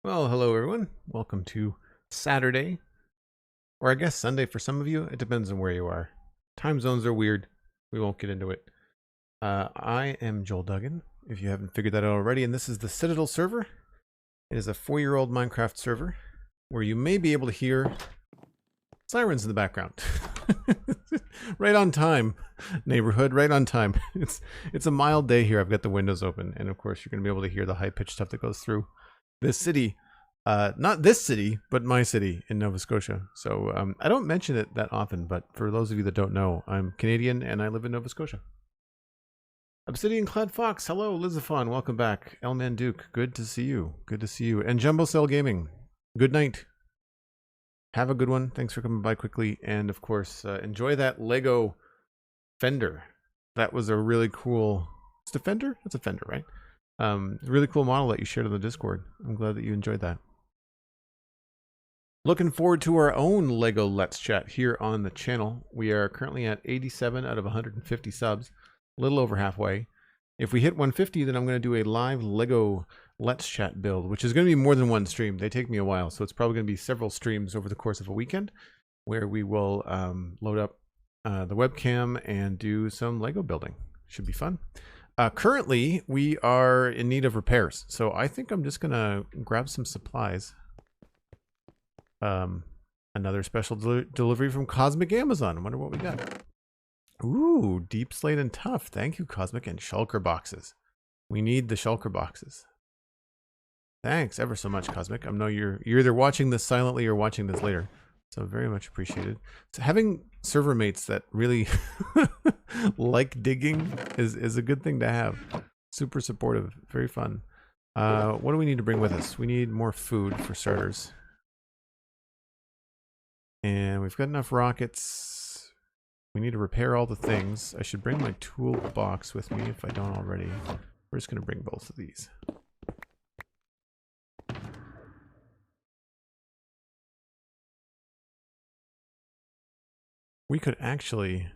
Well, hello everyone. Welcome to Saturday, or I guess Sunday for some of you. It depends on where you are. Time zones are weird. We won't get into it. I am Joel Duggan, if you haven't figured that out already, and this is the Citadel server. It is a 4-year-old Minecraft server where you may be able to hear sirens in the background. Right on time, neighborhood, right on time. It's a mild day here. I've got the windows open, and of course you're going to be able to hear the high-pitched stuff that goes through this city. Not this city, but my city in Nova Scotia. So I don't mention it that often, but for those of you that don't know, I'm Canadian and I live in Nova Scotia. Obsidian Clad Fox, hello. Lizaphon, welcome back. Elman Duke, good to see you. Good to see you. And Jumbo Cell Gaming, good night. Have a good one. Thanks for coming by quickly. And of course, enjoy that Lego fender. That was a really cool... It's a fender? It's a fender, right? Really cool model that you shared on the Discord. I'm glad that you enjoyed that. Looking forward to our own Lego Let's Chat here on the channel. We are currently at 87 out of 150 subs, a little over halfway. If we hit 150, then I'm going to do a live Lego Let's Chat build, which is going to be more than one stream. They take me a while, so it's probably going to be several streams over the course of a weekend where we will load up the webcam and do some Lego building. Should be fun. Currently, we are in need of repairs, so I think I'm just going to grab some supplies. Another special delivery from Cosmic Amazon. I wonder what we got. Ooh, Deepslate and Tough. Thank you, Cosmic. And Shulker boxes. We need the Shulker boxes. Thanks ever so much, Cosmic. I know you're either watching this silently or watching this later. So very much appreciated. So having server mates that really like digging is a good thing to have. Super supportive. Very fun. What do we need to bring with us? We need more food for starters. And we've got enough rockets. We need to repair all the things. I should bring my toolbox with me if I don't already. We're just going to bring both of these. We could actually...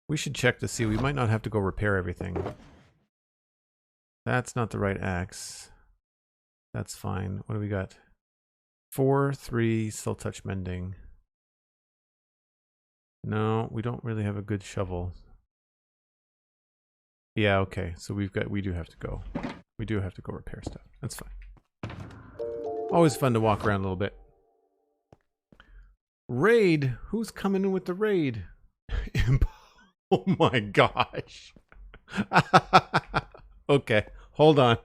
We should check to see. We might not have to go repair everything. That's not the right axe. That's fine. What do we got? 4, 3, still touch mending. No, we don't really have a good shovel. Yeah, okay. So we do have to go. We do have to go repair stuff. That's fine. Always fun to walk around a little bit. Raid? Who's coming in with the raid? Oh my gosh. Okay, hold on.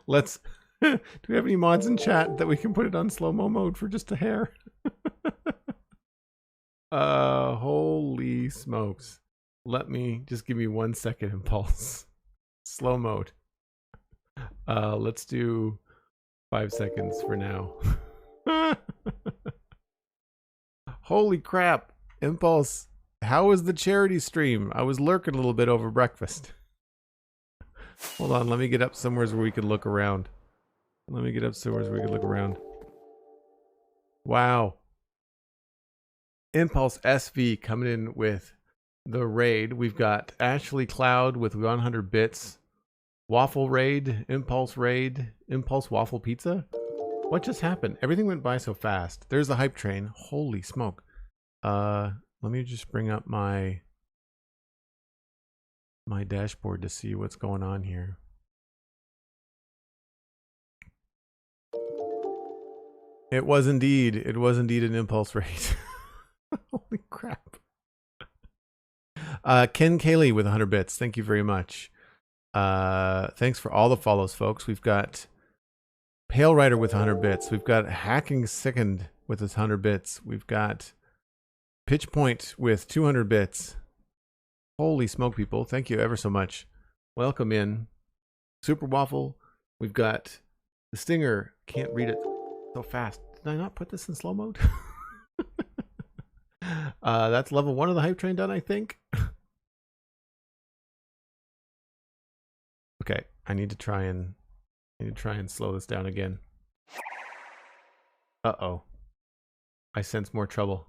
Let's... Do we have any mods in chat that we can put it on slow-mo mode for just a hair? Holy smokes. Let me... Just give me 1 second, Impulse. Slow mode. Let's do 5 seconds for now. Holy crap. Impulse. How was the charity stream? I was lurking a little bit over breakfast. Hold on, let me get up somewhere where we can look around. Wow. Impulse SV coming in with the raid. We've got Ashley Cloud with 100 bits. Waffle raid, Impulse Waffle Pizza. What just happened? Everything went by so fast. There's the hype train. Holy smoke. Let me just bring up my dashboard to see what's going on here. It was indeed an Impulse raid. Holy crap. Ken Cayley with 100 bits. Thank you very much. Thanks for all the follows, folks. We've got Pale Rider with 100 bits. We've got Hacking Sickened with his 100 bits. We've got Pitch Point with 200 bits. Holy smoke, people. Thank you ever so much. Welcome in. Super Waffle. We've got the Stinger. Can't read it so fast. Did I not put this in slow mode? That's level 1 of the hype train done, I think. Okay, I need to try and slow this down again. Uh-oh. I sense more trouble.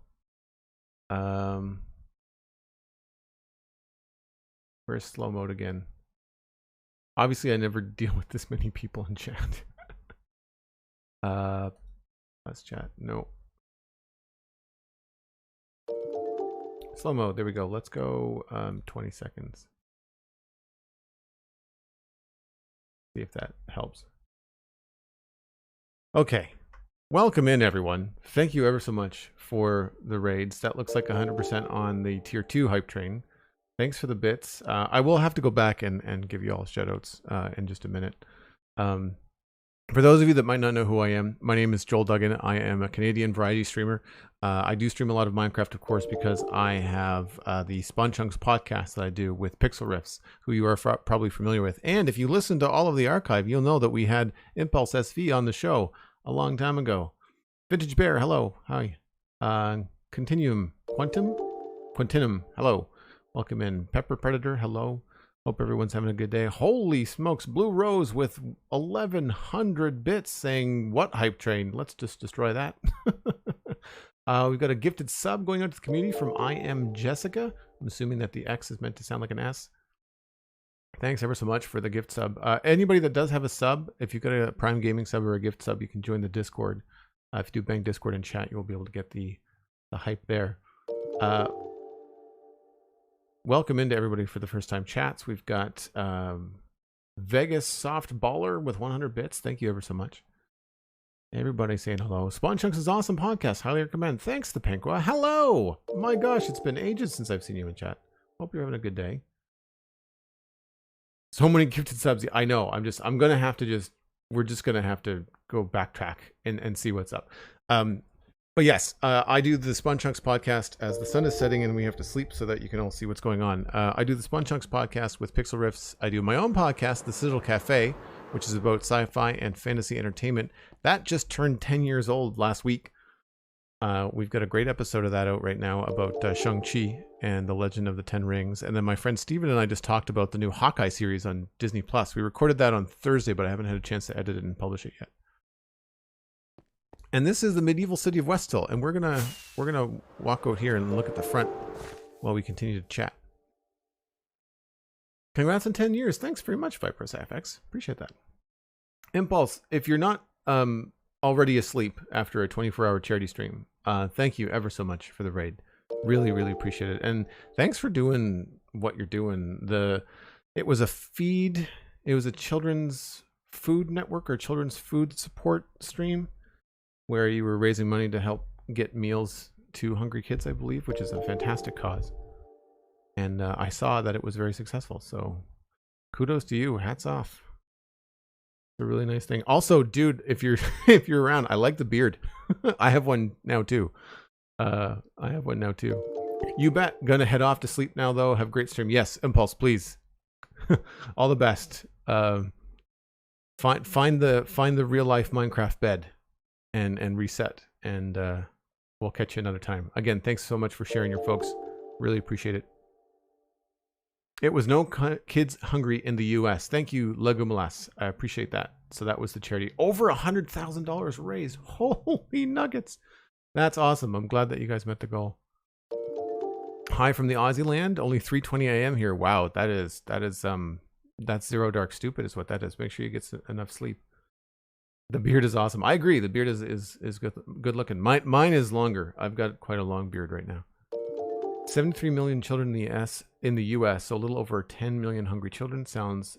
Where's slow mode again? Obviously I never deal with this many people in chat. Let's chat. No. Slow mode, there we go. Let's go 20 seconds. See if that helps. Okay. Welcome in, everyone. Thank you ever so much for the raids. That looks like 100% on the tier 2 hype train. Thanks for the bits. I will have to go back and give you all shoutouts in just a minute. For those of you that might not know who I am, my name is Joel Duggan. I am a Canadian variety streamer. I do stream a lot of Minecraft, of course, because I have the Spawn Chunks podcast that I do with Pixel Riffs, who you are probably familiar with. And if you listen to all of the archive, you'll know that we had Impulse SV on the show a long time ago. Vintage Bear, hello. Hi. Continuum. Quantinum, hello. Welcome in. Pepper Predator, hello. Hope everyone's having a good day. Holy smokes, Blue Rose with 1,100 bits saying, what hype train? Let's just destroy that. We've got a gifted sub going out to the community from I Am Jessica. I'm assuming that the X is meant to sound like an S. Thanks ever so much for the gift sub. Anybody that does have a sub, if you've got a Prime Gaming sub or a gift sub, you can join the Discord. If you do bang Discord and chat, you'll be able to get the hype there. Welcome into everybody for the first time chats. We've got Vegas Soft Baller with 100 bits. Thank you ever so much. Everybody saying hello. Spawn Chunks is awesome podcast. Highly recommend. Thanks, the Penqua. Hello. My gosh, it's been ages since I've seen you in chat. Hope you're having a good day. So many gifted subs. I know. We're just gonna have to go backtrack and see what's up. But yes, I do the Spawn Chunks podcast as the sun is setting and we have to sleep so that you can all see what's going on. I do the Spawn Chunks podcast with Pixel Riffs. I do my own podcast, the Citadel Cafe, which is about sci-fi and fantasy entertainment. That just turned 10 years old last week. We've got a great episode of that out right now about Shang-Chi and the Legend of the Ten Rings. And then my friend Steven and I just talked about the new Hawkeye series on Disney+. We recorded that on Thursday, but I haven't had a chance to edit it and publish it yet. And this is the medieval city of Westhill, and we're gonna walk out here and look at the front while we continue to chat. Congrats on 10 years. Thanks very much, Vipers FX. Appreciate that. Impulse, if you're not already asleep after a 24-hour charity stream, thank you ever so much for the raid. Really, really appreciate it. And thanks for doing what you're doing. It was a feed. It was a children's food network or children's food support stream, where you were raising money to help get meals to hungry kids, I believe, which is a fantastic cause. And I saw that it was very successful. So kudos to you. Hats off. It's a really nice thing. Also, dude, if you're around, I like the beard. I have one now too. You bet. Gonna head off to sleep now, though. Have a great stream. Yes, Impulse, please. All the best. find the real life Minecraft bed and reset, and we'll catch you another time. Again, thanks so much for sharing your folks. Really appreciate it. It was no kids hungry in the U.S. Thank you, Legumelas. I appreciate that. So that was the charity. Over $100,000 raised. Holy nuggets. That's awesome. I'm glad that you guys met the goal. Hi from the Aussie land. Only 3:20 a.m. here. Wow, that's Zero Dark Stupid is what that is. Make sure you get enough sleep. The beard is awesome. I agree. The beard is good looking. Mine is longer. I've got quite a long beard right now. 73 million children in the US, so a little over 10 million hungry children. Sounds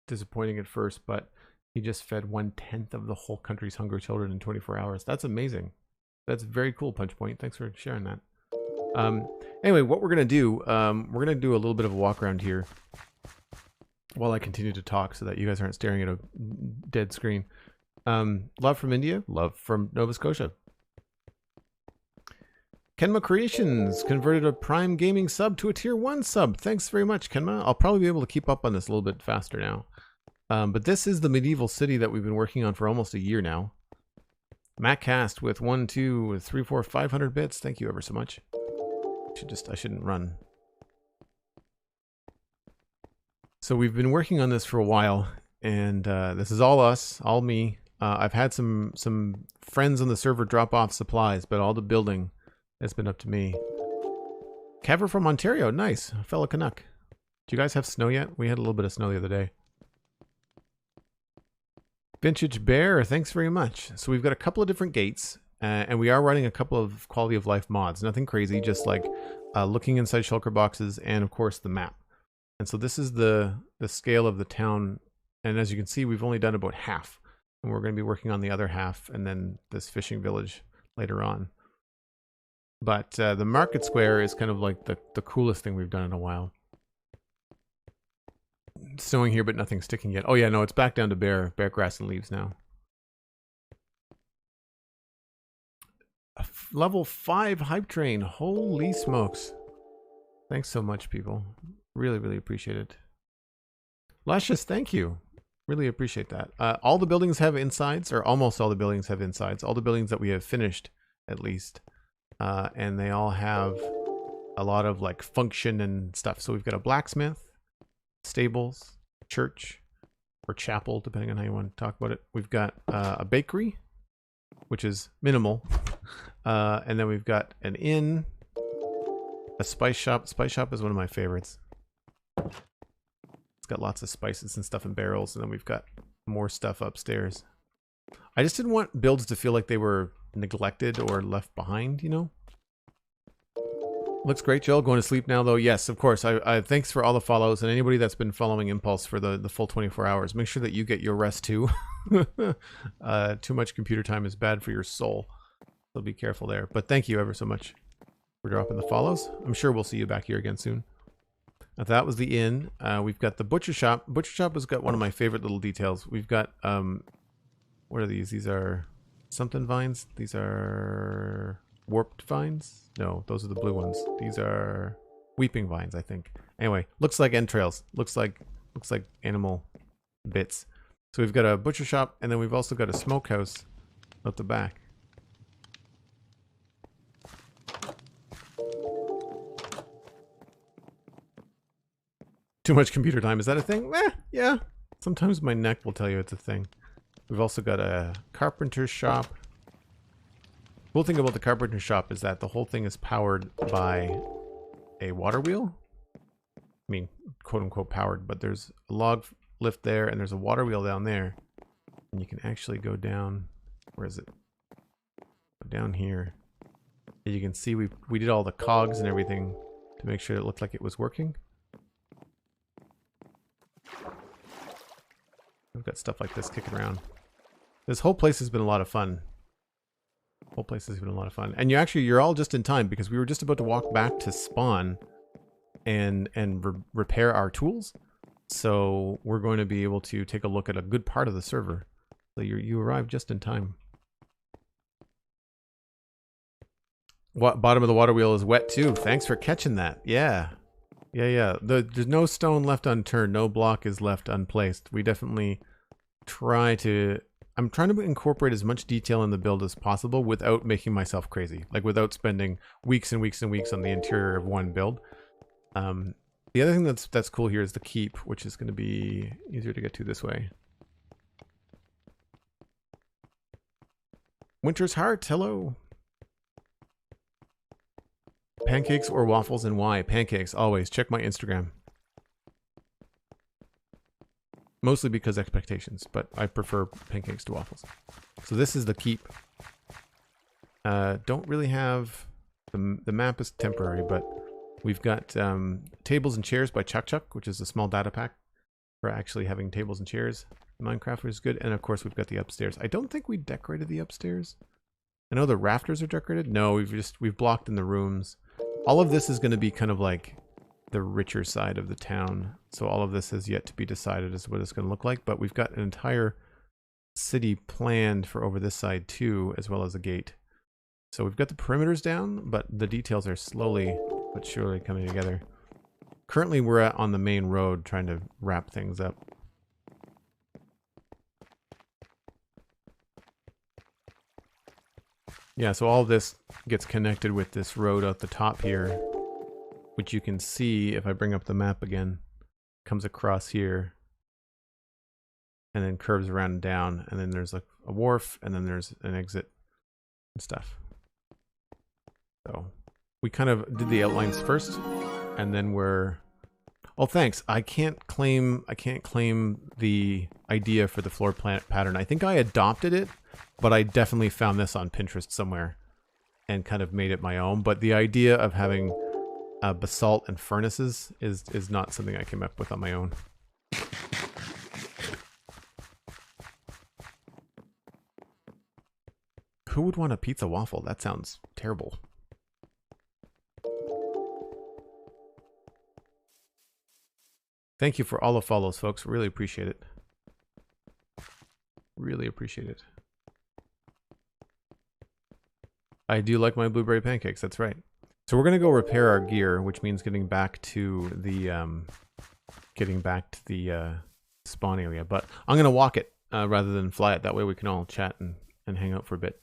disappointing at first, but he just fed 1/10 of the whole country's hungry children in 24 hours. That's amazing. That's very cool, Punchpoint. Thanks for sharing that. Anyway, what we're gonna do, we're gonna do a little bit of a walk around here while I continue to talk, so that you guys aren't staring at a dead screen. Love from India, love from Nova Scotia. Kenma Creations converted a Prime Gaming sub to a Tier 1 sub. Thanks very much, Kenma. I'll probably be able to keep up on this a little bit faster now. But this is the medieval city that we've been working on for almost a year now. MacCast with 1, 2, 3, 4, 500 bits. Thank you ever so much. I shouldn't run. So we've been working on this for a while, and this is all us, all me. I've had some friends on the server drop off supplies, but all the building has been up to me. Kever from Ontario, nice, fellow Canuck. Do you guys have snow yet? We had a little bit of snow the other day. Vintage Bear, thanks very much. So we've got a couple of different gates, and we are running a couple of quality of life mods. Nothing crazy, just like looking inside shulker boxes and of course the map. And so this is the scale of the town, and as you can see, we've only done about half, and we're going to be working on the other half, and then this fishing village later on. But the market square is kind of like the coolest thing we've done in a while. It's snowing here, but nothing's sticking yet. Oh yeah, no, it's back down to bare grass and leaves now. Level 5 hype train. Holy smokes. Thanks so much, people. Really, really appreciate it. Luscious, thank you. Really appreciate that. All the buildings have insides, or almost all the buildings have insides. All the buildings that we have finished, at least. And they all have a lot of like function and stuff. So we've got a blacksmith, stables, church, or chapel, depending on how you want to talk about it. We've got a bakery, which is minimal. And then we've got an inn, a spice shop. Spice shop is one of my favorites. It's got lots of spices and stuff in barrels. And then we've got more stuff upstairs. I just didn't want builds to feel like they were neglected or left behind, you know? Looks great, Joel. Going to sleep now, though? Yes, of course. I thanks for all the follows, and anybody that's been following Impulse for the full 24 hours. Make sure that you get your rest, too. Too much computer time is bad for your soul. So be careful there. But thank you ever so much for dropping the follows. I'm sure we'll see you back here again soon. That was the inn. We've got the butcher shop. Butcher shop has got one of my favorite little details. We've got, what are these? These are something vines. These are warped vines. No, those are the blue ones. These are weeping vines, I think. Anyway, looks like entrails. Looks like animal bits. So we've got a butcher shop, and then we've also got a smokehouse out the back. Too much computer time. Is that a thing? Yeah. Sometimes my neck will tell you it's a thing. We've also got a carpenter's shop. Cool thing about the carpenter's shop is that the whole thing is powered by a water wheel. I mean, quote unquote powered, but there's a log lift there and there's a water wheel down there. And you can actually go down. Where is it? Go down here. As you can see, we did all the cogs and everything to make sure it looked like it was working. We've got stuff like this kicking around. This whole place has been a lot of fun. Whole place has been a lot of fun. And you're all just in time because we were just about to walk back to spawn and repair our tools. So we're going to be able to take a look at a good part of the server. So you arrived just in time. Bottom of the water wheel is wet too. Thanks for catching that. Yeah. There's no stone left unturned. No block is left unplaced. We definitely trying to incorporate as much detail in the build as possible without making myself crazy, like without spending weeks and weeks and weeks on the interior of one build. The other thing that's cool here is the keep, which is going to be easier to get to this way. Winter's Heart, hello. Pancakes or waffles and why? Pancakes, always. Check my Instagram. Mostly because expectations, but I prefer pancakes to waffles. So this is the keep. Don't really have... The map is temporary, but we've got Tables and Chairs by Chuck Chuck, which is a small data pack for actually having tables and chairs in Minecraft, which is good. And of course, we've got the upstairs. I don't think we decorated the upstairs. I know the rafters are decorated. No, we've blocked in the rooms. All of this is going to be kind of like the richer side of the town. So all of this has yet to be decided as what it's going to look like. But we've got an entire city planned for over this side too, as well as a gate. So we've got the perimeters down, but the details are slowly but surely coming together. Currently, we're on the main road trying to wrap things up. Yeah, so all of this gets connected with this road out the top here, which you can see if I bring up the map again, comes across here and then curves around and down, and then there's like a wharf, and then there's an exit and stuff. So we kind of did the outlines first, and then we're... Oh, thanks. I can't claim the idea for the floor plan pattern. I think I adopted it, but I definitely found this on Pinterest somewhere and kind of made it my own. But the idea of having basalt and furnaces is not something I came up with on my own. Who would want a pizza waffle? That sounds terrible. Thank you for all the follows, folks. Really appreciate it. Really appreciate it. I do like my blueberry pancakes. That's right. So we're gonna go repair our gear, which means getting back to the spawn area. But I'm gonna walk it rather than fly it. That way we can all chat and hang out for a bit.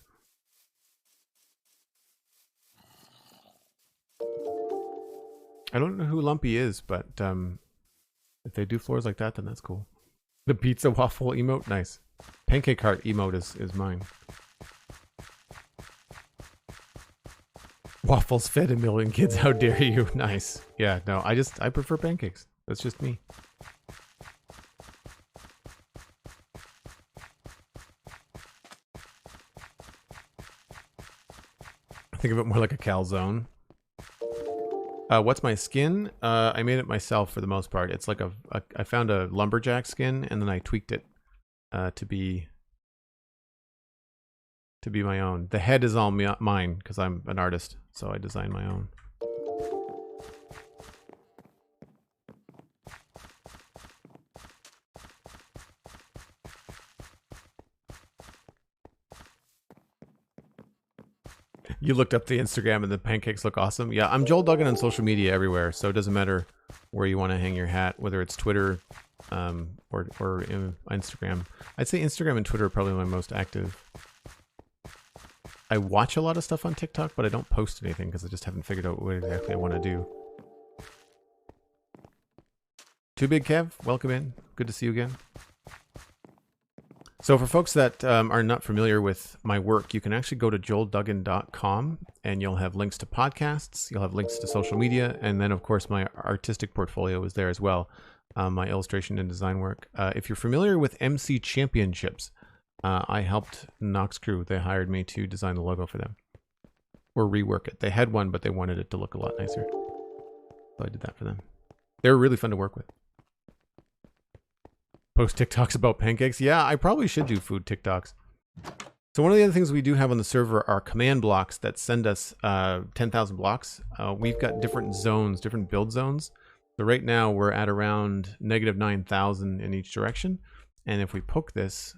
I don't know who Lumpy is, but if they do floors like that, then that's cool. The pizza waffle emote, nice. Pancake heart emote is mine. Waffles fed 1 million kids, how dare you? Nice. Yeah, no, I prefer pancakes. That's just me. I think of it more like a calzone. What's my skin? I made it myself for the most part. It's like I found a lumberjack skin and then I tweaked it to be my own. The head is all mine because I'm an artist, so I designed my own. You looked up the Instagram and the pancakes look awesome. Yeah, I'm Joel Duggan on social media everywhere, so it doesn't matter where you want to hang your hat, whether it's Twitter or Instagram. I'd say Instagram and Twitter are probably my most active. I watch a lot of stuff on TikTok, but I don't post anything because I just haven't figured out what exactly I want to do. Too Big Kev, welcome in. Good to see you again. So for folks that are not familiar with my work, you can actually go to joelduggan.com and you'll have links to podcasts, you'll have links to social media, and then of course my artistic portfolio is there as well, my illustration and design work. If you're familiar with MC Championships, I helped Nox Crew. They hired me to design the logo for them. Or rework it. They had one, but they wanted it to look a lot nicer. So I did that for them. They were really fun to work with. Post TikToks about pancakes. Yeah, I probably should do food TikToks. So one of the other things we do have on the server are command blocks that send us 10,000 blocks. We've got different zones, different build zones. So right now we're at around -9,000 in each direction. And if we poke this,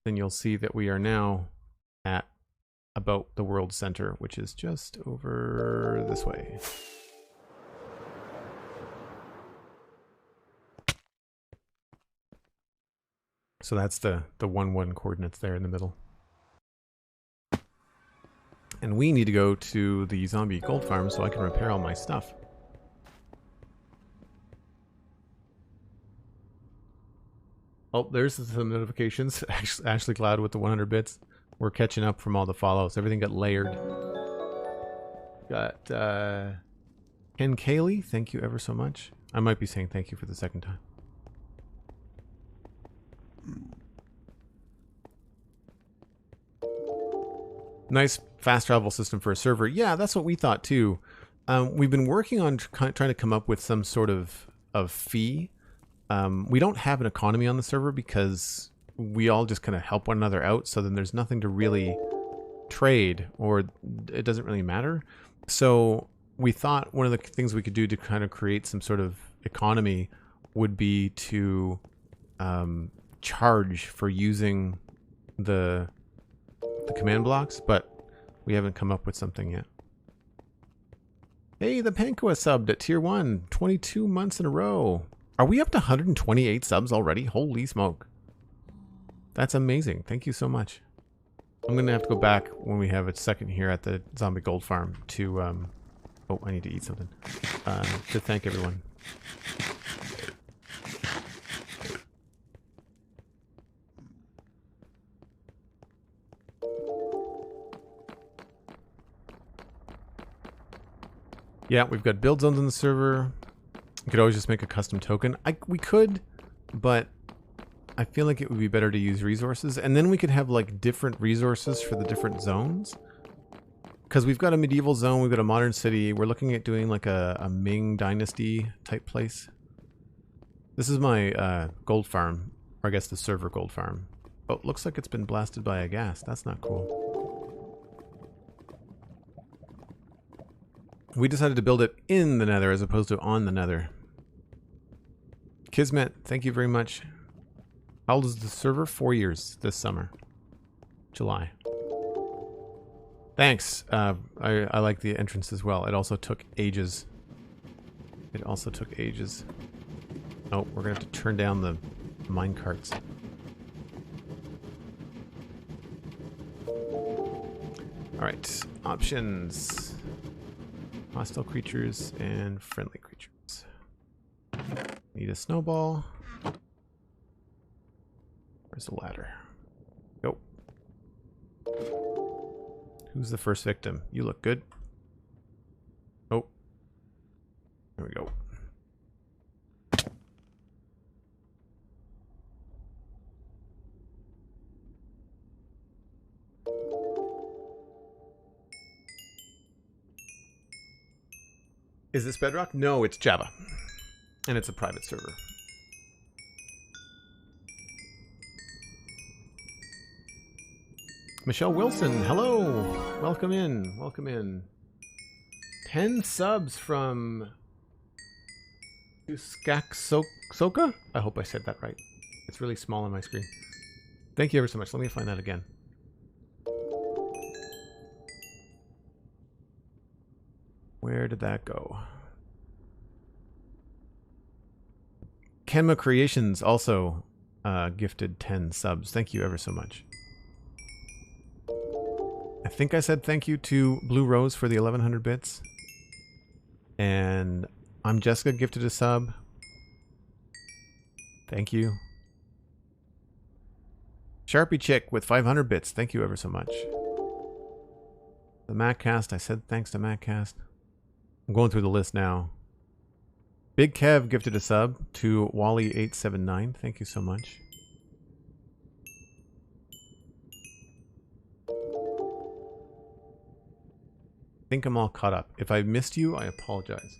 then you'll see that we are now at about the world center, which is just over this way. So that's the 1-1 coordinates there in the middle. And we need to go to the zombie gold farm so I can repair all my stuff. Oh, there's some notifications. Ashley Cloud with the 100 bits. We're catching up from all the follows. Everything got layered. Got Ken Kaylee, thank you ever so much. I might be saying thank you for the second time. Nice fast travel system for a server. Yeah, that's what we thought too. We've been working on trying to come up with some sort of fee. We don't have an economy on the server because we all just kind of help one another out. So then there's nothing to really trade, or it doesn't really matter. So we thought one of the things we could do to kind of create some sort of economy would be to charge for using the command blocks, but we haven't come up with something yet. Hey, the Pankoa subbed at tier 1, 22 months in a row. Are we up to 128 subs already? Holy smoke. That's amazing. Thank you so much. I'm going to have to go back when we have a second here at the zombie gold farm to, oh, I need to eat something, to thank everyone. Yeah, we've got build zones on the server. We could always just make a custom token. We could, but I feel like it would be better to use resources. And then we could have like different resources for the different zones. Because we've got a medieval zone, we've got a modern city. We're looking at doing like a Ming Dynasty type place. This is my gold farm, or I guess the server gold farm. Oh, looks like it's been blasted by a gas. That's not cool. We decided to build it in the nether as opposed to on the nether. Kismet, thank you very much. How old is the server? 4 years this summer. July. Thanks. I like the entrance as well. It also took ages. It also took ages. Oh, we're going to have to turn down the mine carts. Alright, options. Hostile creatures and friendly creatures. Need a snowball. Where's the ladder? Go. Who's the first victim? You look good. Oh. There we go. Is this Bedrock? No, it's Java. And it's a private server. Michelle Wilson, hello! Welcome in, welcome in. 10 subs from Soka? I hope I said that right. It's really small on my screen. Thank you ever so much. Let me find that again. Where did that go? Kenma Creations also gifted 10 subs. Thank you ever so much. I think I said thank you to Blue Rose for the 1100 bits. And I'm Jessica gifted a sub. Thank you. Sharpie Chick with 500 bits. Thank you ever so much. The Maccast, I said thanks to Maccast. I'm going through the list now. Big Kev gifted a sub to Wally879. Thank you so much. I think I'm all caught up. If I missed you, I apologize.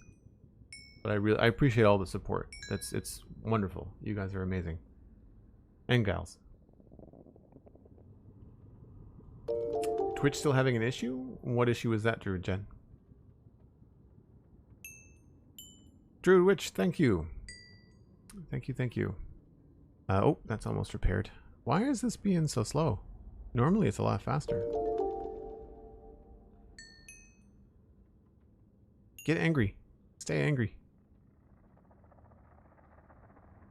But I appreciate all the support. It's wonderful. You guys are amazing. And gals. Twitch still having an issue? What issue is that, Druid Jen? Druid Witch, thank you. Thank you, thank you. Oh, that's almost repaired. Why is this being so slow? Normally it's a lot faster. Get angry. Stay angry.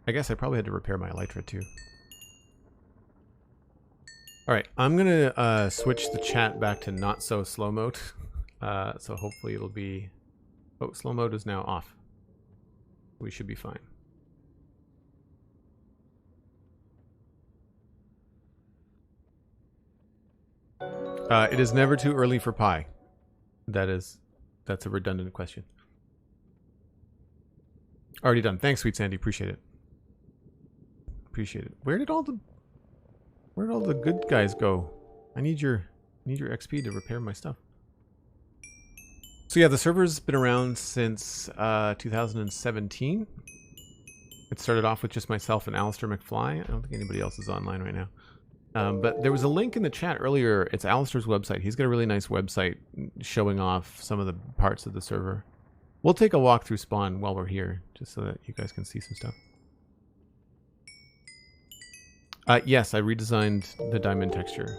I guess I probably had to repair my elytra too. All right, I'm gonna switch the chat back to not so slow mode. So hopefully it'll be. Oh, slow mode is now off. We should be fine. It is never too early for pie. That's a redundant question. Already done. Thanks, Sweet Sandy. Appreciate it. Appreciate it. Where did all the good guys go? I need your XP to repair my stuff. So yeah, the server's been around since 2017. It started off with just myself and Alistair McFly. I don't think anybody else is online right now. But there was a link in the chat earlier. It's Alistair's website. He's got a really nice website showing off some of the parts of the server. We'll take a walk through spawn while we're here, just so that you guys can see some stuff. Yes, I redesigned the diamond texture.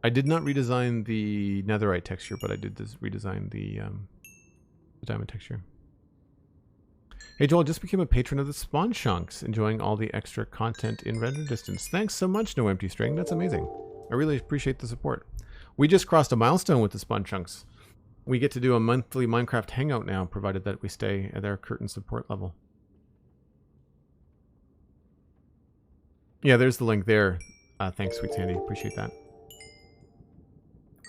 I did not redesign the netherite texture, but I did redesign the diamond texture. Hey Joel, just became a patron of the Spawn Chunks, enjoying all the extra content in render distance. Thanks so much, No Empty String. That's amazing. I really appreciate the support. We just crossed a milestone with the Spawn Chunks. We get to do a monthly Minecraft hangout now, provided that we stay at our current support level. Yeah, there's the link there. Thanks, Sweet Sandy. Appreciate that.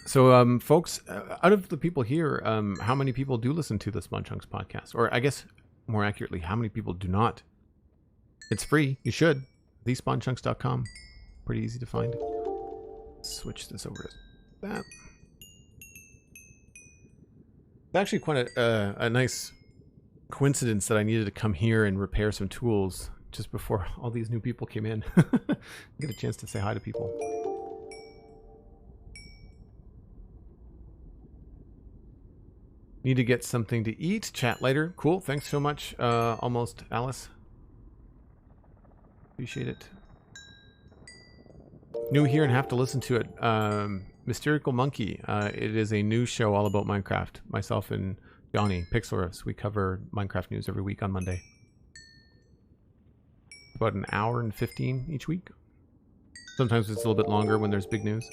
So, folks, out of the people here, how many people do listen to the Spawn Chunks podcast? Or I guess, more accurately, how many people do not? It's free. You should. thespawnchunks.com. Pretty easy to find. Switch this over to that. It's actually quite a nice coincidence that I needed to come here and repair some tools just before all these new people came in. Get a chance to say hi to people. Need to get something to eat. Chat later. Cool. Thanks so much, Almost Alice. Appreciate it. New here and have to listen to it. Mystical Monkey. It is a news show all about Minecraft. Myself and Johnny Pixelrus. We cover Minecraft news every week on Monday. About an hour and 15 each week. Sometimes it's a little bit longer when there's big news.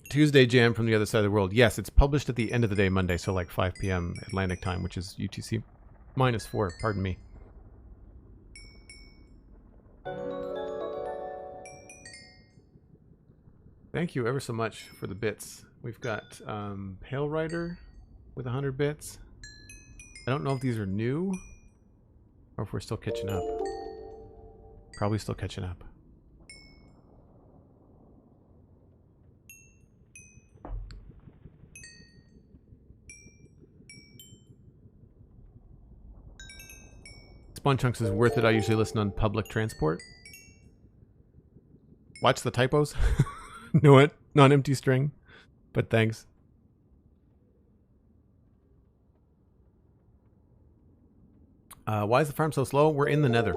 Tuesday Jam from the other side of the world. Yes, it's published at the end of the day Monday, so like 5 p.m. Atlantic time, which is UTC -4. Pardon me. Thank you ever so much for the bits. We've got Pale Rider with 100 bits. I don't know if these are new or if we're still catching up. Probably still catching up. Spawn Chunks is worth it. I usually listen on public transport. Watch the typos. Know it. Not empty string. But thanks. Why is the farm so slow? We're in the nether.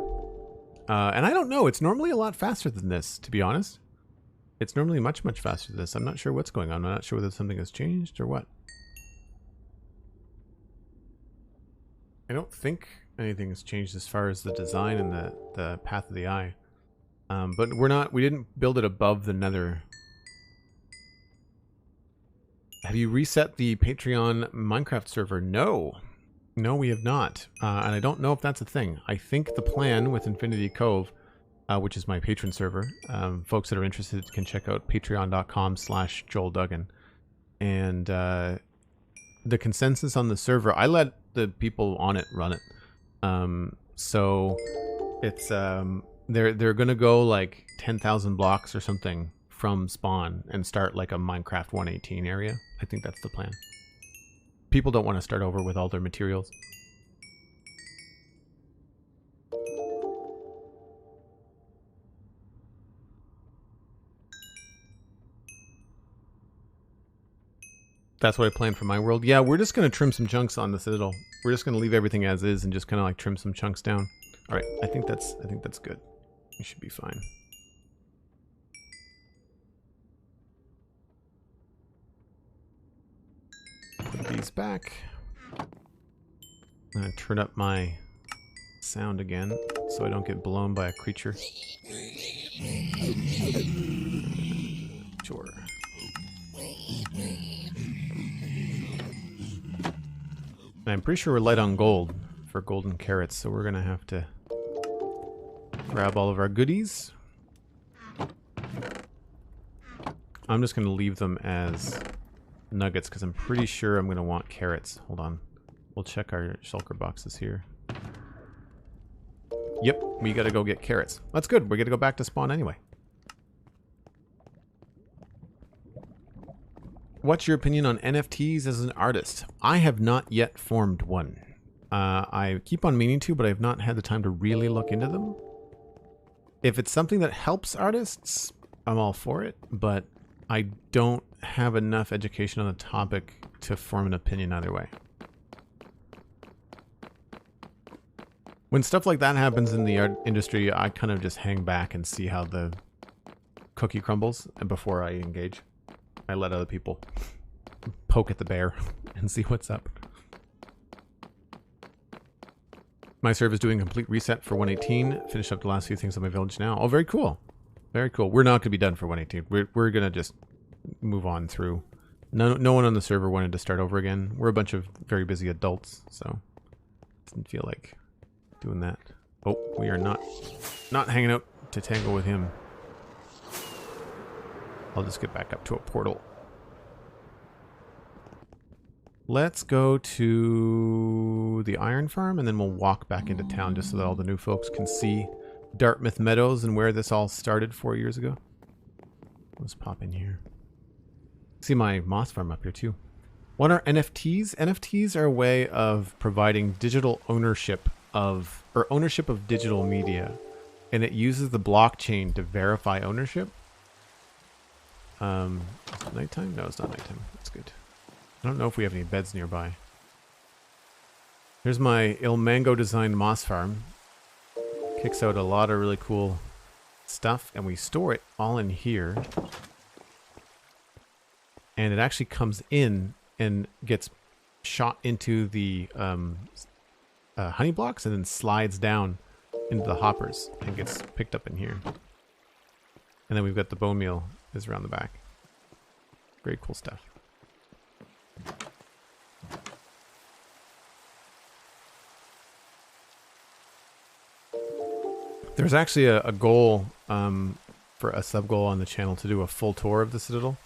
And I don't know. It's normally a lot faster than this, to be honest. It's normally much, much faster than this. I'm not sure what's going on. I'm not sure whether something has changed or what. I don't think anything has changed as far as the design and the path of the eye. But we didn't build it above the nether. Have you reset the Patreon Minecraft server? No. No, we have not. And I don't know if that's a thing. I think the plan with Infinity Cove, which is my patron server, folks that are interested can check out patreon.com/JoelDuggan. And the consensus on the server, I let the people on it run it. So it's they're gonna go like 10,000 blocks or something from spawn and start like a Minecraft 118 area. I think that's the plan. People don't want to start over with all their materials. That's what I planned for my world. Yeah, we're just going to trim some chunks on the Citadel. We're just going to leave everything as is and just kind of like trim some chunks down. All right, I think that's good. We should be fine. Put these back. I'm going to turn up my sound again. so I don't get blown by a creature. Sure. And I'm pretty sure we're light on gold for golden carrots, so we're gonna have to grab all of our goodies. I'm just gonna leave them as nuggets because I'm pretty sure I'm gonna want carrots. Hold on. We'll check our shulker boxes here. Yep, we gotta go get carrots. That's good. We're gonna go back to spawn anyway. What's your opinion on NFTs as an artist? I have not yet formed one. I keep on meaning to, but I have not had the time to really look into them. If it's something that helps artists, I'm all for it, but I don't have enough education on the topic to form an opinion either way. When stuff like that happens in the art industry, I kind of just hang back and see how the cookie crumbles, and before I engage, I let other people poke at the bear and see what's up. My server is doing a complete reset for 118. Finish up the last few things on my village now. Oh, very cool. Very cool. We're not going to be done for 118. We're going to just move on through. No one on the server wanted to start over again. We're a bunch of very busy adults, so didn't feel like doing that. Oh, we are not hanging out to tangle with him. I'll just get back up to a portal. Let's go to the iron farm and then we'll walk back into town just so that all the new folks can see Dartmouth Meadows and where this all started 4 years ago. Let's pop in here. See my moss farm up here too. What are NFTs? NFTs are a way of providing digital ownership of, or ownership of digital media. And it uses the blockchain to verify ownership. Is it nighttime? No, it's not nighttime. That's good. I don't know if we have any beds nearby. Here's my Il Mango designed moss farm. Kicks out a lot of really cool stuff, and we store it all in here. And it actually comes in and gets shot into the honey blocks and then slides down into the hoppers and gets picked up in here. And then we've got the bone meal is around the back. Very cool stuff. There's actually a goal for a sub goal on the channel to do a full tour of the Citadel,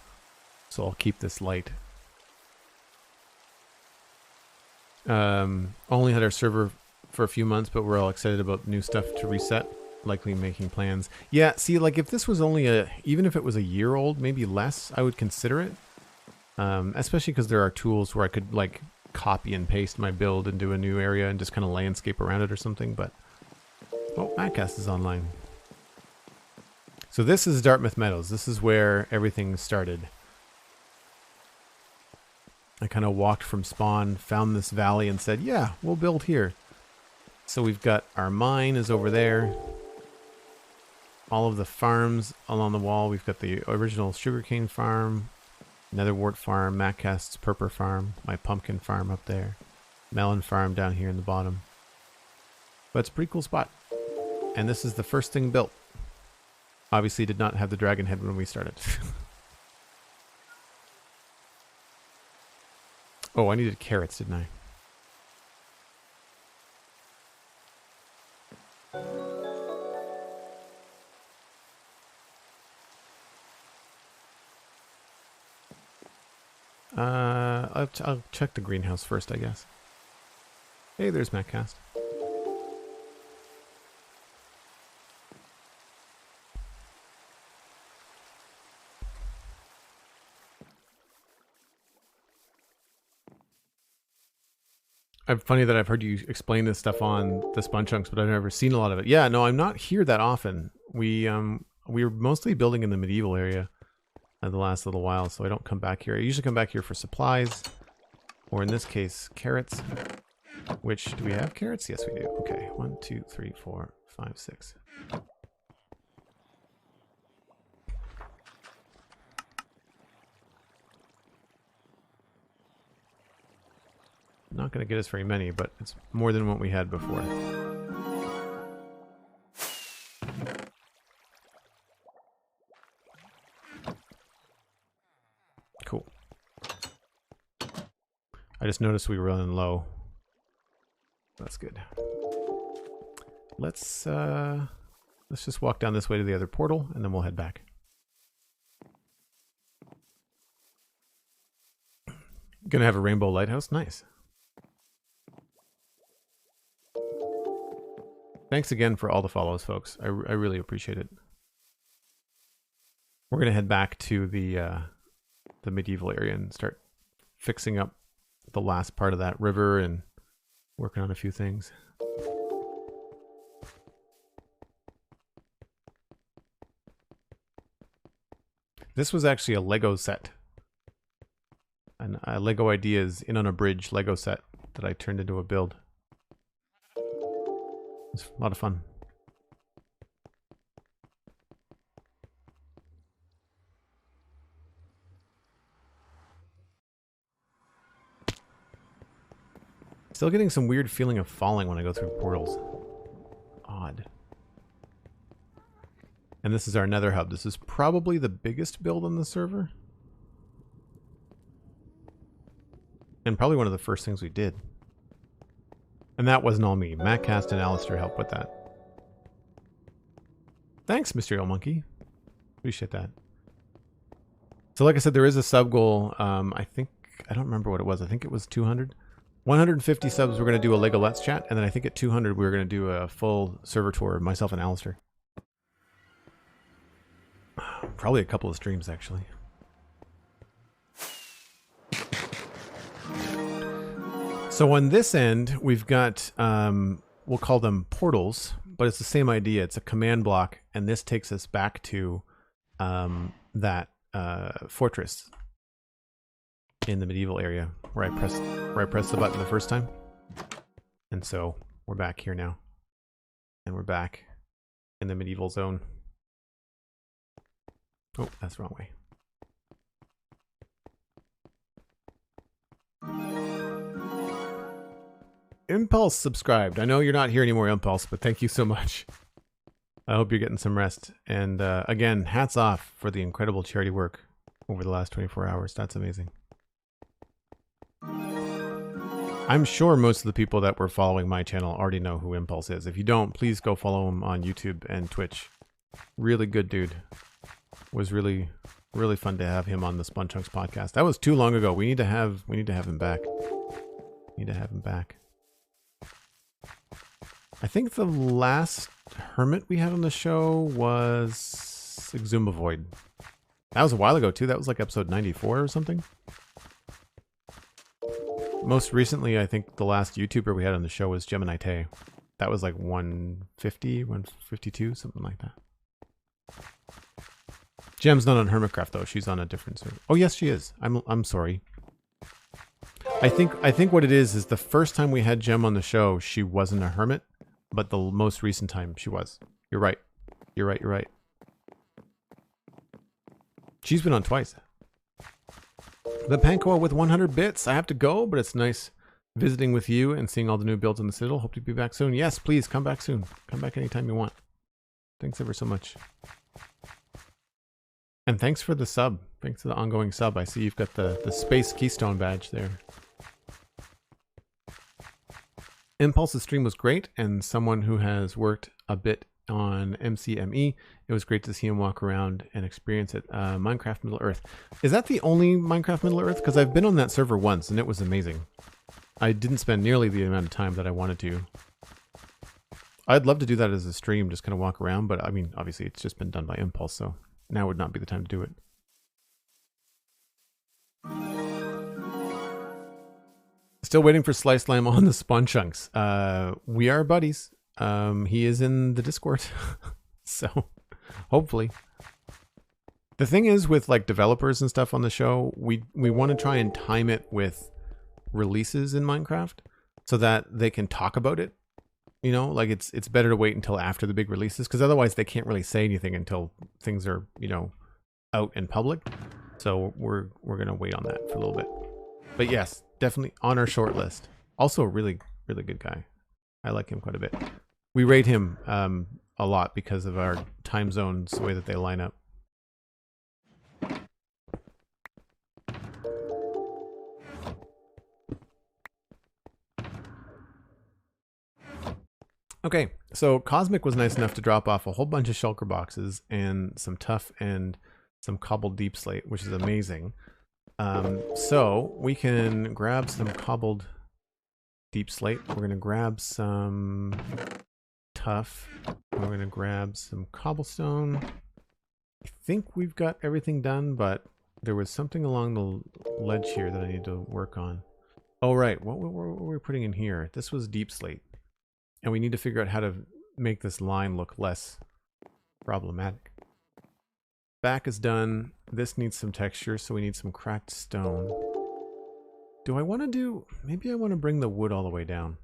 so I'll keep this light. Only had our server for a few months, but we're all excited about new stuff to reset, likely making plans. Yeah, see, like if this was only even if it was a year old, maybe less, I would consider it. Especially because there are tools where I could like copy and paste my build into a new area and just kind of landscape around it or something, but oh, Madcast is online. So this is Dartmouth Meadows. This is where everything started. I kind of walked from spawn, found this valley and said, yeah, we'll build here. So we've got our mine is over there. All of the farms along the wall. We've got the original sugarcane farm, Netherwort farm, Madcast's purper farm, my pumpkin farm up there, melon farm down here in the bottom. But it's a pretty cool spot. And this is the first thing built. Obviously did not have the dragon head when we started. Oh, I needed carrots, didn't I? I'll check the greenhouse first, I guess. Hey, there's Madcast. Funny that I've heard you explain this stuff on the Spawn Chunks, but I've never seen a lot of it. Yeah, no, I'm not here that often. We were mostly building in the medieval area the last little while, so I don't come back here. I usually come back here for supplies, or in this case, carrots. Which, do we have carrots? Yes, we do. Okay, 1, 2, 3, 4, 5, 6. Not going to get us very many, but it's more than what we had before. I just noticed we were running low. That's good. Let's just walk down this way to the other portal, and then we'll head back. Gonna have a rainbow lighthouse? Nice. Thanks again for all the follows, folks. I really appreciate it. We're gonna head back to the medieval area and start fixing up the last part of that river and working on a few things. This was actually a Lego set. A Lego Ideas In on a Bridge Lego set that I turned into a build. It's a lot of fun. Still getting some weird feeling of falling when I go through portals. Odd. And this is our nether hub. This is probably the biggest build on the server. And probably one of the first things we did. And that wasn't all me. Mattcast and Alistair helped with that. Thanks, Mysterial Monkey. Appreciate that. So like I said, there is a sub goal. I don't remember what it was. I think it was 200. 150 subs, we're going to do a Lego Let's Chat. And then I think at 200, we're going to do a full server tour of myself and Alistair. Probably a couple of streams, actually. So on this end, we've got, we'll call them portals, but it's the same idea. It's a command block, and this takes us back to that fortress in the medieval area where I pressed the button the first time. And so we're back here now. And we're back in the medieval zone. Oh, that's the wrong way. Impulse subscribed. I know you're not here anymore, Impulse, but thank you so much. I hope you're getting some rest. And again, hats off for the incredible charity work over the last 24 hours. That's amazing. I'm sure most of the people that were following my channel already know who Impulse is. If you don't, please go follow him on YouTube and Twitch. Really good dude. Was really fun to have him on the Spun Chunks podcast. That was too long ago. We need to have him back. Need to have him back. I think the last hermit we had on the show was Exuma Void. That was a while ago too. That was like episode 94 or something. Most recently, I think the last YouTuber we had on the show was Gemini Tay. That was like 150, 152, something like that. Gem's not on Hermitcraft though. She's on a different server. Oh yes, she is. I'm sorry. I think what it is the first time we had Gem on the show, she wasn't a hermit, but the most recent time she was. You're right. You're right. She's been on twice. The Pankoa with 100 bits. I have to go, but it's nice visiting with you and seeing all the new builds in the Citadel. Hope to be back soon. Yes, please come back soon. Come back anytime you want. Thanks ever so much. And thanks for the sub. Thanks for the ongoing sub. I see you've got the Space Keystone badge there. Impulse's stream was great, and someone who has worked a bit on MCME, it was great to see him walk around and experience it. Minecraft Middle Earth. Is that the only Minecraft Middle Earth? Because I've been on that server once, and it was amazing. I didn't spend nearly the amount of time that I wanted to. I'd love to do that as a stream, just kind of walk around, but I mean, obviously it's just been done by Impulse, so now would not be the time to do it. Still waiting for Slice Lime on the Spawn Chunks. We are buddies. He is in the Discord. So hopefully. The thing is with like developers and stuff on the show, we want to try and time it with releases in Minecraft so that they can talk about it. You know, like it's better to wait until after the big releases, because otherwise they can't really say anything until things are, you know, out in public. So we're gonna wait on that for a little bit. But yes, definitely on our short list. Also a really good guy. I like him quite a bit. We rate him a lot because of our time zones, the way that they line up. Okay, so Cosmic was nice enough to drop off a whole bunch of shulker boxes and some tough and some cobbled deep slate, which is amazing. So we can grab some cobbled deep slate. We're going to grab some tough. We're going to grab some cobblestone. I think we've got everything done, but there was something along the ledge here that I need to work on. Oh, right. What were we putting in here? This was deep slate. And we need to figure out how to make this line look less problematic. Back is done. This needs some texture, so we need some cracked stone. Do I want to do... Maybe I want to bring the wood all the way down.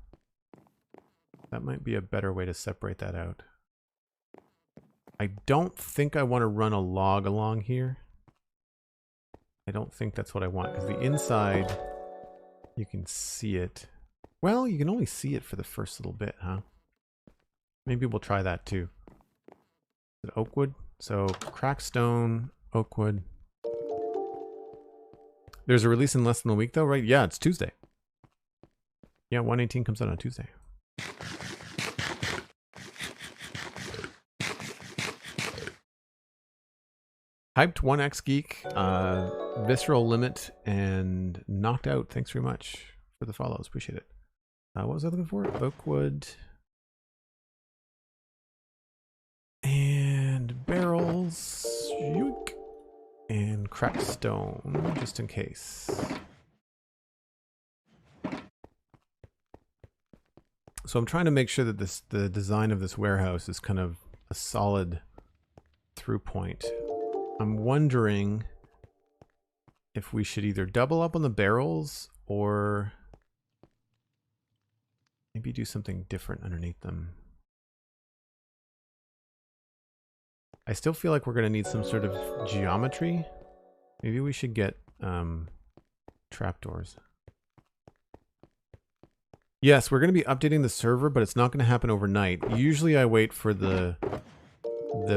That might be a better way to separate that out. I don't think I want to run a log along here. I don't think that's what I want, because the inside, you can see it. Well, you can only see it for the first little bit, huh? Maybe we'll try that too. Is it oak wood? So, cracked stone, oak wood. There's a release in less than a week though, right? Yeah, it's Tuesday. Yeah, 118 comes out on Tuesday. Hyped 1x Geek, Visceral Limit, and Knocked Out. Thanks very much for the follows. Appreciate it. What was I looking for? Oakwood. And barrels. Yoink. And cracked stone, just in case. So I'm trying to make sure that the design of this warehouse is kind of a solid through point. I'm wondering if we should either double up on the barrels or maybe do something different underneath them. I still feel like we're going to need some sort of geometry. Maybe we should get trapdoors. Yes, we're going to be updating the server, but it's not going to happen overnight. Usually I wait for the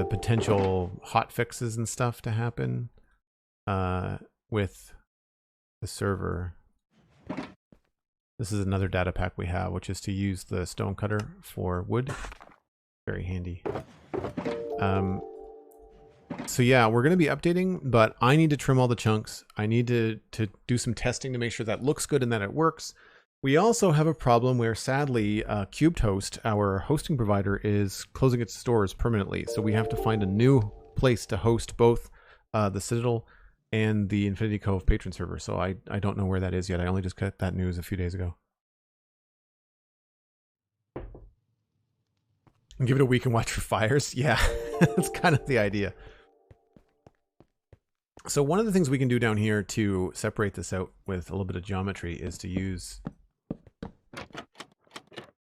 potential hot fixes and stuff to happen with the server. This is another data pack we have, which is to use the stone cutter for wood. Very handy. So yeah, we're going to be updating, but I need to trim all the chunks. I need to do some testing to make sure that looks good and that it works. We also have a problem where, sadly, CubedHost, our hosting provider, is closing its doors permanently. So we have to find a new place to host both the Citadel and the Infinity Cove patron server. So I don't know where that is yet. I only just got that news a few days ago. And give it a week and watch for fires? Yeah, that's kind of the idea. So one of the things we can do down here to separate this out with a little bit of geometry is to use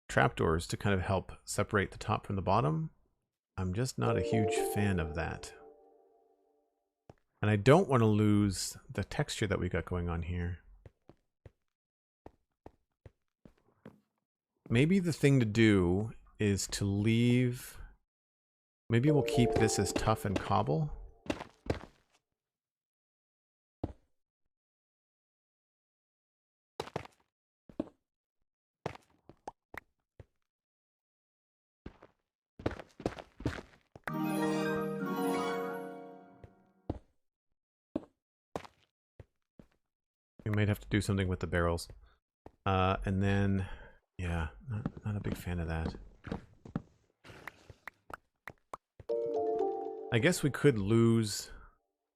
trapdoors to kind of help separate the top from the bottom. I'm just not a huge fan of that. And I don't want to lose the texture that we got going on here. Maybe the thing to do is to leave... Maybe we'll keep this as tough and cobble. We might have to do something with the barrels. And then, yeah, not a big fan of that. I guess we could lose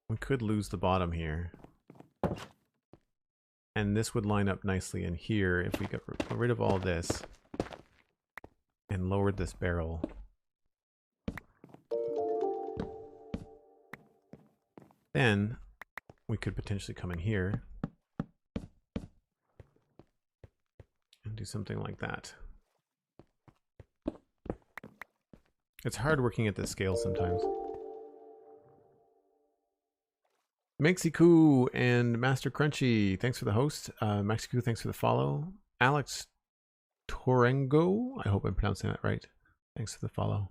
the bottom here. And this would line up nicely in here if we got rid of all this and lowered this barrel. Then we could potentially come in here and do something like that. It's hard working at this scale sometimes. Mexico and Master Crunchy, thanks for the host. Mexico, thanks for the follow. Alex Torengo, I hope I'm pronouncing that right. Thanks for the follow.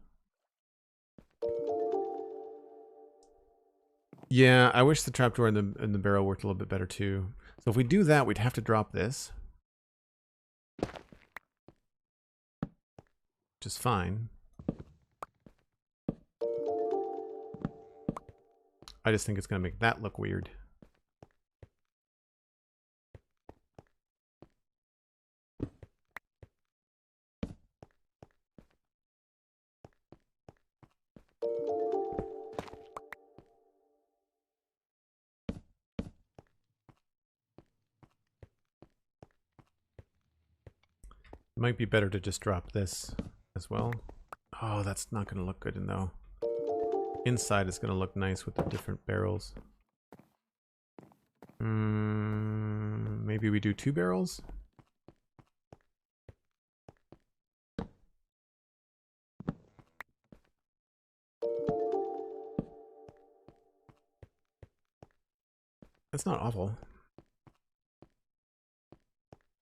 Yeah, I wish the trapdoor and the barrel worked a little bit better too. So if we do that, we'd have to drop this. which is fine. I just think it's going to make that look weird. Might be better to just drop this as well. Oh, that's not going to look good though. Inside is going to look nice with the different barrels. Maybe we do 2 barrels? That's not awful.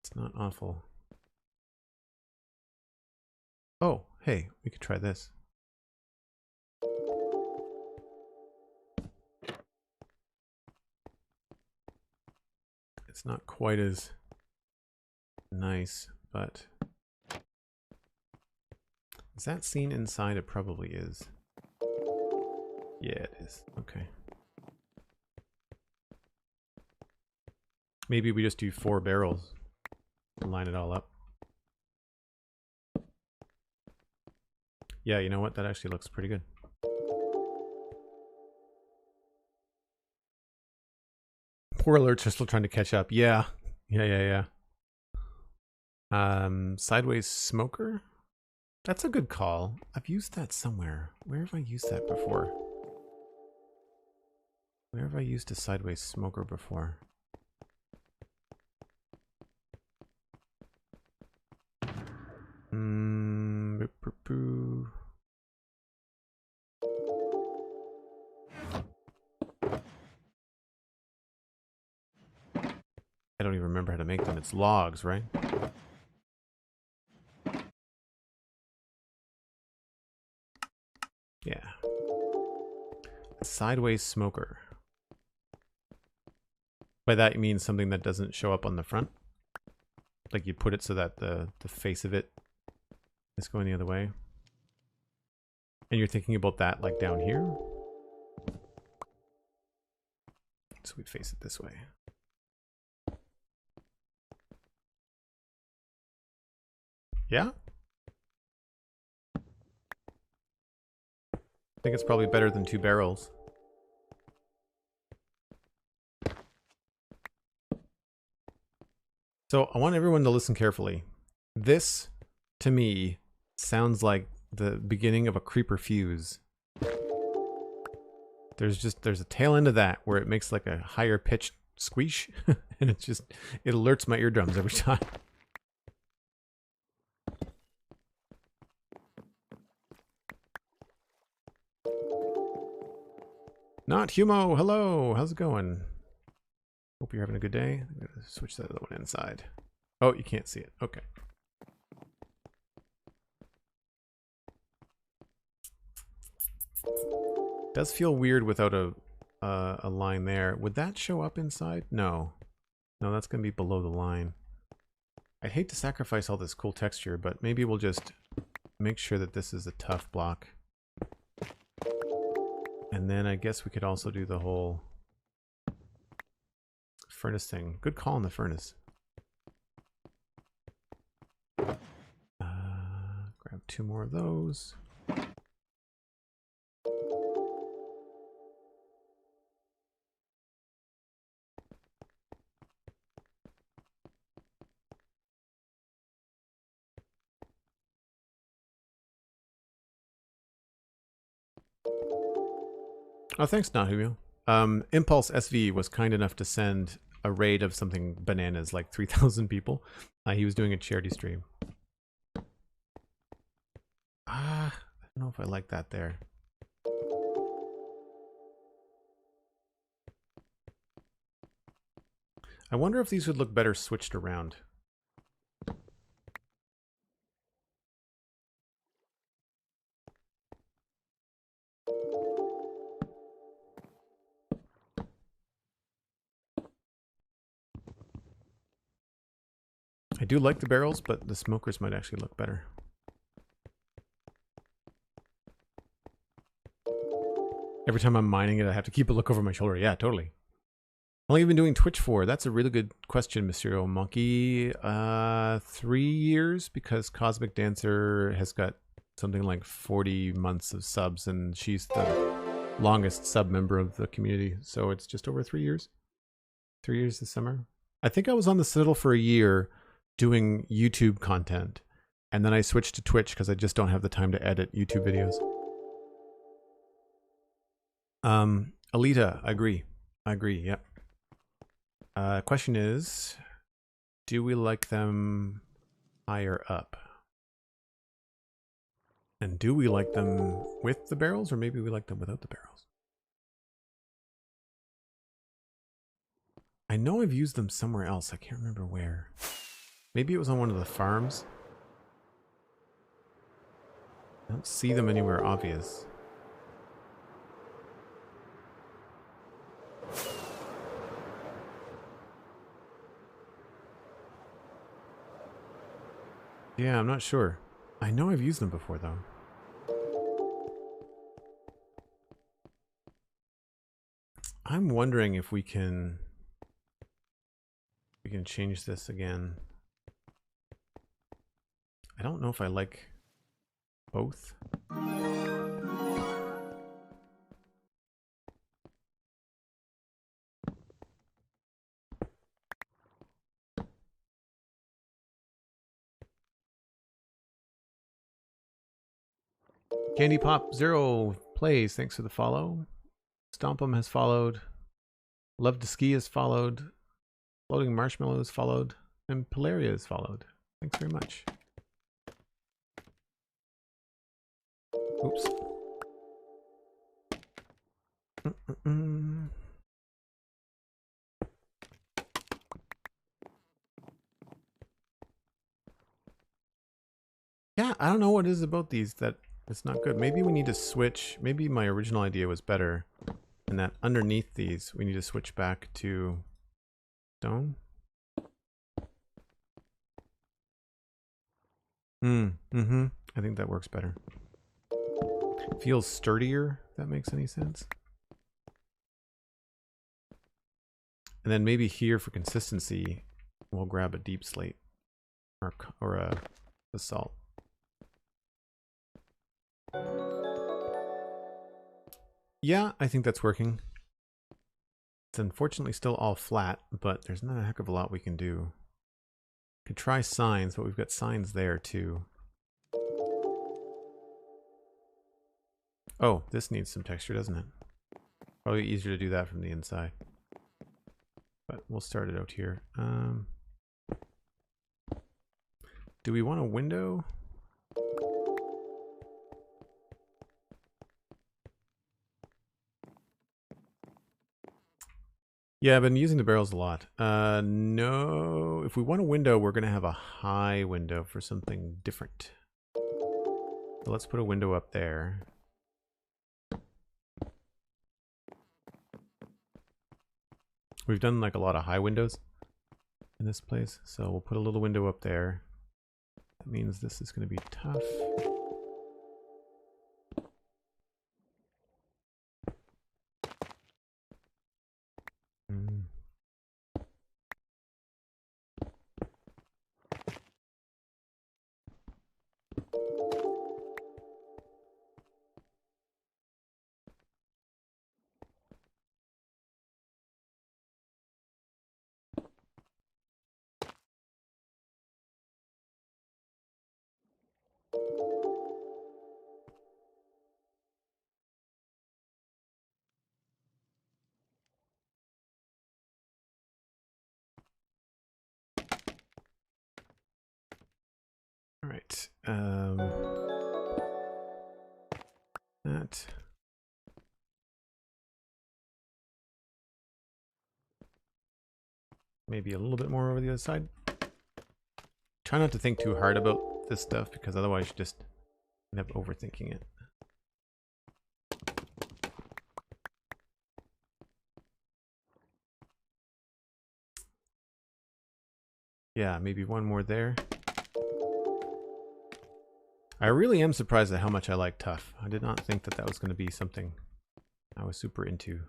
It's not awful. Oh, hey, we could try this. It's not quite as nice, but is that seen inside? It probably is. Yeah, it is. Okay. Maybe we just do 4 barrels and line it all up. Yeah, you know what? That actually looks pretty good. Poor alerts are still trying to catch up. Yeah. Yeah. Sideways smoker? That's a good call. I've used that somewhere. Where have I used that before? Where have I used a sideways smoker before? I don't even remember how to make them. It's logs, right? Yeah. A sideways smoker. By that you mean something that doesn't show up on the front? Like you put it so that the face of it is going the other way? And you're thinking about that like down here? So we face it this way. Yeah? I think it's probably better than 2 barrels. So I want everyone to listen carefully. This, to me, sounds like the beginning of a creeper fuse. There's a tail end of that where it makes like a higher pitched squeash, and it alerts my eardrums every time. Not Humo, hello, how's it going? Hope you're having a good day. I'm gonna switch that other one inside. Oh, you can't see it. Okay. Does feel weird without a line there. Would that show up inside? No. No, that's gonna be below the line. I'd hate to sacrifice all this cool texture, but maybe we'll just make sure that this is a tough block. And then I guess we could also do the whole furnace thing. Good call on the furnace. Grab 2 more of those. Oh, thanks, Nahuyo. Impulse SV was kind enough to send a raid of something bananas, like 3,000 people. He was doing a charity stream. I don't know if I like that there. I wonder if these would look better switched around. I do like the barrels, but the smokers might actually look better. Every time I'm mining it, I have to keep a look over my shoulder. Yeah, totally. How long have you been doing Twitch for? That's a really good question, Monsieur Monkey. 3 years, because Cosmic Dancer has got something like 40 months of subs, and she's the longest sub member of the community. So it's just over 3 years. 3 years this summer. I think I was on the Citadel for a year doing YouTube content, and then I switched to Twitch because I just don't have the time to edit YouTube videos. Alita, I agree. Yep. Question is, do we like them higher up? And do we like them with the barrels, or maybe we like them without the barrels? I know I've used them somewhere else. I can't remember where. Maybe it was on one of the farms. I don't see them anywhere obvious. Yeah, I'm not sure. I know I've used them before, though. I'm wondering if we can change this again. I don't know if I like both. Candy Pop Zero plays. Thanks for the follow. Stomp'em has followed. Love to Ski has followed. Floating Marshmallow has followed. And Polaria has followed. Thanks very much. Oops. Yeah, I don't know what it is about these that it's not good. Maybe we need to switch. Maybe my original idea was better. And that underneath these, we need to switch back to stone. I think that works better. Feels sturdier, if that makes any sense. And then maybe here for consistency, we'll grab a deep slate or a basalt. Yeah, I think that's working. It's unfortunately still all flat, but there's not a heck of a lot we can do. Could try signs, but we've got signs there too. Oh, this needs some texture, doesn't it? Probably easier to do that from the inside. But we'll start it out here. Do we want a window? Yeah, I've been using the barrels a lot. No, if we want a window, we're going to have a high window for something different. So let's put a window up there. We've done like a lot of high windows in this place, so we'll put a little window up there. That means this is going to be tough. All right. That. Maybe a little bit more over the other side. Try not to think too hard about this stuff, because otherwise you just end up overthinking it. Yeah, maybe one more there. I really am surprised at how much I like tough. I did not think that that was going to be something I was super into.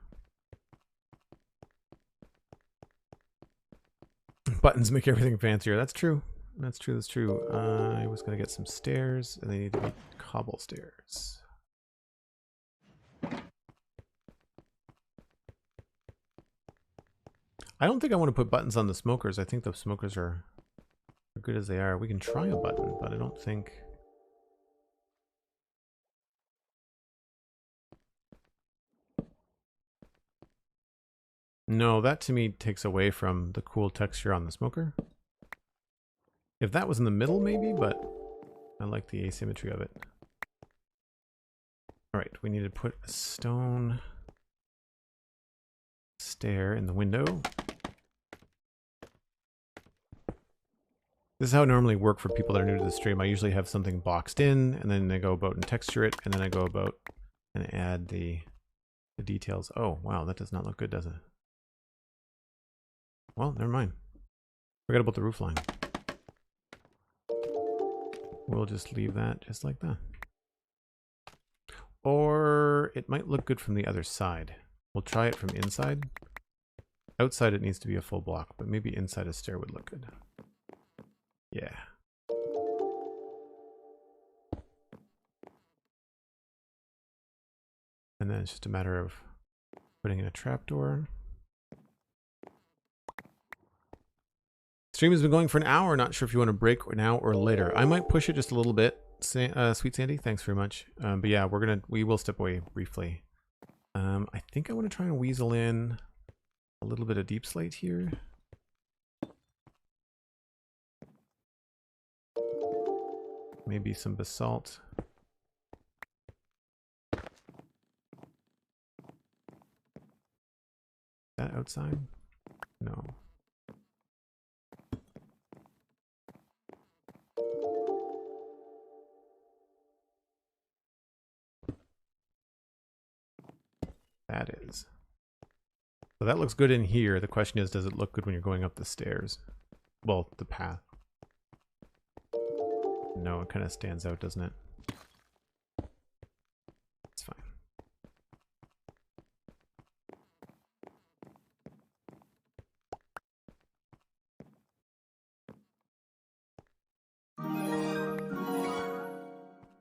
Buttons make everything fancier. That's true. That's true. That's true. I was going to get some stairs, and they need to be cobble stairs. I don't think I want to put buttons on the smokers. I think the smokers are good as they are. We can try a button, but I don't think... No, that to me takes away from the cool texture on the smoker. If that was in the middle, maybe, but I like the asymmetry of it. Alright, we need to put a stone stair in the window. This is how it normally work for people that are new to the stream. I usually have something boxed in, and then I go about and texture it, and then I go about and add the details. Oh, wow, that does not look good, does it? Well, never mind. Forget about the roof line. We'll just leave that just like that. Or it might look good from the other side. We'll try it from inside. Outside it needs to be a full block, but maybe inside a stair would look good. Yeah. And then it's just a matter of putting in a trapdoor. Stream has been going for an hour. Not sure if you want to break now or later. I might push it just a little bit. Sweet Sandy, thanks very much. But yeah, we will step away briefly. I think I want to try and weasel in a little bit of Deepslate here. Maybe some basalt. That outside? No. That is. So that looks good in here. The question is, does it look good when you're going up the stairs? Well, the path. No, it kind of stands out, doesn't it? It's fine.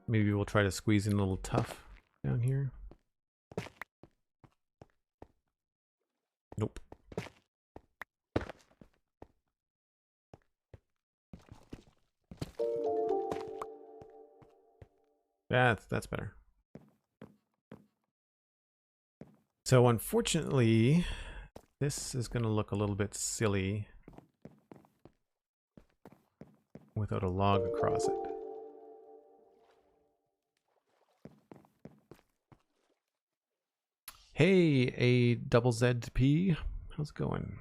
Maybe we'll try to squeeze in a little tough down here. Nope. That's better. So unfortunately, this is going to look a little bit silly without a log across it. Hey, a double ZP. How's it going?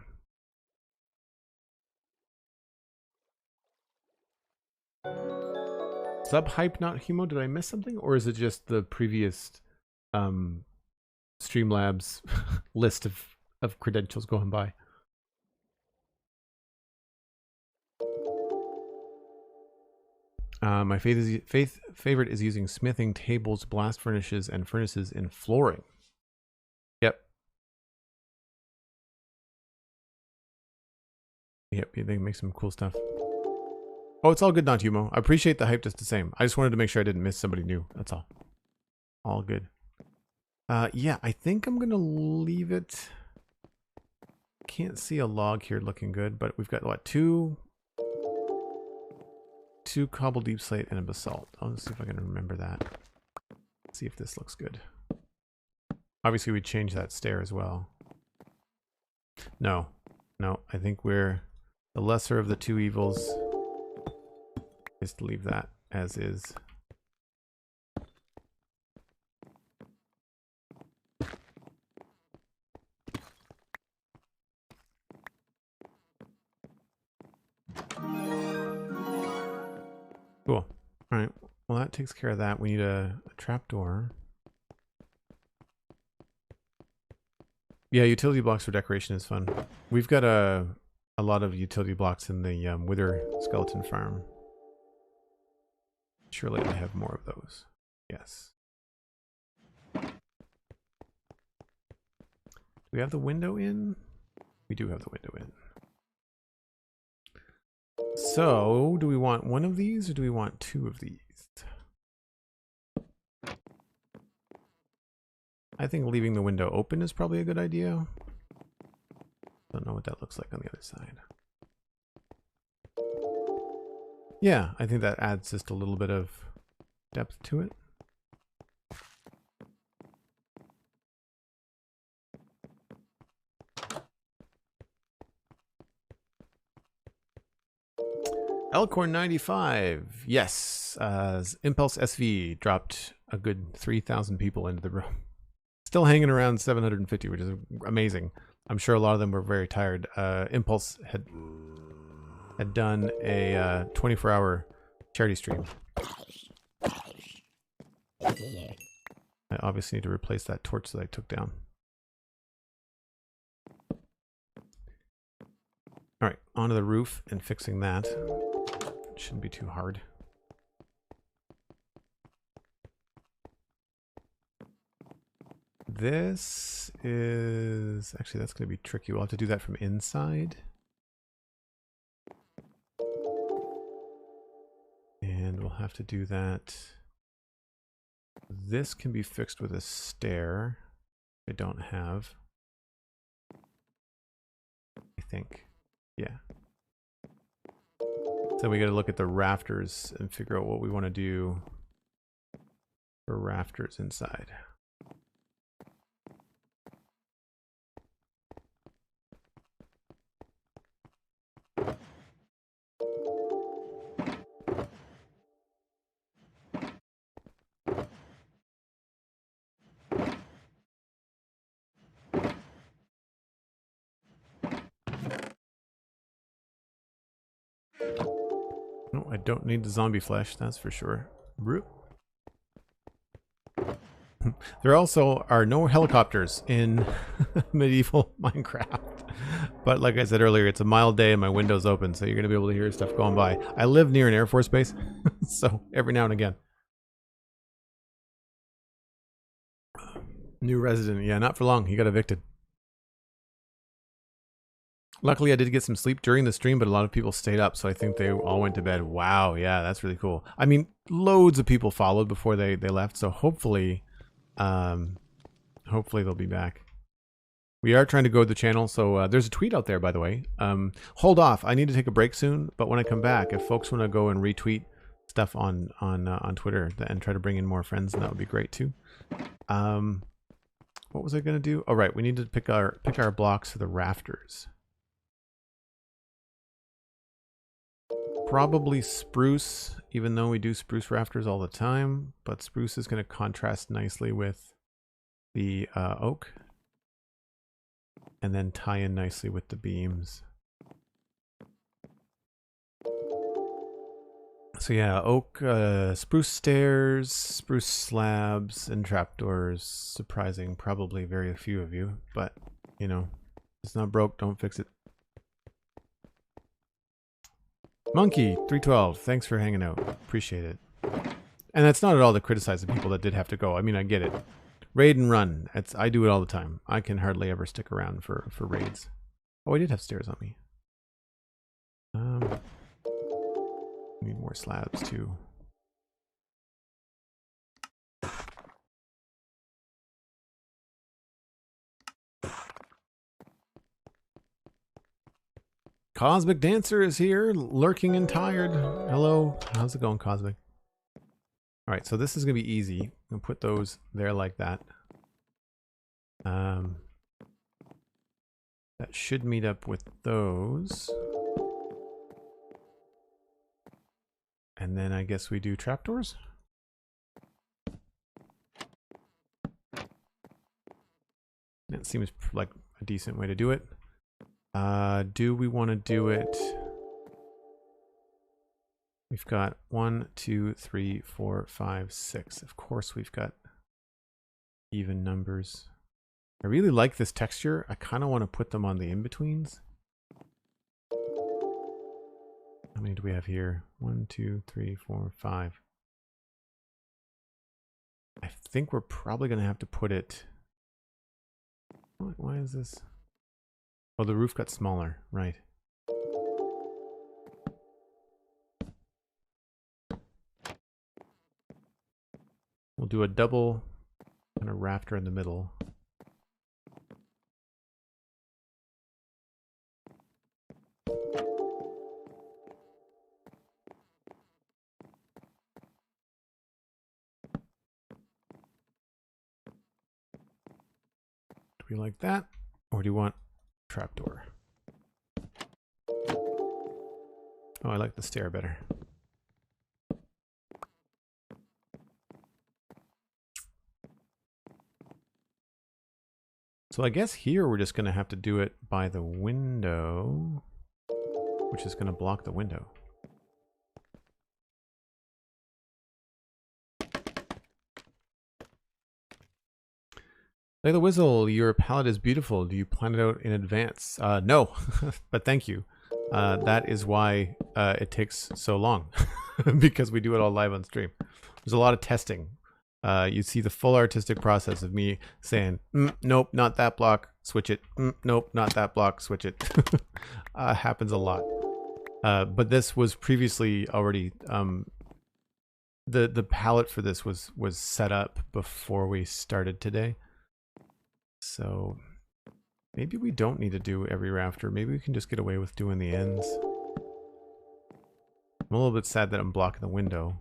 Sub hype, not humo. Did I miss something, or is it just the previous Streamlabs list of credentials going by? My favorite is using smithing tables, blast furnaces, and furnaces in flooring. Yep. Yep, they make some cool stuff. Oh, it's all good, not Humo. I appreciate the hype just the same. I just wanted to make sure I didn't miss somebody new. That's all. All good. Yeah, I think I'm going to leave it. Can't see a log here looking good, but we've got, what, two cobble Deepslate and a basalt. I'll just see if I can remember that. See if this looks good. Obviously, we change that stair as well. No, I think we're the lesser of the two evils. Is to leave that as is. Cool. All right. Well, that takes care of that. We need a trapdoor. Yeah, utility blocks for decoration is fun. We've got a lot of utility blocks in the Wither skeleton farm. Surely I have more of those. Yes. we have the window in? We do have the window in. So, do we want one of these or do we want two of these? I think leaving the window open is probably a good idea. Don't know what that looks like on the other side. Yeah, I think that adds just a little bit of depth to it. Elkhorn 95. Yes. Impulse SV dropped a good 3,000 people into the room. Still hanging around 750, which is amazing. I'm sure a lot of them were very tired. Impulse had done a 24-hour charity stream. I obviously need to replace that torch that I took down. All right, onto the roof and fixing that. Shouldn't be too hard. This is actually, that's going to be tricky. We'll have to do that from inside. And we'll have to do that. This can be fixed with a stair. I don't have. I think. Yeah. So we got to look at the rafters and figure out what we want to do for rafters inside. No, I don't need the zombie flesh, that's for sure. There also are no helicopters in medieval Minecraft. But like I said earlier, it's a mild day and my window's open, so you're going to be able to hear stuff going by. I live near an Air Force base, so every now and again. New resident. Yeah, not for long. He got evicted. Luckily, I did get some sleep during the stream, but a lot of people stayed up, so I think they all went to bed. Wow, yeah, that's really cool. I mean, loads of people followed before they left, so hopefully, hopefully they'll be back. We are trying to grow the channel, so there's a tweet out there, by the way. Hold off. I need to take a break soon, but when I come back, if folks want to go and retweet stuff on Twitter and try to bring in more friends, that would be great too. What was I going to do? Oh, right, we need to pick our blocks for the rafters. Probably spruce, even though we do spruce rafters all the time, but spruce is going to contrast nicely with the oak and then tie in nicely with the beams. So yeah, oak, spruce stairs, spruce slabs, and trapdoors. Surprising, probably very few of you, but you know, it's not broke, don't fix it. Monkey 312, thanks for hanging out. Appreciate it. And that's not at all to criticize the people that did have to go. I mean, I get it. Raid and run. I do it all the time. I can hardly ever stick around for raids. Oh, I did have stairs on me. Need more slabs too. Cosmic Dancer is here, lurking and tired. Hello, how's it going, Cosmic? All right, so this is gonna be easy. I'm gonna put those there like that. That should meet up with those. And then I guess we do trapdoors. That seems like a decent way to do it. Do we want to do it? We've got 1, 2, 3, 4, 5, 6. Of course, we've got even numbers. I really like this texture. I kind of want to put them on the in-betweens. How many do we have here? 1, 2, 3, 4, 5. I think we're probably going to have to put it Why is this? Oh, the roof got smaller, right. We'll do a double kind of rafter in the middle. Do we like that? Or do you want trapdoor? Oh, I like the stair better. So I guess here we're just going to have to do it by the window, which is going to block the window. Play the whistle. Your palette is beautiful. Do you plan it out in advance? No, but thank you. That is why it takes so long, because we do it all live on stream. There's a lot of testing. You see the full artistic process of me saying, nope, not that block, switch it. Nope, not that block, switch it. Happens a lot. But this was previously already, the palette for this was set up before we started today. So maybe we don't need to do every rafter. Maybe we can just get away with doing the ends. I'm a little bit sad that I'm blocking the window,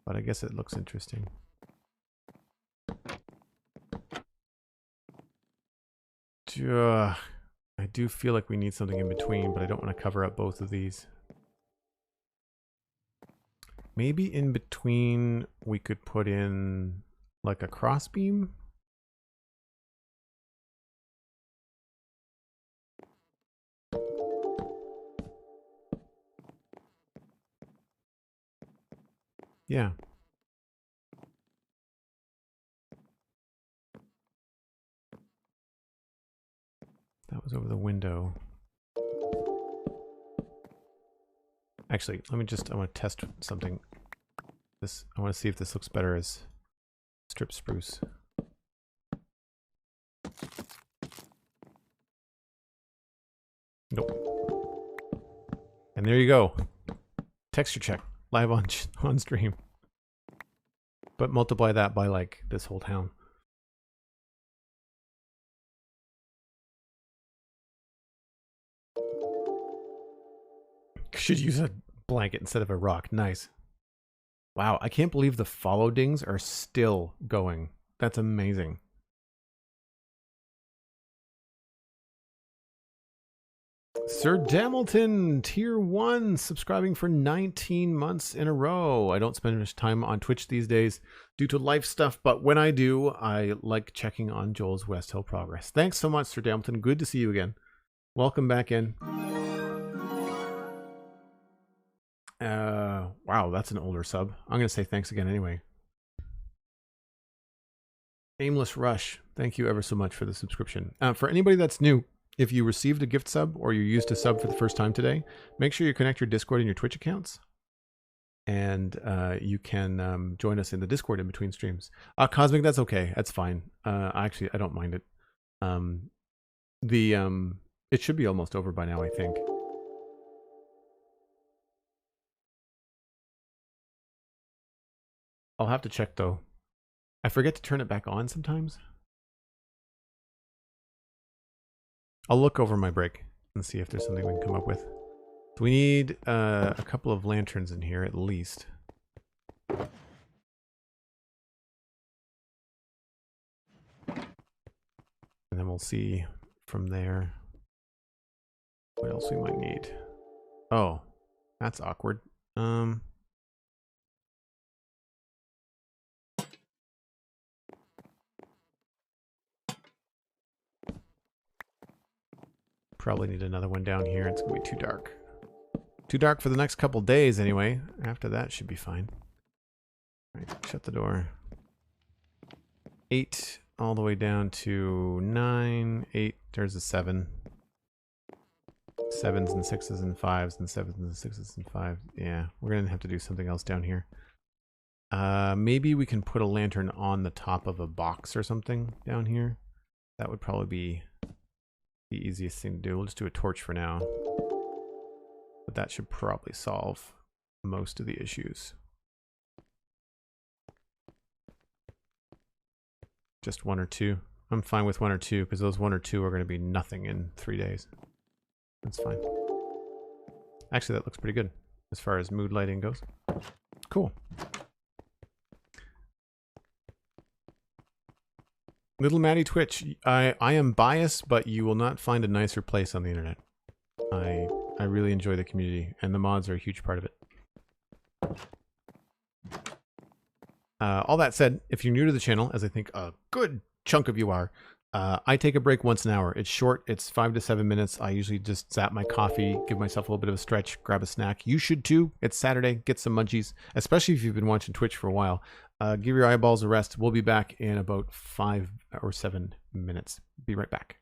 but I guess it looks interesting. I do feel like we need something in between, but I don't want to cover up both of these. Maybe in between we could put in like a crossbeam. Yeah. That was over the window. Actually, I want to test something. I want to see if this looks better as strip spruce. Nope. And there you go. Texture check live on stream. But multiply that by like this whole town. Should use a blanket instead of a rock. Nice. Wow, I can't believe the follow dings are still going. That's amazing. Sir Damilton, tier 1, subscribing for 19 months in a row. I don't spend much time on Twitch these days due to life stuff, but when I do, I like checking on Joel's West Hill progress. Thanks so much, Sir Damilton. Good to see you again. Welcome back in. Wow, that's an older sub. I'm going to say thanks again anyway. Aimless Rush, thank you ever so much for the subscription. For anybody that's new, if you received a gift sub or you used a sub for the first time today, make sure you connect your Discord and your Twitch accounts. And you can join us in the Discord in between streams. Cosmic, that's okay. That's fine. Actually, I don't mind it. It should be almost over by now, I think. I'll have to check though. I forget to turn it back on sometimes. I'll look over my break and see if there's something we can come up with. So we need a couple of lanterns in here at least. And then we'll see from there what else we might need. Oh, that's awkward. Probably need another one down here. It's gonna be too dark. Too dark for the next couple days anyway. After that should be fine. All right, shut the door. 8 all the way down to 9. 8, there's a 7. 7s and 6s and 5s and 7s and 6s and 5s. Yeah, we're gonna have to do something else down here. Maybe we can put a lantern on the top of a box or something down here. That would probably be the easiest thing to do. We'll just do a torch for now. But that should probably solve most of the issues. Just 1 or 2. I'm fine with 1 or 2 because those 1 or 2 are going to be nothing in 3 days. That's fine. Actually, that looks pretty good as far as mood lighting goes. Cool. Little Maddie Twitch, I am biased, but you will not find a nicer place on the internet. I really enjoy the community, and the mods are a huge part of it. All that said, if you're new to the channel, as I think a good chunk of you are, I take a break once an hour. It's short. It's 5 to 7 minutes. I usually just zap my coffee, give myself a little bit of a stretch, grab a snack. You should too. It's Saturday. Get some munchies, especially if you've been watching Twitch for a while. Give your eyeballs a rest. We'll be back in about 5 or 7 minutes. Be right back.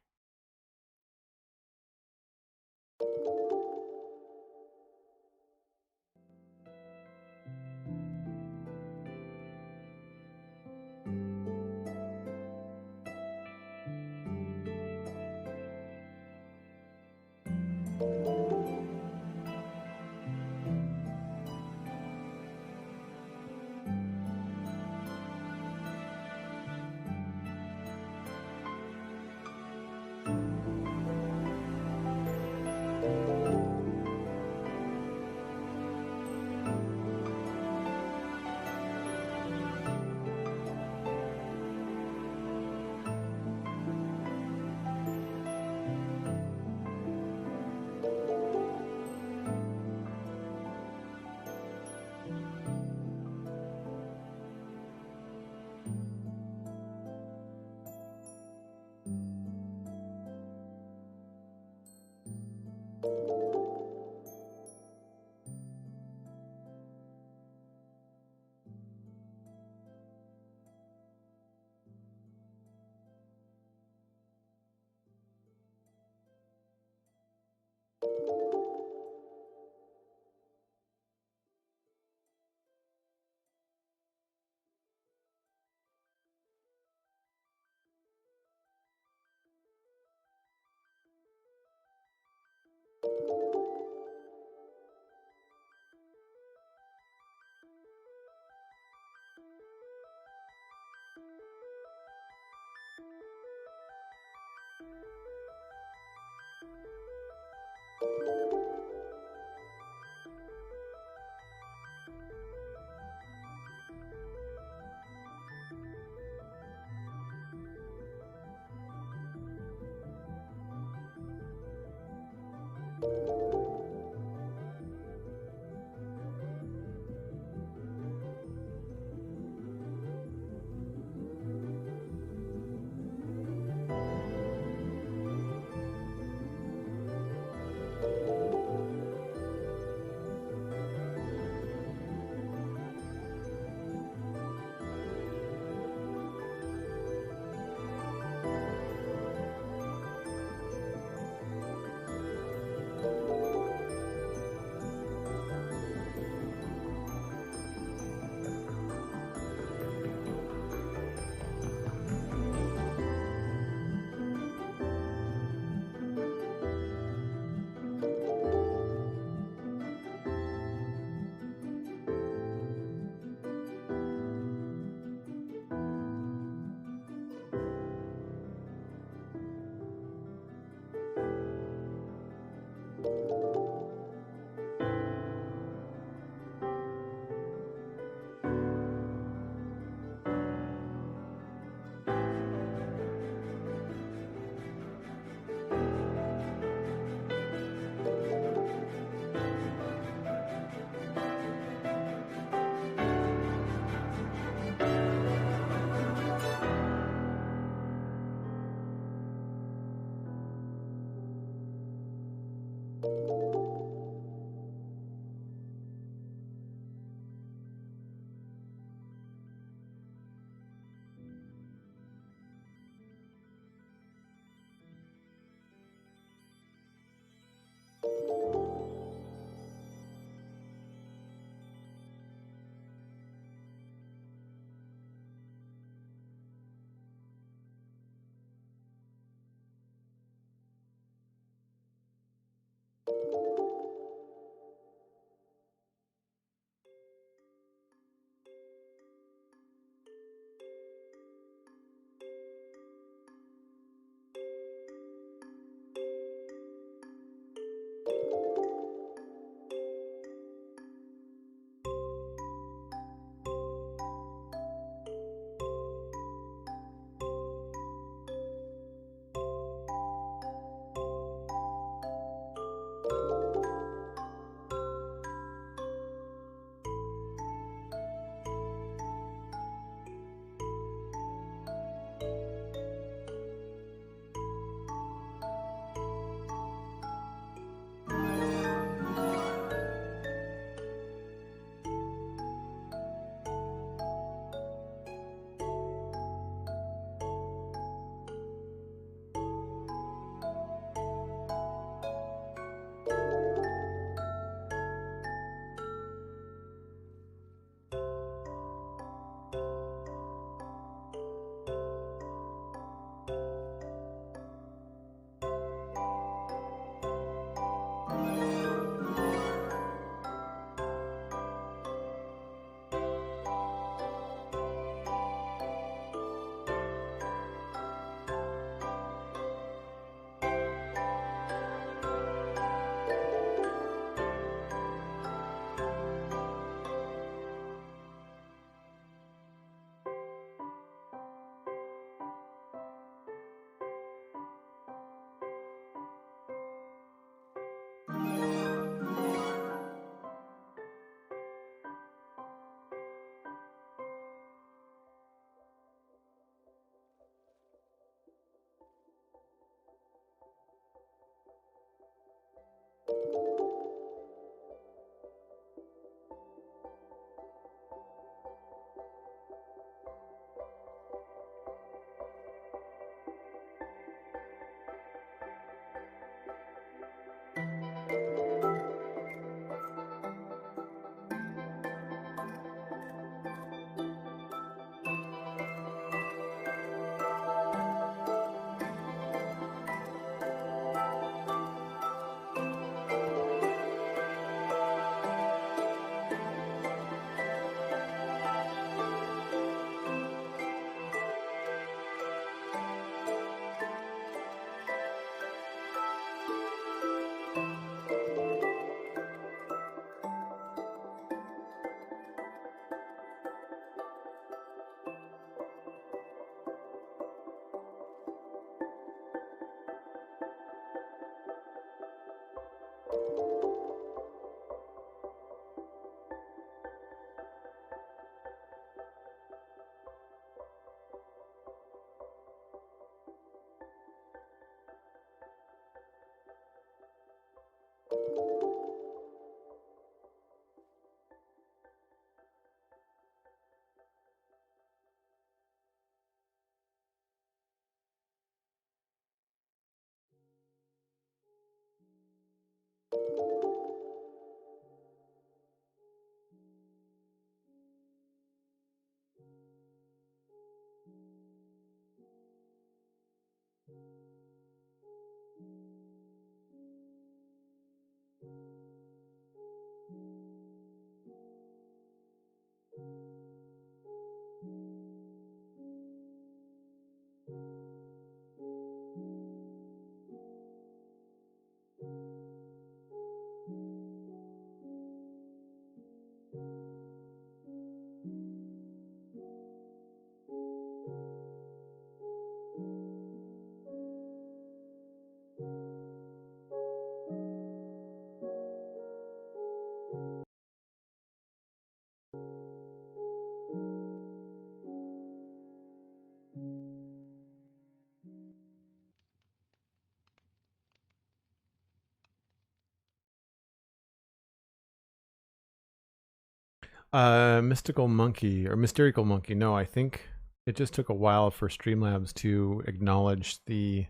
Mystical Monkey or Mysterical Monkey. No, I think it just took a while for Streamlabs to acknowledge the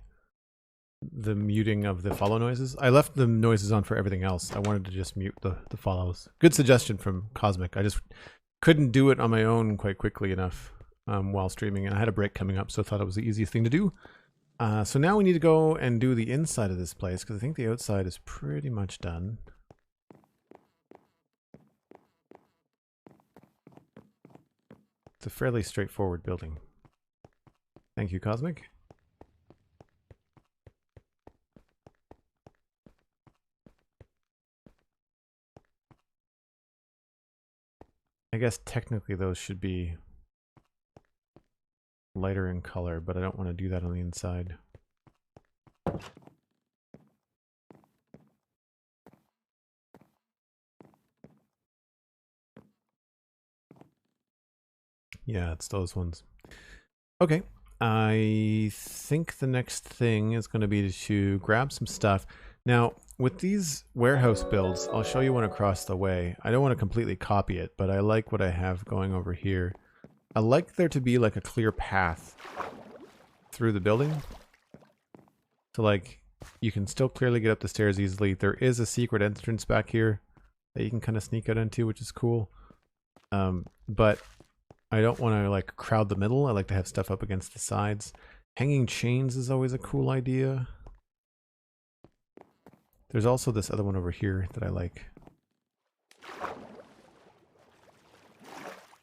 muting of the follow noises. I left the noises on for everything else. I wanted to just mute the follows. Good suggestion from Cosmic. I just couldn't do it on my own quite quickly enough while streaming, and I had a break coming up, so I thought it was the easiest thing to do. So now we need to go and do the inside of this place, because I think the outside is pretty much done. It's a fairly straightforward building. Thank you, Cosmic. I guess technically those should be lighter in color, but I don't want to do that on the inside. Yeah, it's those ones. Okay, I think the next thing is going to be to grab some stuff. Now, with these warehouse builds, I'll show you one across the way. I don't want to completely copy it, but I like what I have going over here. I like there to be like a clear path through the building. So like, you can still clearly get up the stairs easily. There is a secret entrance back here that you can kind of sneak out into, which is cool. But I don't want to like crowd the middle. I like to have stuff up against the sides. Hanging chains is always a cool idea. There's also this other one over here that I like.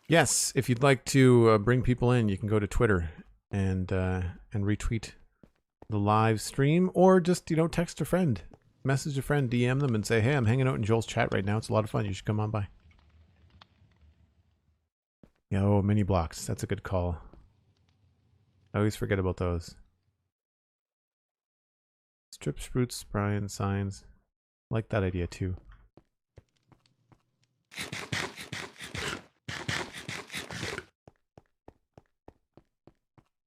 Yes, if you'd like to bring people in, you can go to Twitter and retweet the live stream, or just, you know, text a friend, message a friend, DM them and say, hey, I'm hanging out in Joel's chat right now. It's a lot of fun. You should come on by. Yeah, oh, mini blocks. That's a good call. I always forget about those. Strip spruits, Brian, signs. I like that idea too.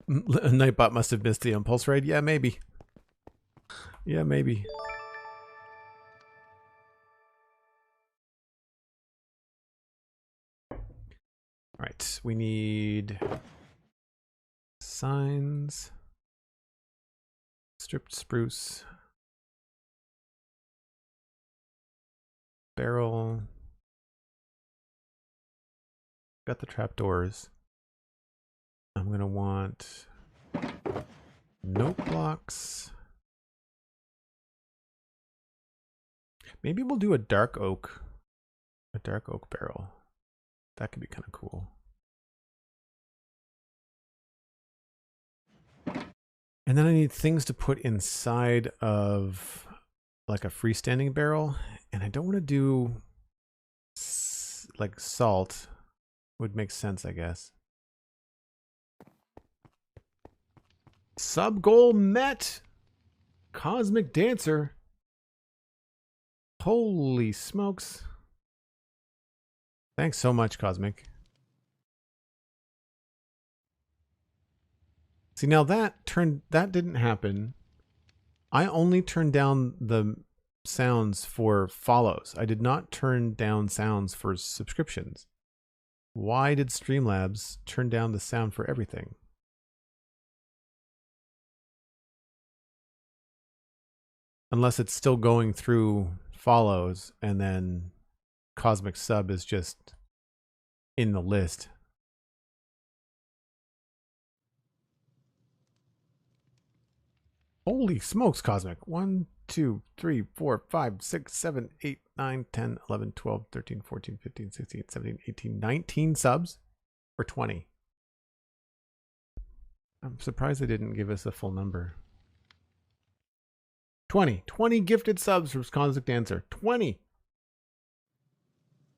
Nightbot must have missed the impulse raid. Yeah, maybe. Yeah, maybe. Alright, we need signs. Stripped spruce. Barrel. Got the trapdoors. I'm gonna want note blocks. Maybe we'll do a dark oak barrel. That could be kind of cool. And then I need things to put inside of like a freestanding barrel, and I don't want to do like salt. Would make sense, I guess. Sub goal met. Cosmic Dancer. Holy smokes. Thanks so much, Cosmic. See, now that didn't happen. I only turned down the sounds for follows. I did not turn down sounds for subscriptions. Why did Streamlabs turn down the sound for everything? Unless it's still going through follows and then Cosmic Sub is just in the list. Holy smokes, Cosmic. 1, 2, 3, 4, 5, 6, 7, 8, 9, 10, 11, 12, 13, 14, 15, 16, 17, 18, 19 subs? Or 20? I'm surprised they didn't give us a full number. 20. 20 gifted subs from Cosmic Dancer. 20!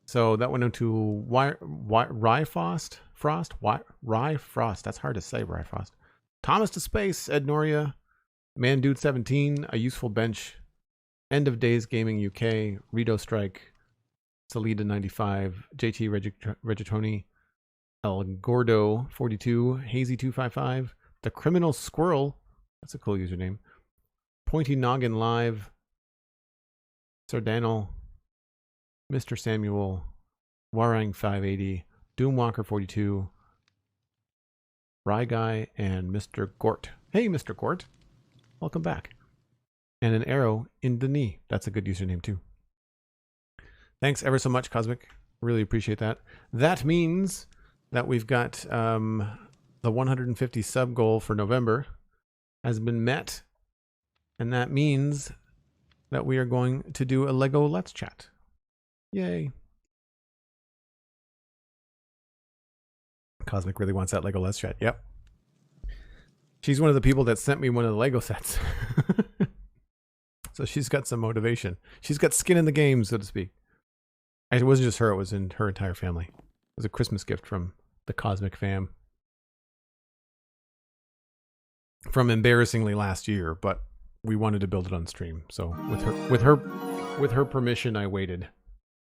So that went into Ryfrost. Ryfrost. That's hard to say, Ryfrost. Thomas to Space, Ed Noria, Man Dude 17, A Useful Bench, End of Days Gaming UK, Rito Strike, Salida 95, JT Regatoni, El Gordo 42, Hazy 255, The Criminal Squirrel, that's a cool username, Pointy Noggin Live, Sardanel, Mr. Samuel, Warang 580, Doomwalker 42, Rye Guy, and Mr. Gort. Hey, Mr. Gort. Welcome back. And an arrow in the knee. That's a good username too. Thanks ever so much, Cosmic. Really appreciate that. That means that we've got the 150 sub goal for November has been met. And that means that we are going to do a Lego Let's Chat. Yay. Cosmic really wants that Lego Let's Chat. Yep. She's one of the people that sent me one of the Lego sets. So she's got some motivation. She's got skin in the game, so to speak. It wasn't just her, it was in her entire family. It was a Christmas gift from the Cosmic fam. From embarrassingly last year, but we wanted to build it on stream. So with her permission, I waited.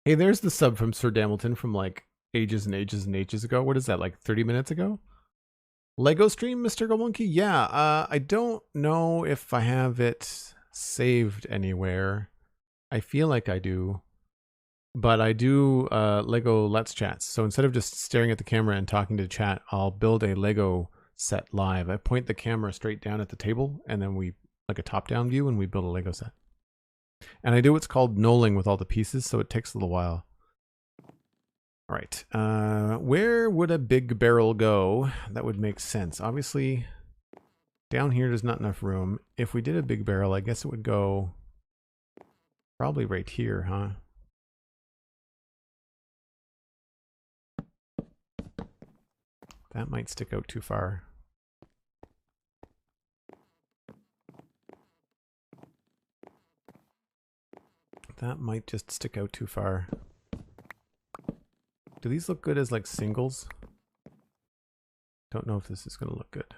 Hey, there's the sub from Sir Damilton from like ages and ages and ages ago. What is that, like 30 minutes ago? Lego stream, Mr. Go Monkey? Yeah, I don't know if I have it saved anywhere. I feel like I do. But I do Lego Let's Chats. So instead of just staring at the camera and talking to chat, I'll build a Lego set live. I point the camera straight down at the table, and then we, like a top-down view, and we build a Lego set. And I do what's called knolling with all the pieces, so it takes a little while. All right, where would a big barrel go? That would make sense. Obviously, down here there's not enough room. If we did a big barrel, I guess it would go probably right here, huh? That might stick out too far. That might just stick out too far. Do these look good as like singles? Don't know if this is going to look good.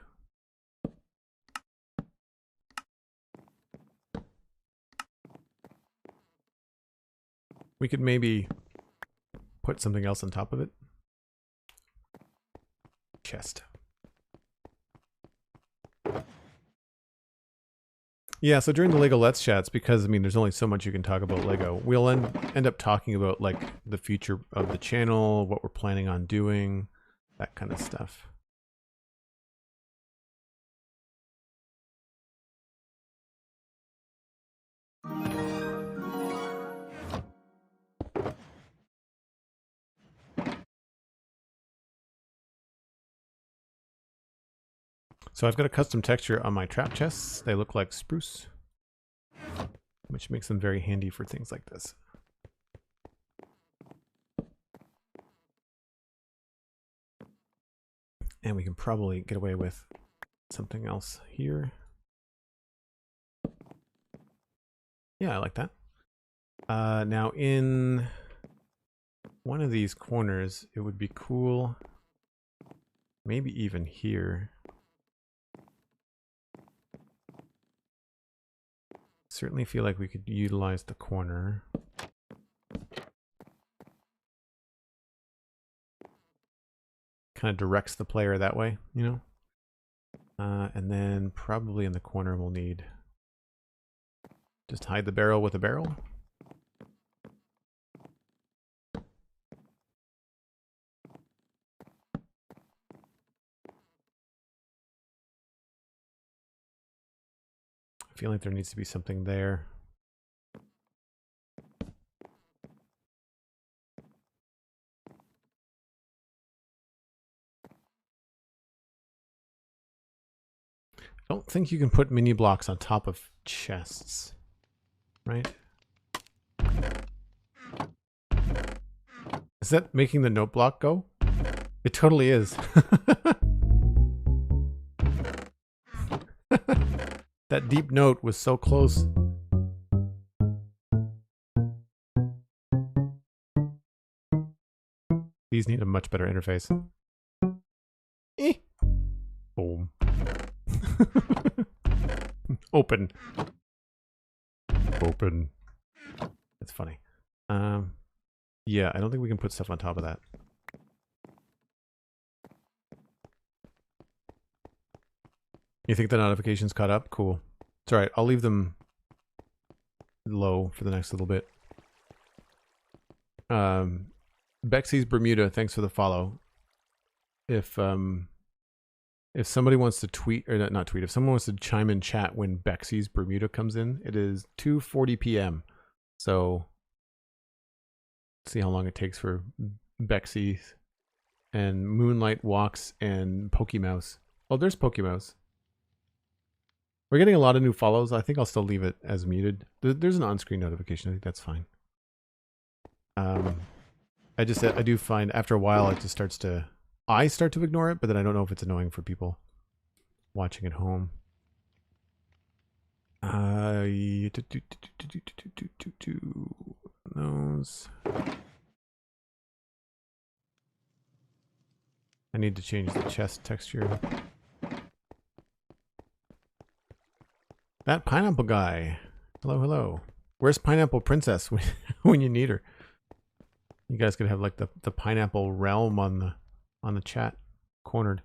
We could maybe put something else on top of it. Chest. Yeah, so during the Lego Let's Chats, because I mean there's only so much you can talk about Lego, we'll end up talking about like the future of the channel, what we're planning on doing, that kind of stuff. So I've got a custom texture on my trap chests. They look like spruce, which makes them very handy for things like this. And we can probably get away with something else here. Yeah, I like that. Now in one of these corners, it would be cool, maybe even here. Certainly feel like we could utilize the corner. kind of directs the player that way, you know? And then probably in the corner we'll need just hide the barrel with a barrel. I feel like there needs to be something there. I don't think you can put mini blocks on top of chests, right? Is that making the note block go? It totally is. That deep note was so close. These need a much better interface. Boom. Open. Open. That's funny. Yeah, I don't think we can put stuff on top of that. You think the notifications caught up? Cool. It's alright, I'll leave them low for the next little bit. Bexy's Bermuda, thanks for the follow. If somebody wants to tweet, or not tweet, if someone wants to chime in chat when Bexy's Bermuda comes in, it is 2:40 p.m. So, see how long it takes for Bexy's and Moonlight Walks and Pokemouse. Oh, there's Pokemouse. We're getting a lot of new follows. I think I'll still leave it as muted. There's an on-screen notification. I think that's fine. I do find after a while it just starts to... I start to ignore it, but then I don't know if it's annoying for people watching at home. Those. I need to change the chest texture. That pineapple guy. Hello, hello. Where's Pineapple Princess when you need her? You guys could have like the pineapple realm on the chat cornered.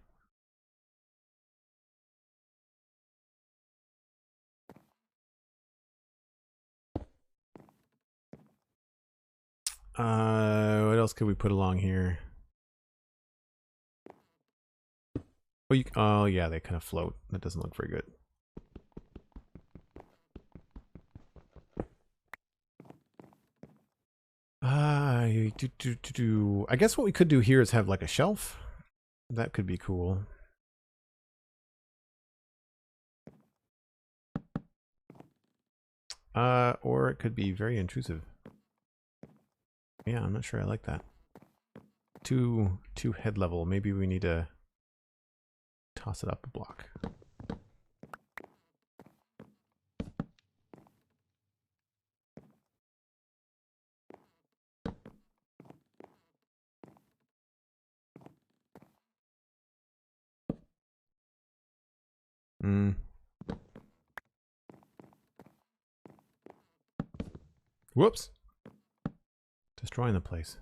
What else could we put along here? Oh yeah, they kind of float. That doesn't look very good. I guess what we could do here is have like a shelf. That could be cool. Or it could be very intrusive. Yeah, I'm not sure I like that. Too head level. Maybe we need to toss it up a block. Whoops. Destroying the place.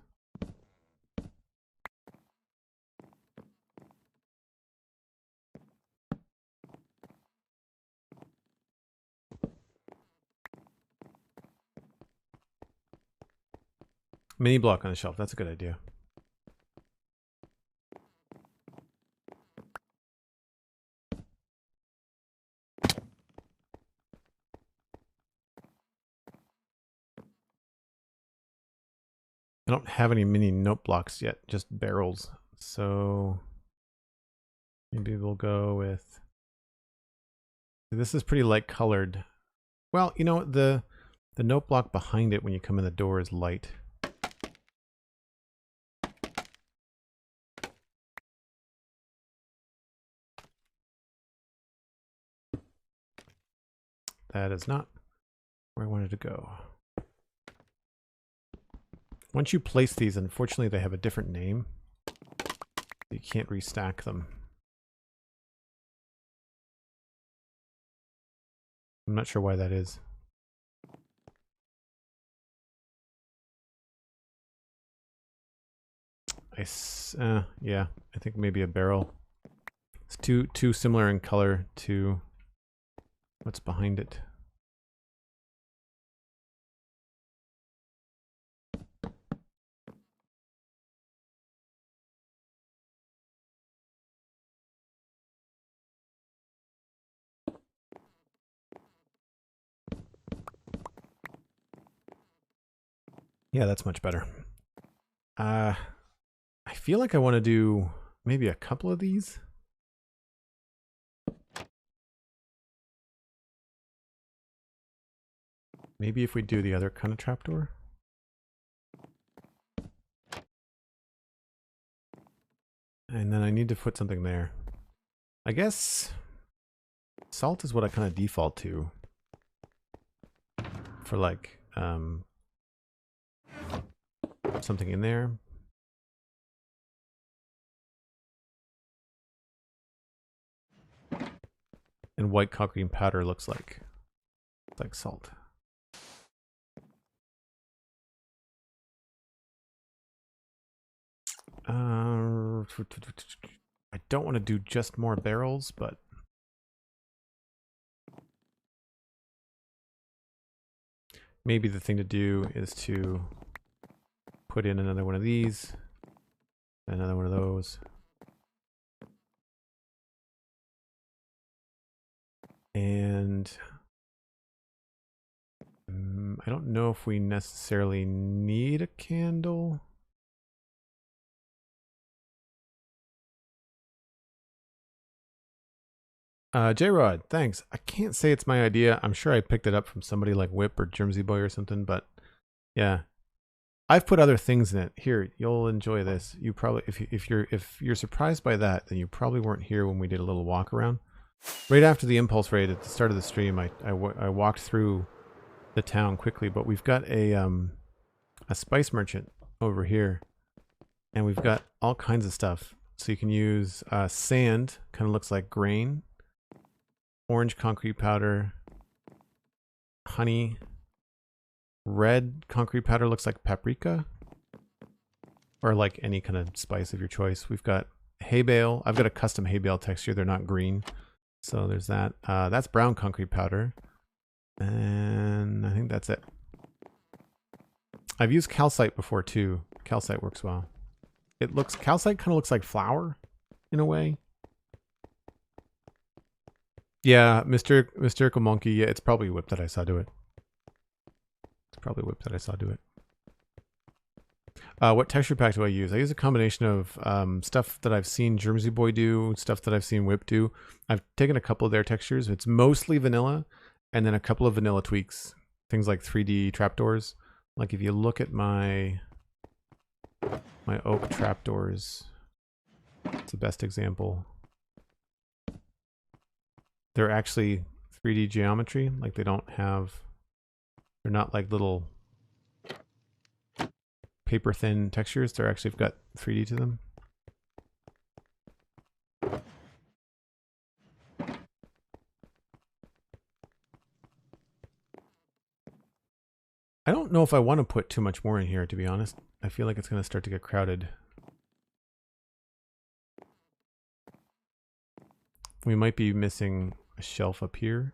Mini block on the shelf. That's a good idea. I don't have any mini note blocks yet, just barrels. So maybe we'll go with... This is pretty light colored. Well, you know, the note block behind it when you come in the door is light. That is not where I wanted to go. Once you place these, unfortunately, they have a different name. You can't restack them. I'm not sure why that is. Yeah, I think maybe a barrel. It's too similar in color to what's behind it. Yeah, that's much better. I feel like I want to do maybe a couple of these. Maybe if we do the other kind of trapdoor. And then I need to put something there. I guess salt is what I kind of default to. For like, something in there. And white concrete powder looks like salt. I don't want to do just more barrels, but maybe the thing to do is to put in another one of these, another one of those. And I don't know if we necessarily need a candle. J-Rod, thanks. I can't say it's my idea. I'm sure I picked it up from somebody like Whip or Jersey Boy or something, but yeah. I've put other things in it. Here, you'll enjoy this. You probably, if you're surprised by that, then you probably weren't here when we did a little walk around. Right after the impulse raid at the start of the stream, I walked through the town quickly, but we've got a spice merchant over here, and we've got all kinds of stuff. So you can use sand, kind of looks like grain, orange concrete powder, honey, red concrete powder looks like paprika, or like any kind of spice of your choice. We've got hay bale. I've got a custom hay bale texture. They're not green. So there's that. That's brown concrete powder. And I think that's it. I've used calcite before too. Calcite works well. Calcite kind of looks like flour in a way. Yeah, Mystical Monkey. Yeah, it's probably Whip that I saw do it. What texture pack do I use? I use a combination of stuff that I've seen Jersey Boy do, stuff that I've seen Whip do. I've taken a couple of their textures. It's mostly vanilla, and then a couple of vanilla tweaks. Things like 3D trapdoors. Like if you look at my oak trapdoors, it's the best example. They're actually 3D geometry. Like they're not like little paper thin textures. They're actually got 3D to them. I don't know if I want to put too much more in here, to be honest. I feel like it's going to start to get crowded. We might be missing a shelf up here.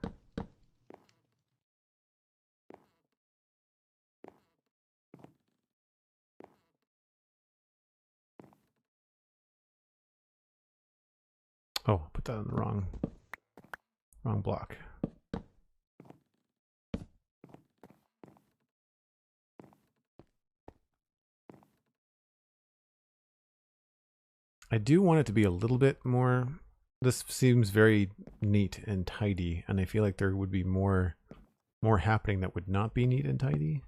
Oh, put that on the wrong block. I do want it to be a little bit more. This seems very neat and tidy, and I feel like there would be more happening that would not be neat and tidy.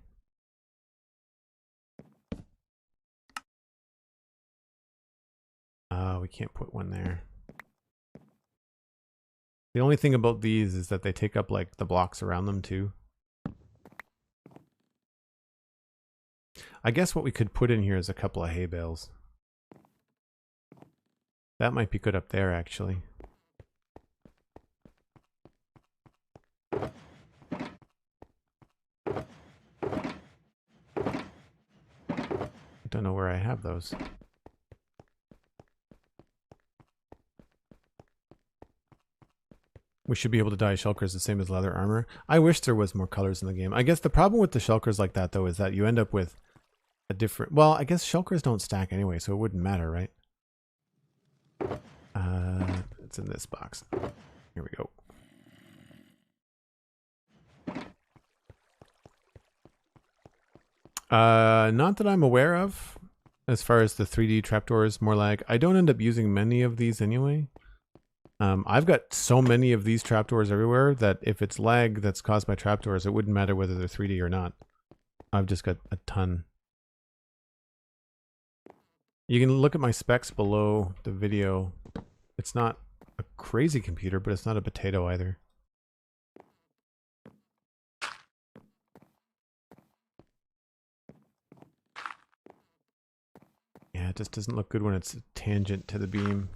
We can't put one there. The only thing about these is that they take up like the blocks around them too. I guess what we could put in here is a couple of hay bales. That might be good up there, actually. Don't know where I have those. We should be able to dye shulkers the same as leather armor. I wish there was more colors in the game. I guess the problem with the shulkers like that, though, is that you end up with a different... Well, I guess shulkers don't stack anyway, so it wouldn't matter, right? It's in this box. Here we go. Not that I'm aware of, as far as the 3D trapdoors, more like, I don't end up using many of these anyway. I've got so many of these trapdoors everywhere that if it's lag that's caused by trapdoors, it wouldn't matter whether they're 3D or not. I've just got a ton. You can look at my specs below the video. It's not a crazy computer, but it's not a potato either. Yeah, it just doesn't look good when it's tangent to the beam.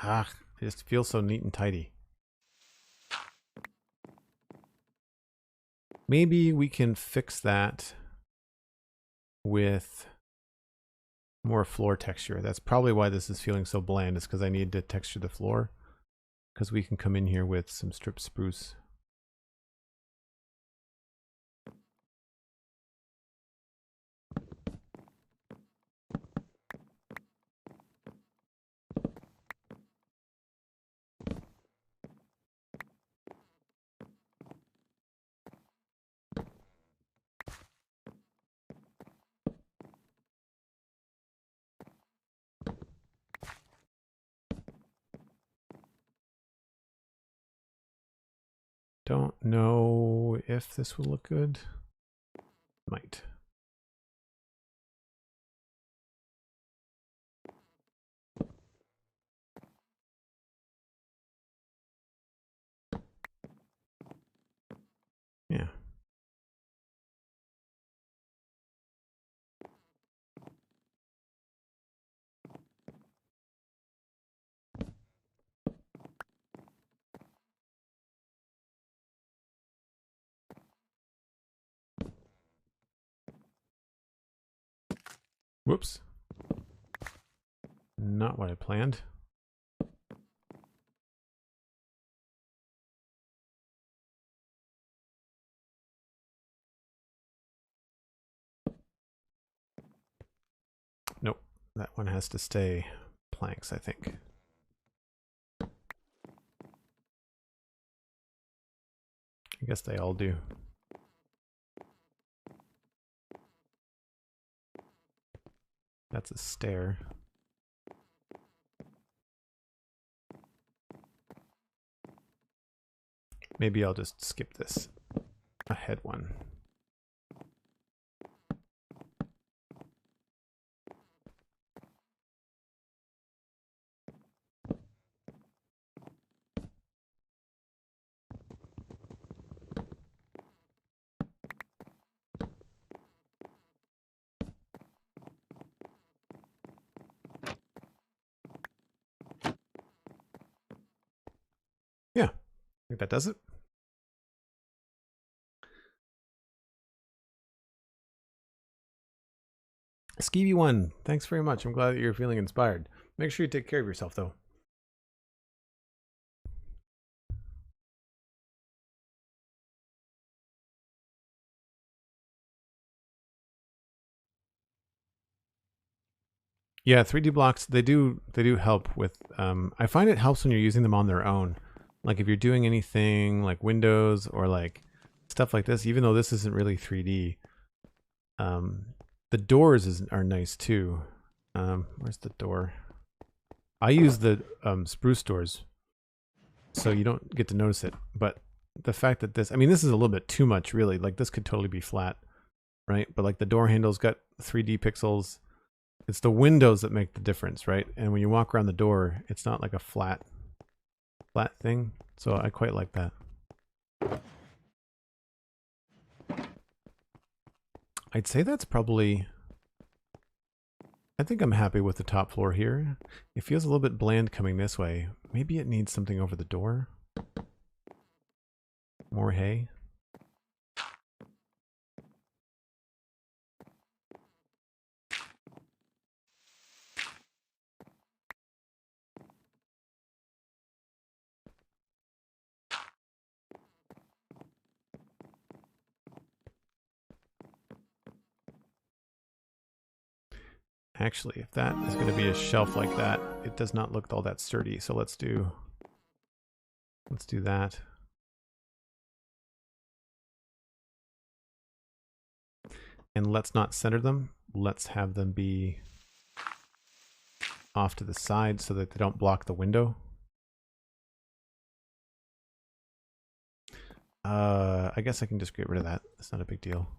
Ah, it just feels so neat and tidy. Maybe we can fix that with more floor texture. That's probably why this is feeling so bland, is because I need to texture the floor. Because we can come in here with some strip spruce. Don't know if this will look good. Might. Yeah. Whoops. Not what I planned. Nope. That one has to stay planks, I think. I guess they all do. That's a stair. Maybe I'll just skip this ahead one. Yeah, I think that does it. Skeevy1, thanks very much. I'm glad that you're feeling inspired. Make sure you take care of yourself, though. Yeah, 3D blocks, they do help with, I find it helps when you're using them on their own. Like if you're doing anything like windows or like stuff like this, even though this isn't really 3D, the doors are nice too. Where's the door? I use the spruce doors, so you don't get to notice it. But the fact that this, I mean, this is a little bit too much, really. Like this could totally be flat, right? But like the door handle's got 3D pixels. It's the windows that make the difference, right? And when you walk around the door, it's not like a flat thing. So I quite like that. I'd say that's probably... I think I'm happy with the top floor here. It feels a little bit bland coming this way. Maybe it needs something over the door. More hay. Actually, if that is going to be a shelf like that, it does not look all that sturdy. So let's do that. And let's not center them. Let's have them be off to the side so that they don't block the window. I guess I can just get rid of that. It's not a big deal.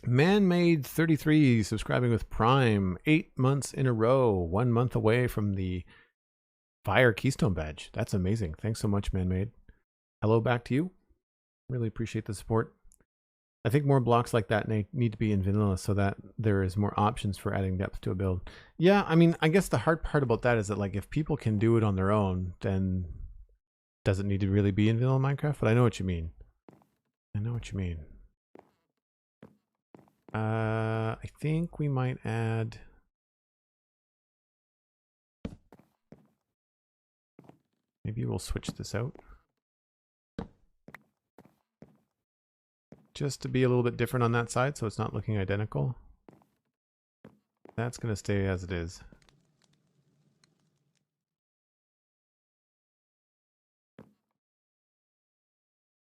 Man-made 33 subscribing with Prime 8 months in a row, 1 month away from the Fire Keystone badge. That's amazing. Thanks so much, Man-made. Hello back to you. Really appreciate the support. I think more blocks like that need to be in vanilla so that there is more options for adding depth to a build. Yeah, I mean, I guess the hard part about that is that like if people can do it on their own, then does it need to really be in vanilla Minecraft? But I know what you mean. I know what you mean. I think we might add maybe we'll switch this out just to be a little bit different on that side so it's not looking identical. That's going to stay as it is.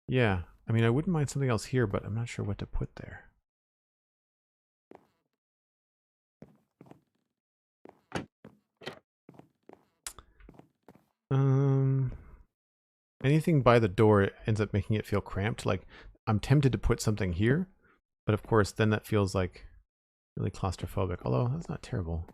Yeah, I mean I wouldn't mind something else here, but I'm not sure what to put there. Anything by the door ends up making it feel cramped. Like I'm tempted to put something here, but of course then that feels like really claustrophobic, although that's not terrible.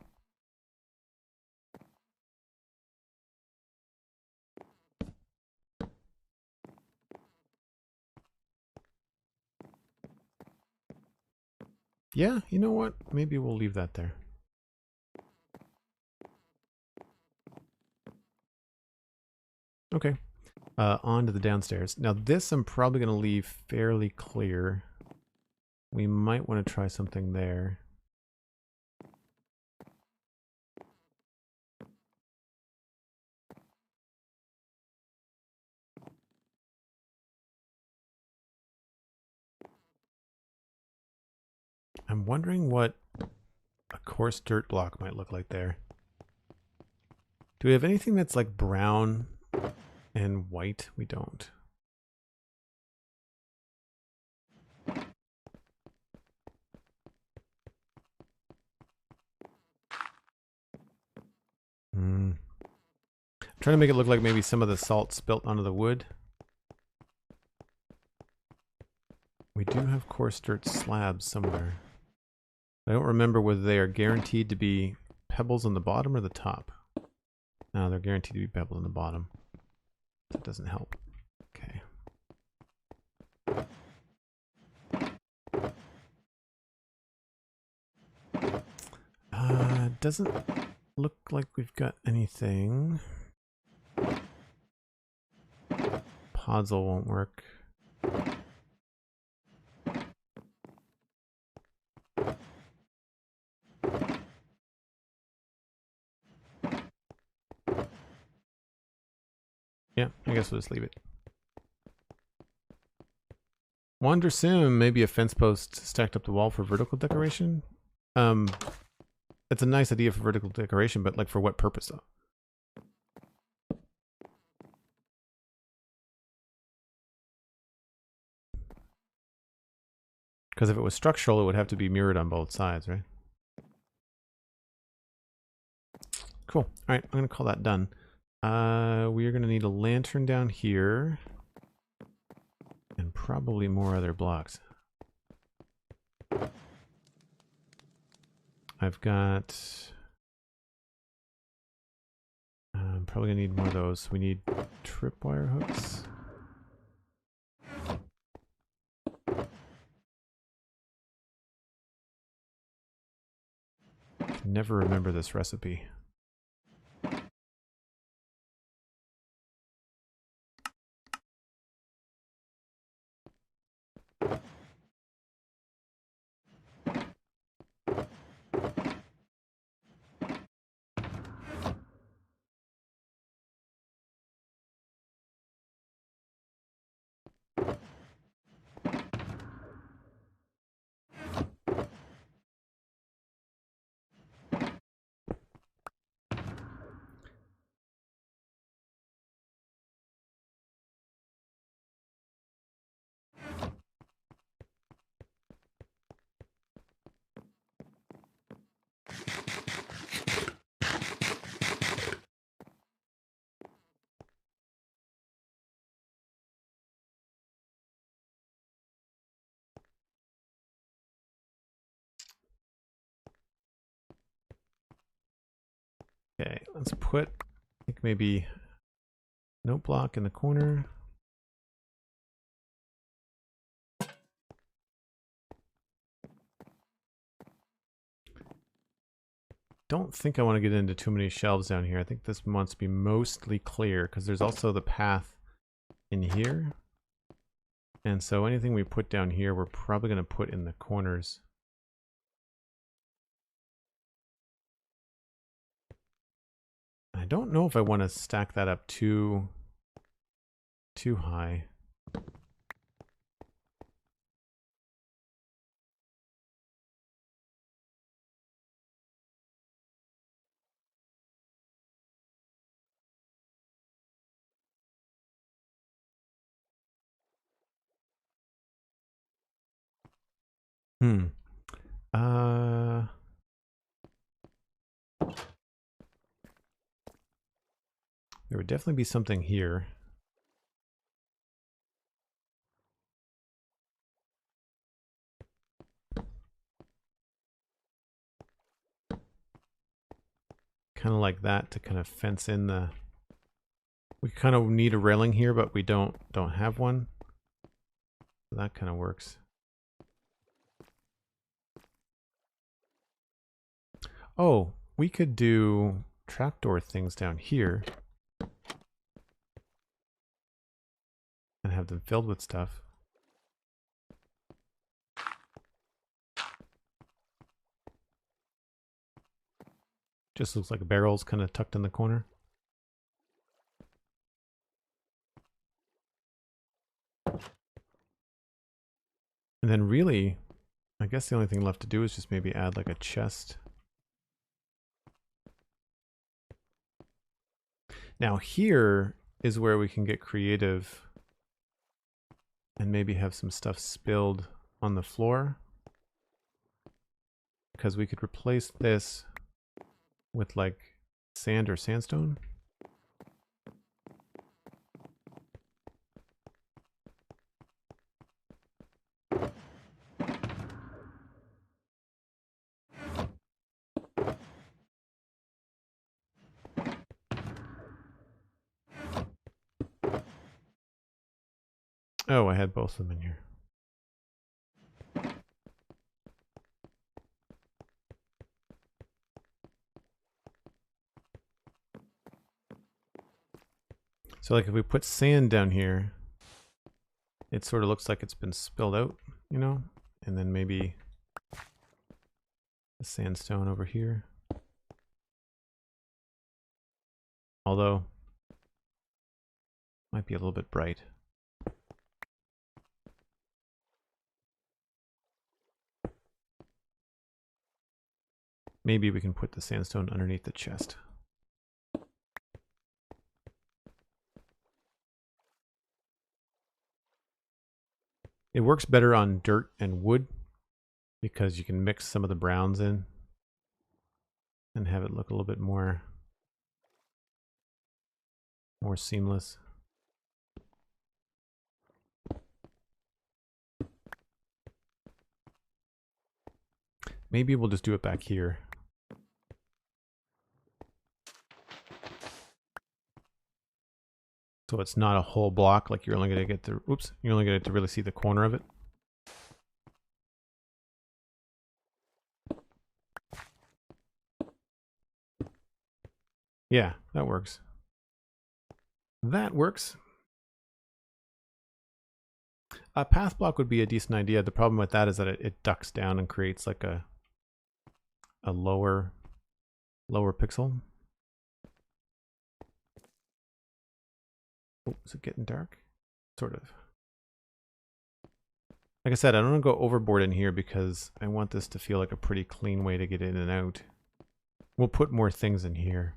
Yeah, you know what? Maybe we'll leave that there. Okay. On to the downstairs. Now this I'm probably going to leave fairly clear. We might want to try something there. I'm wondering what a coarse dirt block might look like there. Do we have anything that's like brown and white? We don't. I'm trying to make it look like maybe some of the salt spilt onto the wood. We do have coarse dirt slabs somewhere. I don't remember whether they are guaranteed to be pebbles on the bottom or the top. No, they're guaranteed to be pebbles on the bottom. That doesn't help. Okay. Doesn't look like we've got anything. Podzol won't work. Yeah, I guess we'll just leave it. Wander Sim, maybe a fence post stacked up the wall for vertical decoration. It's a nice idea for vertical decoration, but like for what purpose though? Because if it was structural, it would have to be mirrored on both sides, right? Cool. All right, I'm going to call that done. We are going to need a lantern down here. And probably more other blocks. I've got... I'm probably going to need more of those. We need tripwire hooks. I can never remember this recipe. Okay, let's put, I think maybe note block in the corner. Don't think I want to get into too many shelves down here. I think this wants to be mostly clear because there's also the path in here. And so anything we put down here, we're probably going to put in the corners. I don't know if I want to stack that up too high. Hmm. There would definitely be something here. Kind of like that to kind of fence in the... We kind of need a railing here, but we don't have one. So that kind of works. Oh, we could do trapdoor things down here. And have them filled with stuff. Just looks like barrels kind of tucked in the corner. And then really, I guess the only thing left to do is just maybe add like a chest. Now here is where we can get creative and maybe have some stuff spilled on the floor. Because we could replace this with like sand or sandstone. Oh, I had both of them in here. So like if we put sand down here, it sort of looks like it's been spilled out, you know? And then maybe the sandstone over here. Although, might be a little bit bright. Maybe we can put the sandstone underneath the chest. It works better on dirt and wood because you can mix some of the browns in and have it look a little bit more seamless. Maybe we'll just do it back here. So it's not a whole block, like you're only going to get to, oops, you're only going to get to really see the corner of it. Yeah, that works. That works. A path block would be a decent idea. The problem with that is that it ducks down and creates like a lower pixel. Oh, is it getting dark? Sort of. Like I said, I don't want to go overboard in here because I want this to feel like a pretty clean way to get in and out. We'll put more things in here.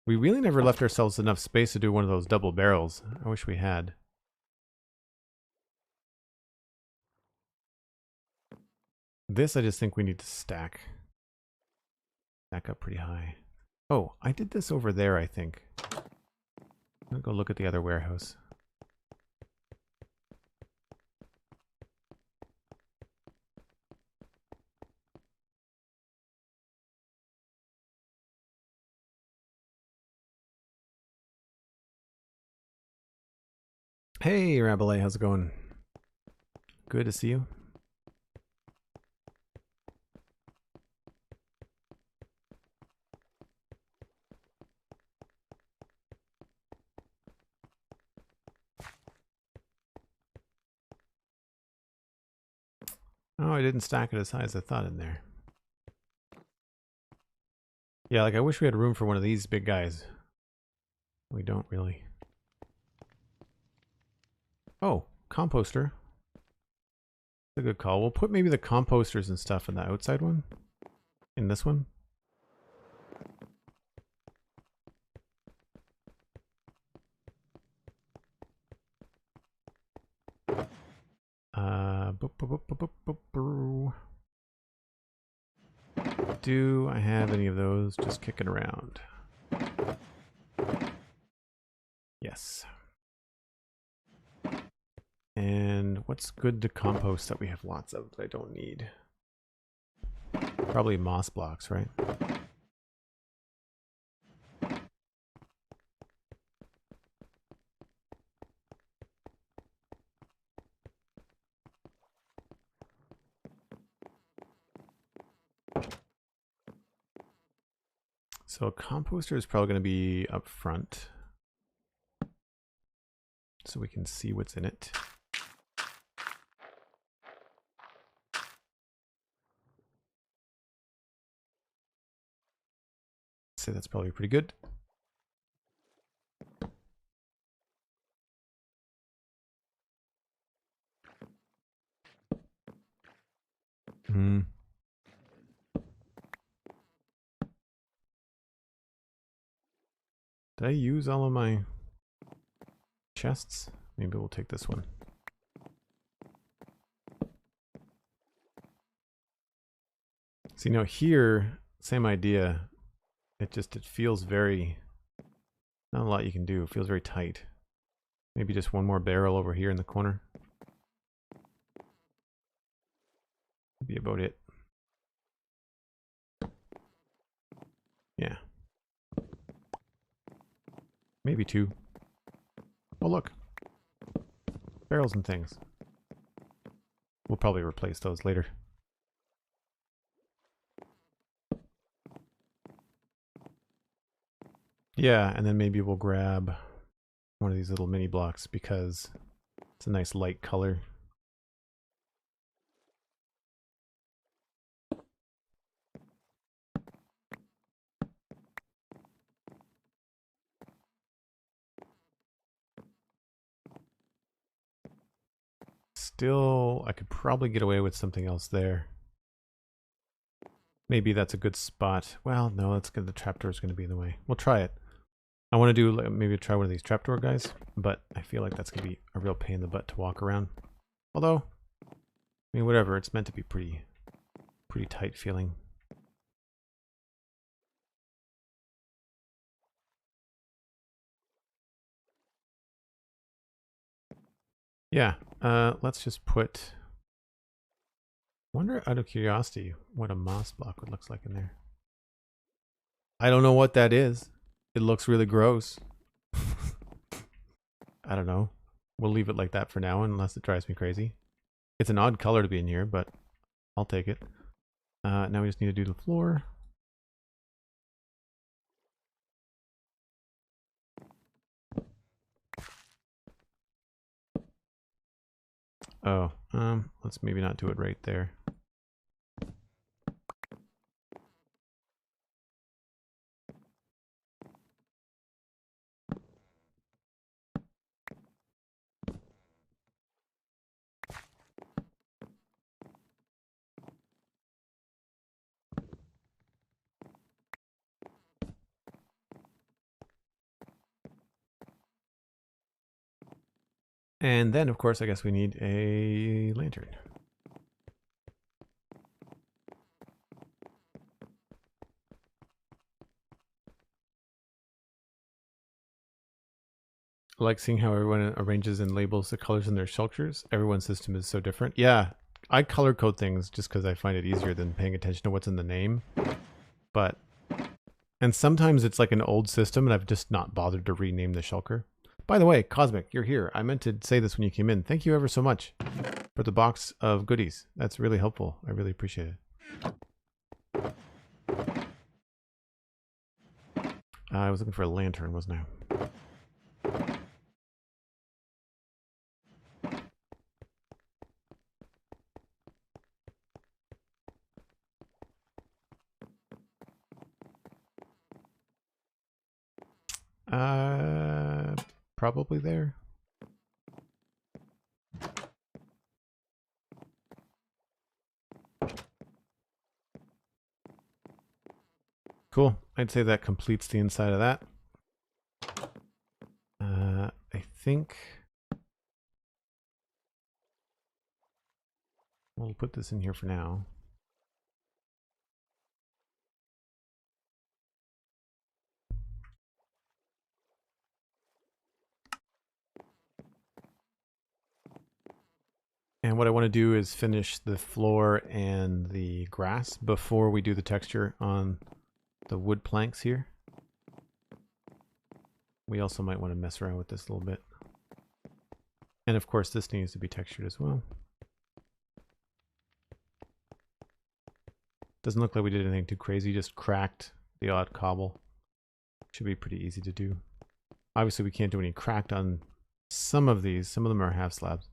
We really never left ourselves enough space to do one of those double barrels. I wish we had. This I just think we need to stack up pretty high. Oh, I did this over there, I think. I'm gonna go look at the other warehouse. Hey, Rabelais, how's it going? Good to see you. Oh, I didn't stack it as high as I thought in there. Yeah, like I wish we had room for one of these big guys. We don't really. Oh, composter. That's a good call. We'll put maybe the composters and stuff in the outside one. In this one. Do I have any of those just kicking around? Yes. And what's good to compost that we have lots of that I don't need? Probably moss blocks, right? So a composter is probably going to be up front, so we can see what's in it. So that's probably pretty good. Hmm. Did I use all of my chests? Maybe we'll take this one. See, now here, same idea. It feels very, not a lot you can do. It feels very tight. Maybe just one more barrel over here in the corner. Be about it. Yeah. Maybe two. Oh, look. Barrels and things. We'll probably replace those later. Yeah, and then maybe we'll grab one of these little mini blocks because it's a nice light color. Still, I could probably get away with something else there. Maybe that's a good spot. Well, no, that's good. The trapdoor is going to be in the way. We'll try it. I want to do maybe try one of these trapdoor guys, but I feel like that's going to be a real pain in the butt to walk around. Although, I mean, whatever. It's meant to be pretty tight feeling. Yeah, let's just put... Wonder, out of curiosity, what a moss block would look like in there. I don't know what that is. It looks really gross. I don't know. We'll leave it like that for now, unless it drives me crazy. It's an odd color to be in here, but I'll take it. Now we just need to do the floor. Oh, let's maybe not do it right there. And then, of course, I guess we need a lantern. I like seeing how everyone arranges and labels the colors in their sculptures. Everyone's system is so different. Yeah, I color code things just because I find it easier than paying attention to what's in the name. And sometimes it's like an old system and I've just not bothered to rename the shulker. By the way, Cosmic, you're here. I meant to say this when you came in. Thank you ever so much for the box of goodies. That's really helpful. I really appreciate it. I was looking for a lantern, wasn't I? Probably there. Cool. I'd say that completes the inside of that. I think we'll put this in here for now. And what I want to do is finish the floor and the grass before we do the texture on the wood planks here. We also might want to mess around with this a little bit. And of course, this needs to be textured as well. Doesn't look like we did anything too crazy, just cracked the odd cobble. Should be pretty easy to do. Obviously, we can't do any cracked on some of these. Some of them are half slabs.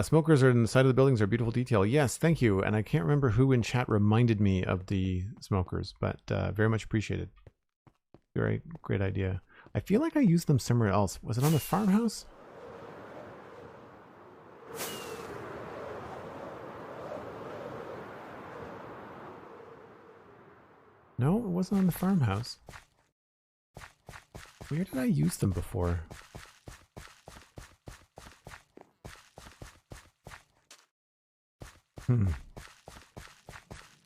Smokers are in the side of the buildings are a beautiful detail. Yes, thank you. And I can't remember who in chat reminded me of the smokers, but very much appreciated. Very great idea. I feel like I used them somewhere else. Was it on the farmhouse? No, it wasn't on the farmhouse. Where did I use them before?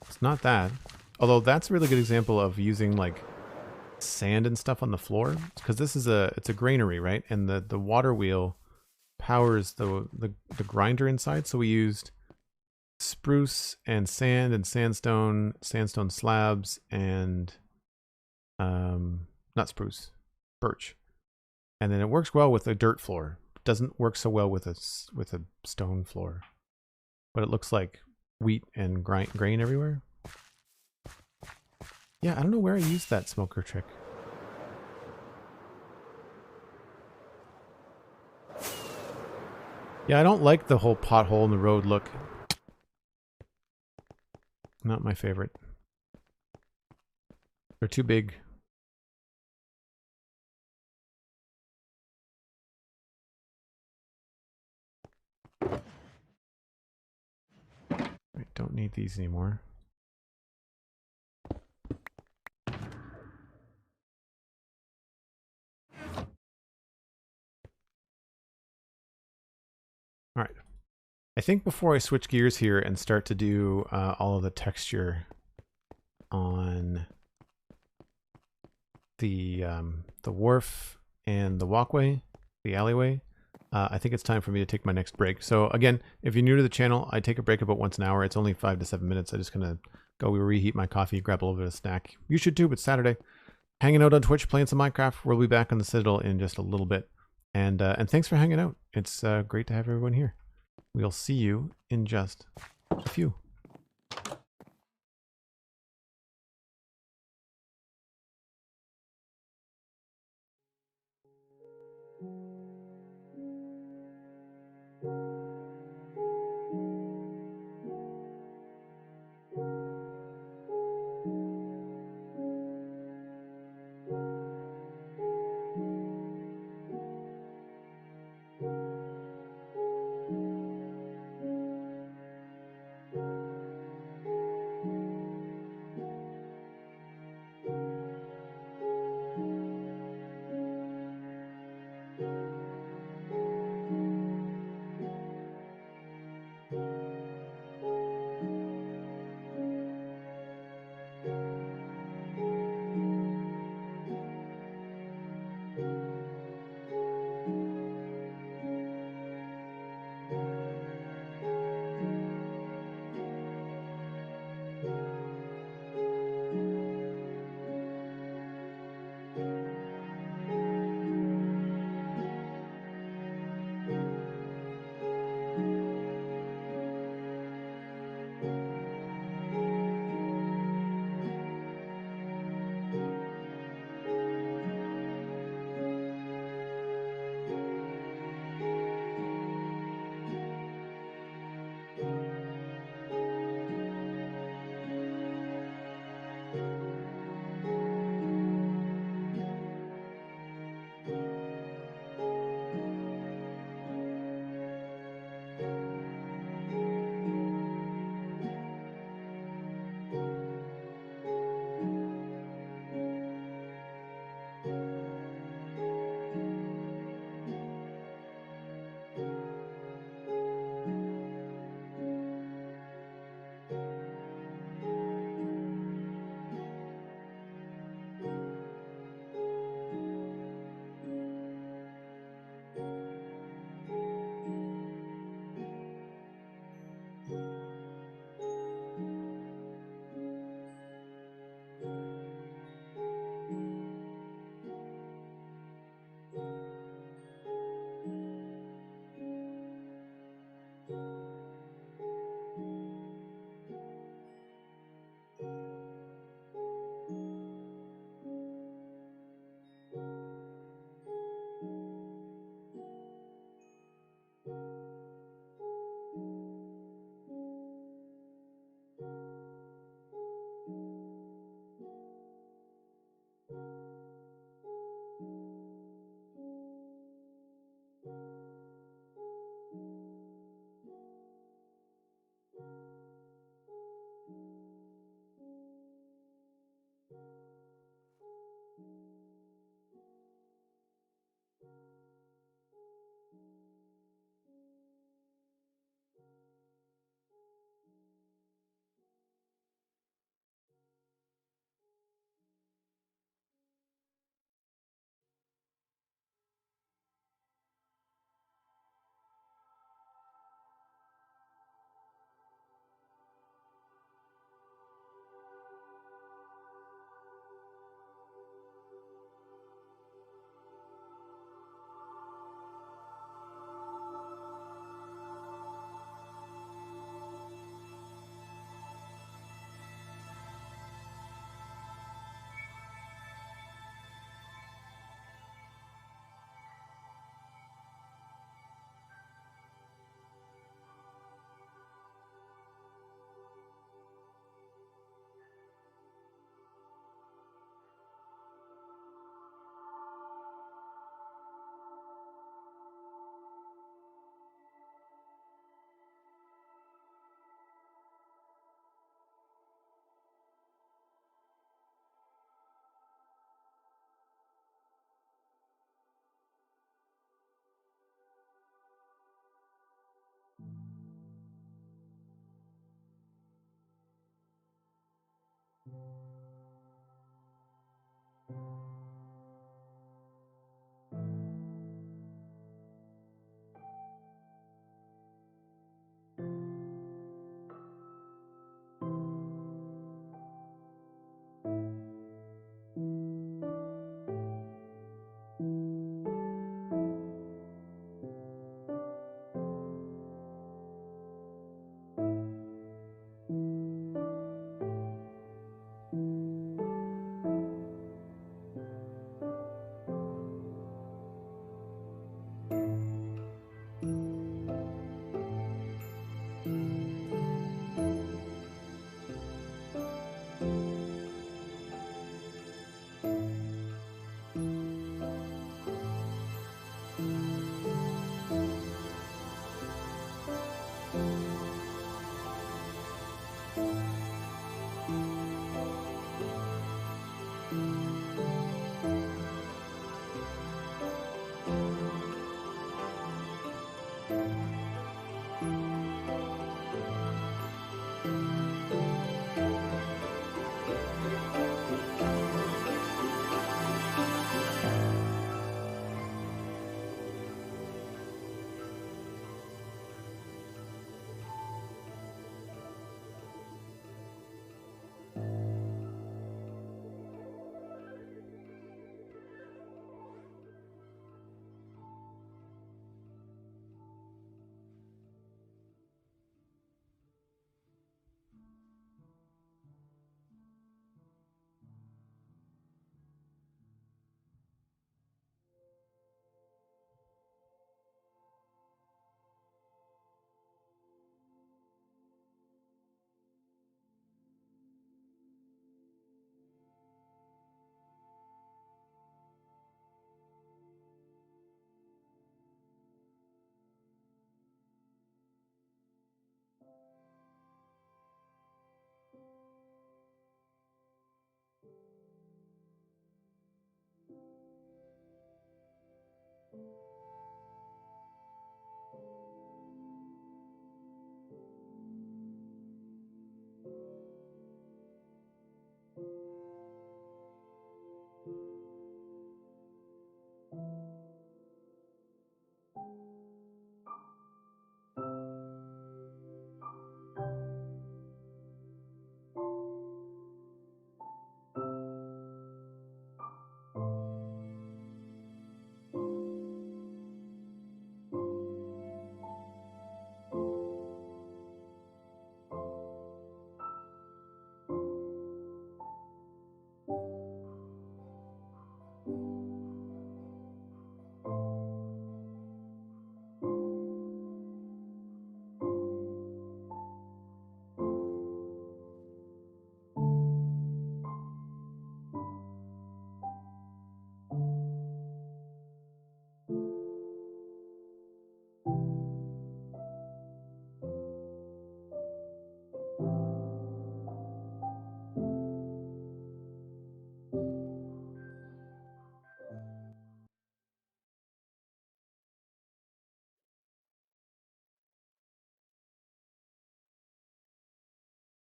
It's not that. Although that's a really good example of using like sand and stuff on the floor, because this is it's a granary, right? And the water wheel powers the grinder inside. So we used spruce and sand and sandstone slabs and not spruce, birch. And then it works well with a dirt floor. It doesn't work so well with a stone floor. But it looks like wheat and grain everywhere. Yeah, I don't know where I used that smoker trick. Yeah, I don't like the whole pothole in the road look. Not my favorite. They're too big. I don't need these anymore. All right. I think before I switch gears here and start to do all of the texture on the wharf and the walkway, the alleyway, I think it's time for me to take my next break. So again, if you're new to the channel, I take a break about once an hour. It's only 5 to 7 minutes. I'm just gonna go reheat my coffee, grab a little bit of snack. You should too. It's Saturday. Hanging out on Twitch, playing some Minecraft. We'll be back on the Citadel in just a little bit. And thanks for hanging out. It's great to have everyone here. We'll see you in just a few.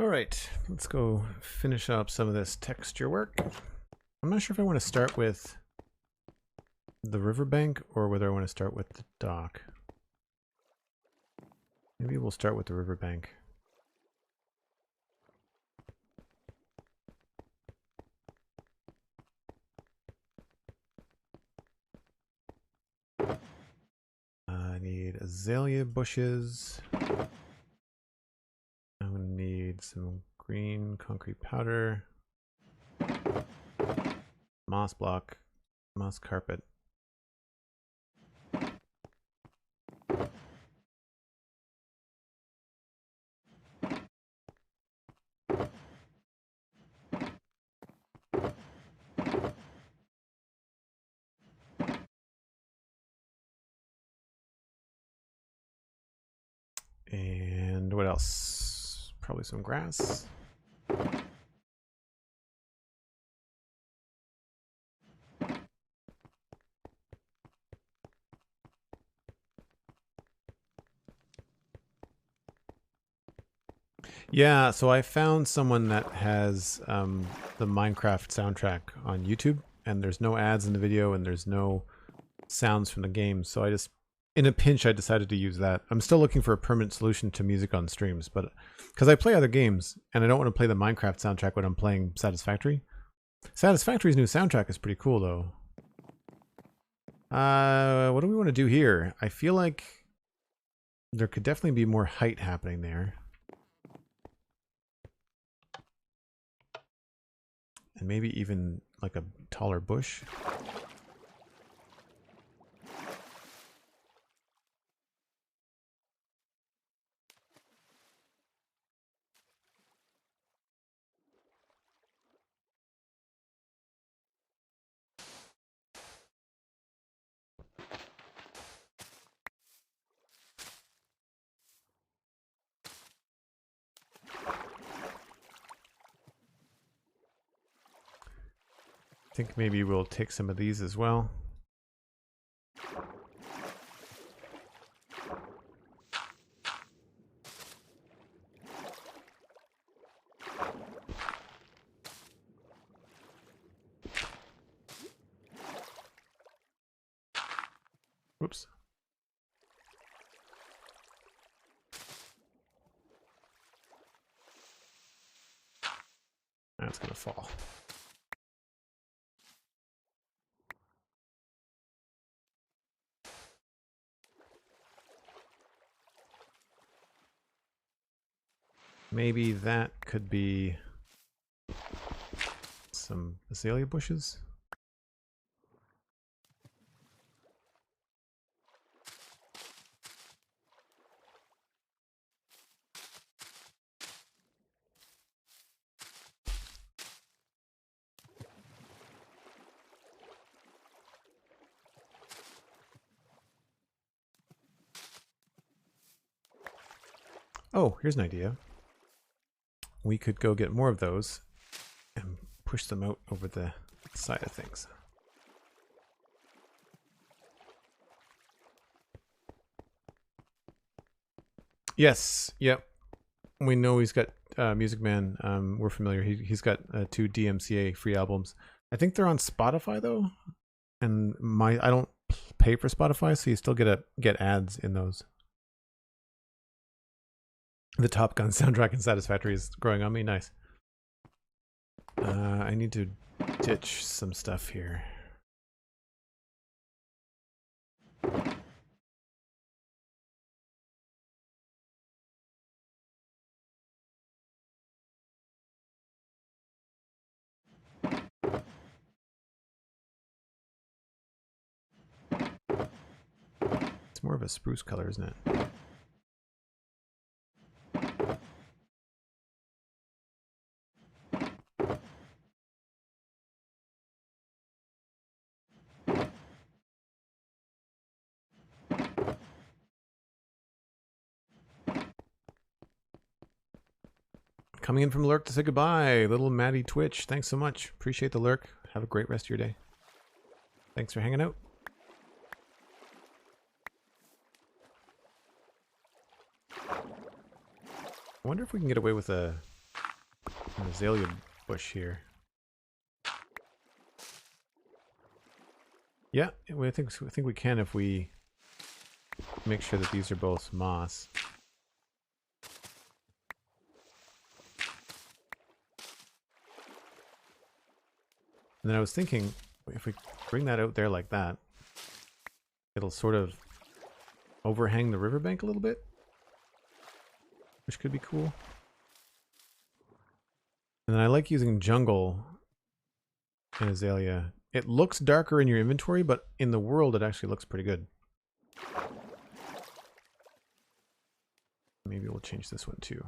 All right, let's go finish up some of this texture work. I'm not sure if I want to start with the riverbank or whether I want to start with the dock. Maybe we'll start with the riverbank. I need azalea bushes. I'm gonna need some green concrete powder, moss block, moss carpet. And what else? Probably some grass. Yeah, so I found someone that has the Minecraft soundtrack on YouTube, and there's no ads in the video, and there's no sounds from the game. So I just, in a pinch, I decided to use that. I'm still looking for a permanent solution to music on streams, but because I play other games, and I don't want to play the Minecraft soundtrack when I'm playing Satisfactory. Satisfactory's new soundtrack is pretty cool, though. What do we want to do here? I feel like there could definitely be more height happening there. And maybe even like a taller bush. I think maybe we'll take some of these as well. Whoops. That's gonna fall. Maybe that could be some azalea bushes. Oh, here's an idea. We could go get more of those and push them out over the side of things. Yes, yep. We know he's got Music Man. We're familiar. He's got 2 DMCA free albums. I think they're on Spotify though, and I don't pay for Spotify, so you still get ads in those. The Top Gun soundtrack in Satisfactory is growing on me. Nice. I need to ditch some stuff here. It's more of a spruce color, isn't it? Coming in from Lurk to say goodbye, little Maddie Twitch. Thanks so much. Appreciate the lurk. Have a great rest of your day. Thanks for hanging out. I wonder if we can get away with a an azalea bush here. Yeah, I think we can if we make sure that these are both moss. And then I was thinking, if we bring that out there like that, it'll sort of overhang the riverbank a little bit, which could be cool. And then I like using jungle and azalea. It looks darker in your inventory, but in the world it actually looks pretty good. Maybe we'll change this one too.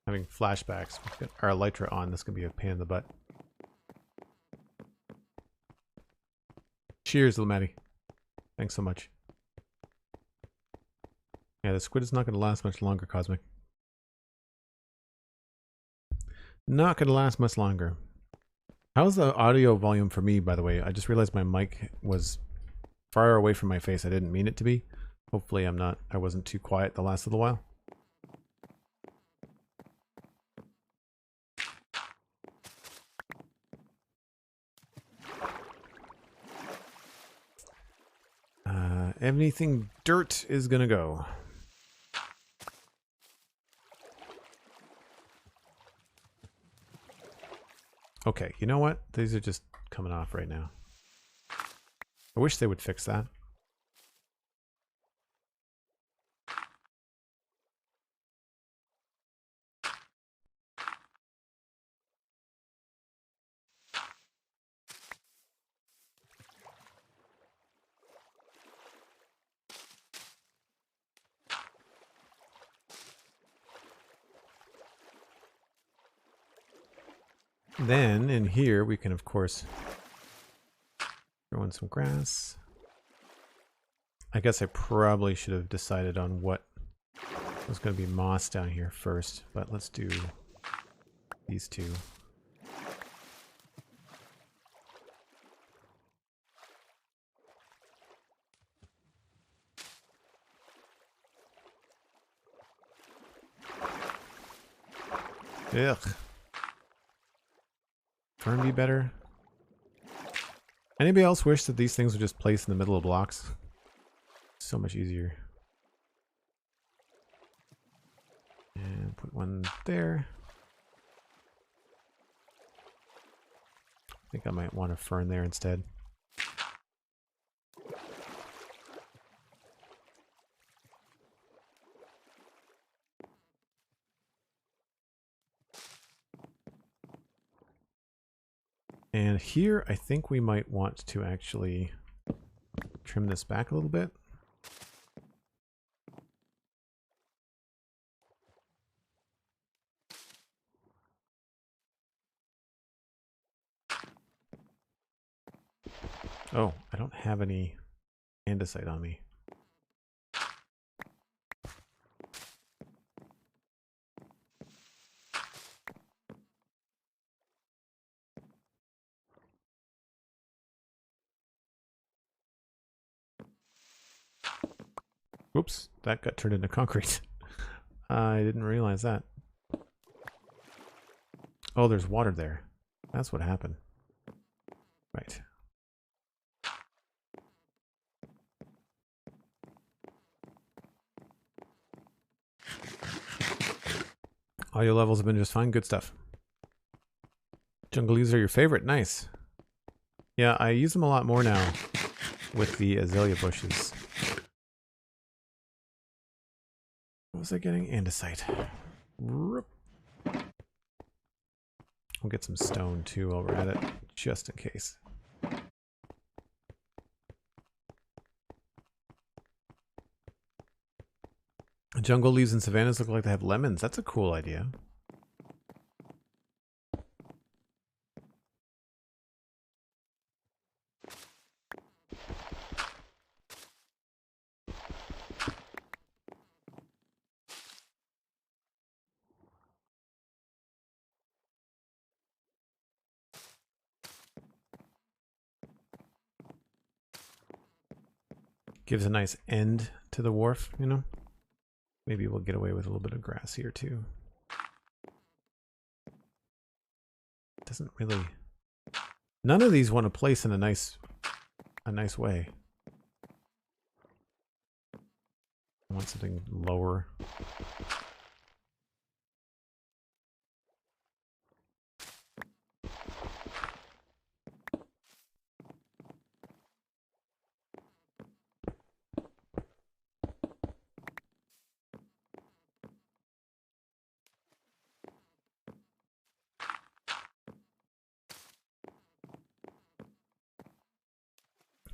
Having flashbacks. We've got our elytra on. This can be a pain in the butt. Cheers, little Maddie. Thanks so much. Yeah, the squid is not going to last much longer, Cosmic. Not going to last much longer. How's the audio volume for me, by the way? I just realized my mic was far away from my face. I didn't mean it to be. Hopefully I wasn't too quiet the last little while. Anything dirt is gonna go. Okay, you know what? These are just coming off right now. I wish they would fix that. Then in here we can of course throw in some grass. I guess I probably should have decided on what was going to be moss down here first, but let's do these two. Ugh. Fern be better? Anybody else wish that these things were just placed in the middle of blocks? So much easier. And put one there. I think I might want a fern there instead. And here, I think we might want to actually trim this back a little bit. Oh, I don't have any andesite on me. Oops, that got turned into concrete. I didn't realize that. Oh, there's water there. That's what happened. Right. Audio levels have been just fine. Good stuff. Jungle leaves are your favorite. Nice. Yeah, I use them a lot more now with the azalea bushes. What was I getting? Andesite. We'll get some stone too while we're at it, just in case. Jungle leaves and savannas look like they have lemons. That's a cool idea. Gives a nice end to the wharf, you know? Maybe we'll get away with a little bit of grass here too. Doesn't really... None of these want to place in a nice way. I want something lower.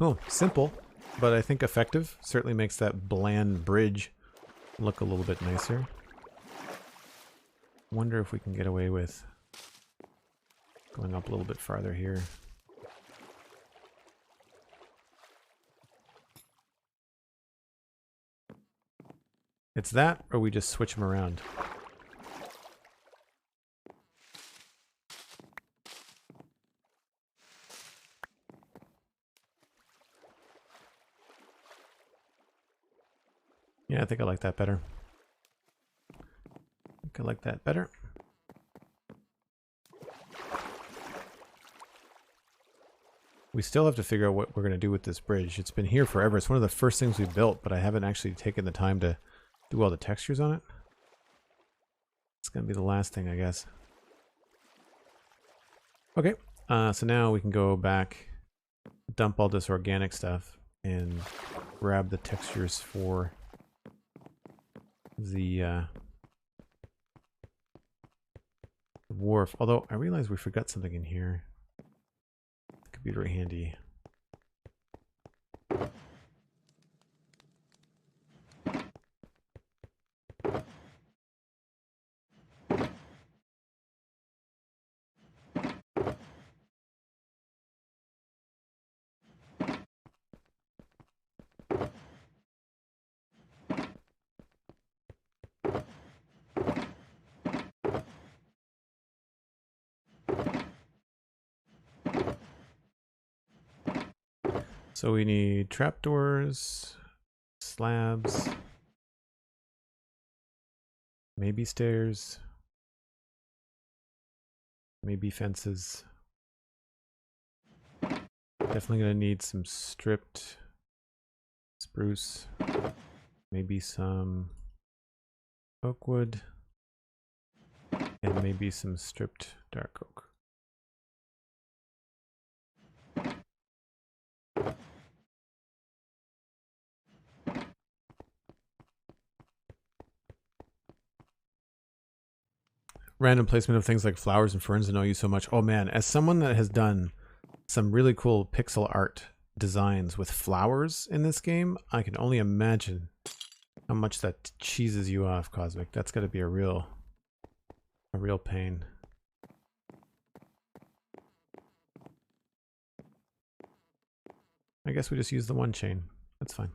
Oh, simple, but I think effective. Certainly makes that bland bridge look a little bit nicer. Wonder if we can get away with going up a little bit farther here. It's that, or we just switch them around. Yeah, I think I like that better. I think I like that better. We still have to figure out what we're going to do with this bridge. It's been here forever. It's one of the first things we built, but I haven't actually taken the time to do all the textures on it. It's going to be the last thing, I guess. Okay, so now we can go back, dump all this organic stuff, and grab the textures for the wharf. Although I realize we forgot something in here. It could be very handy. So we need trapdoors, slabs, maybe stairs, maybe fences. Definitely gonna need some stripped spruce, maybe some oak wood, and maybe some stripped dark oak. Random placement of things like flowers and ferns annoy you so much. Oh man, as someone that has done some really cool pixel art designs with flowers in this game, I can only imagine how much that cheeses you off, Cosmic. That's got to be a real pain. I guess we just use the one chain. That's fine.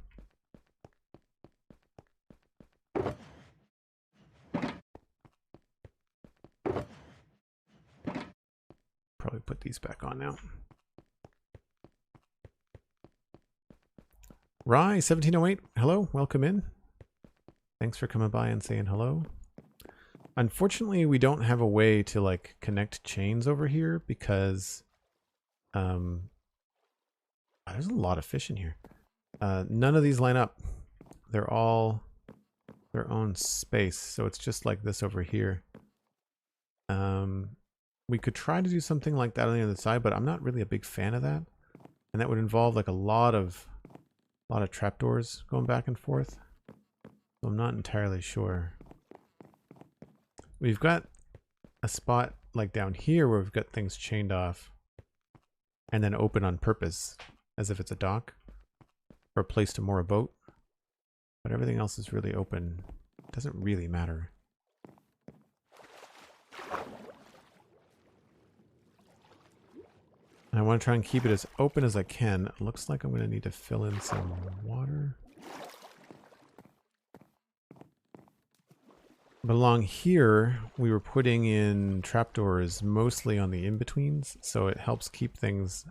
Probably put these back on now. Rye 1708, hello, welcome in. Thanks for coming by and saying hello. Unfortunately, we don't have a way to like connect chains over here because there's a lot of fish in here. None of these line up. They're all their own space, so it's just like this over here. We could try to do something like that on the other side, but I'm not really a big fan of that. And that would involve like a lot of trapdoors going back and forth. So I'm not entirely sure. We've got a spot like down here where we've got things chained off and then open on purpose as if it's a dock or a place to moor a boat. But everything else is really open. It doesn't really matter. And I want to try and keep it as open as I can. It looks like I'm going to need to fill in some water. But along here, we were putting in trapdoors mostly on the in-betweens, so it helps keep things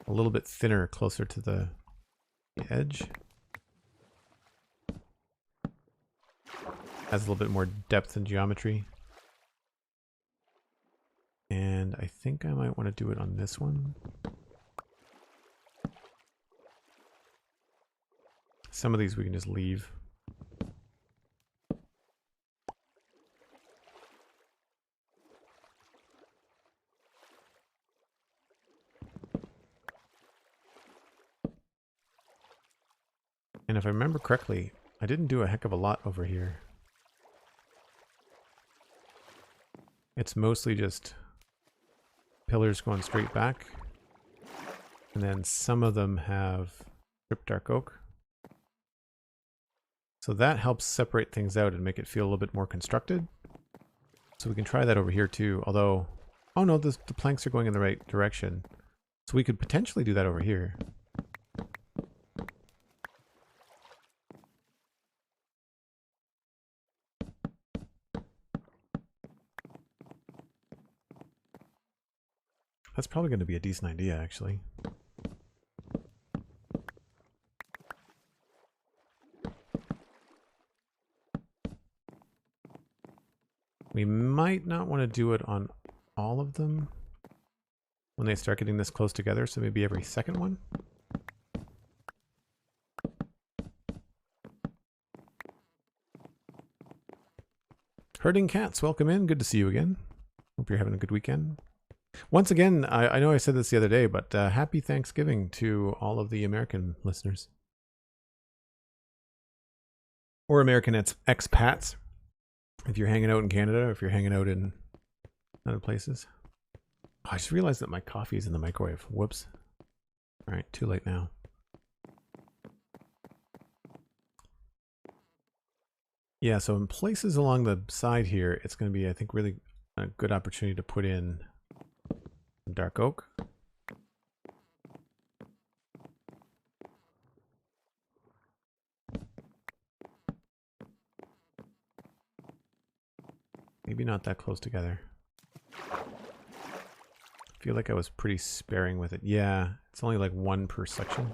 a little bit thinner closer to the Has a little bit more depth and geometry. And I think I might want to do it on this one. Some of these we can just leave. And if I remember correctly, I didn't do a heck of a lot over here. It's mostly just pillars going straight back. And then some of them have stripped dark oak. So that helps separate things out and make it feel a little bit more constructed. So we can try that over here too. Although, oh no, the planks are going in the right direction. So we could potentially do that over here. That's probably going to be a decent idea, actually. We might not want to do it on all of them when they start getting this close together, so maybe every second one. Herding Cats, welcome in. Good to see you again. Hope you're having a good weekend. Once again, I know I said this the other day, but happy Thanksgiving to all of the American listeners. Or American expats. If you're hanging out in Canada, or if you're hanging out in other places. Oh, I just realized that my coffee is in the microwave. Whoops. All right, too late now. Yeah, so in places along the side here, it's going to be, I think, really a good opportunity to put in some dark oak. Maybe not that close together. I feel like I was pretty sparing with it. Yeah, it's only like one per section.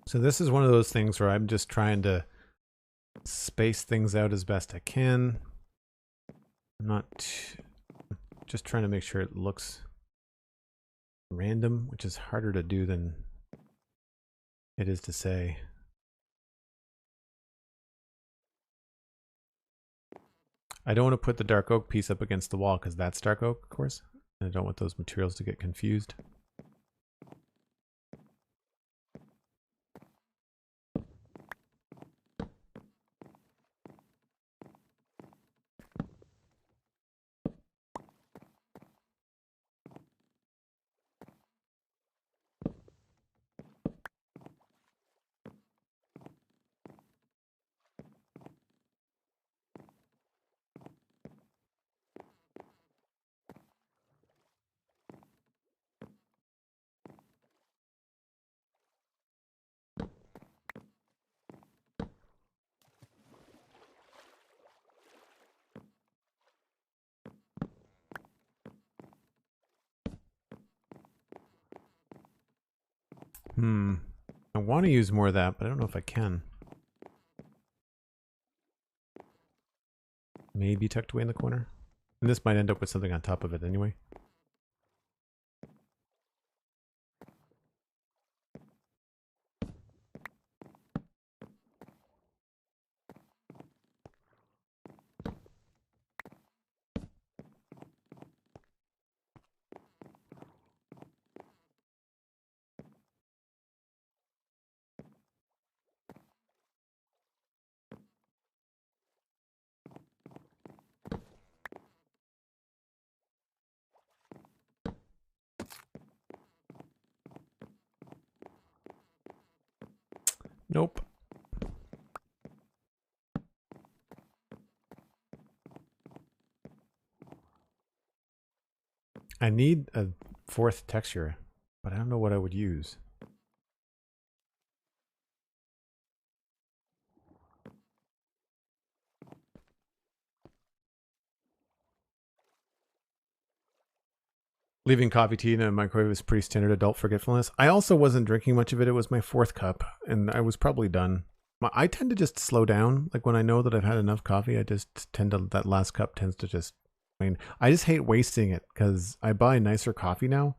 So this is one of those things where I'm just trying to space things out as best I can. I'm not just trying to make sure it looks random, which is harder to do than it is to say. I don't want to put the dark oak piece up against the wall because that's dark oak, of course. And I don't want those materials to get confused. I want to use more of that, but I don't know if I can. Maybe tucked away in the corner. And this might end up with something on top of it anyway. Nope. I need a fourth texture, but I don't know what I would use. Leaving coffee tea in a microwave is pretty standard adult forgetfulness. I also wasn't drinking much of it. It was my fourth cup, and I was probably done. I tend to just slow down. Like when I know that I've had enough coffee, I just tend to, that last cup tends to just, I just hate wasting it because I buy nicer coffee now.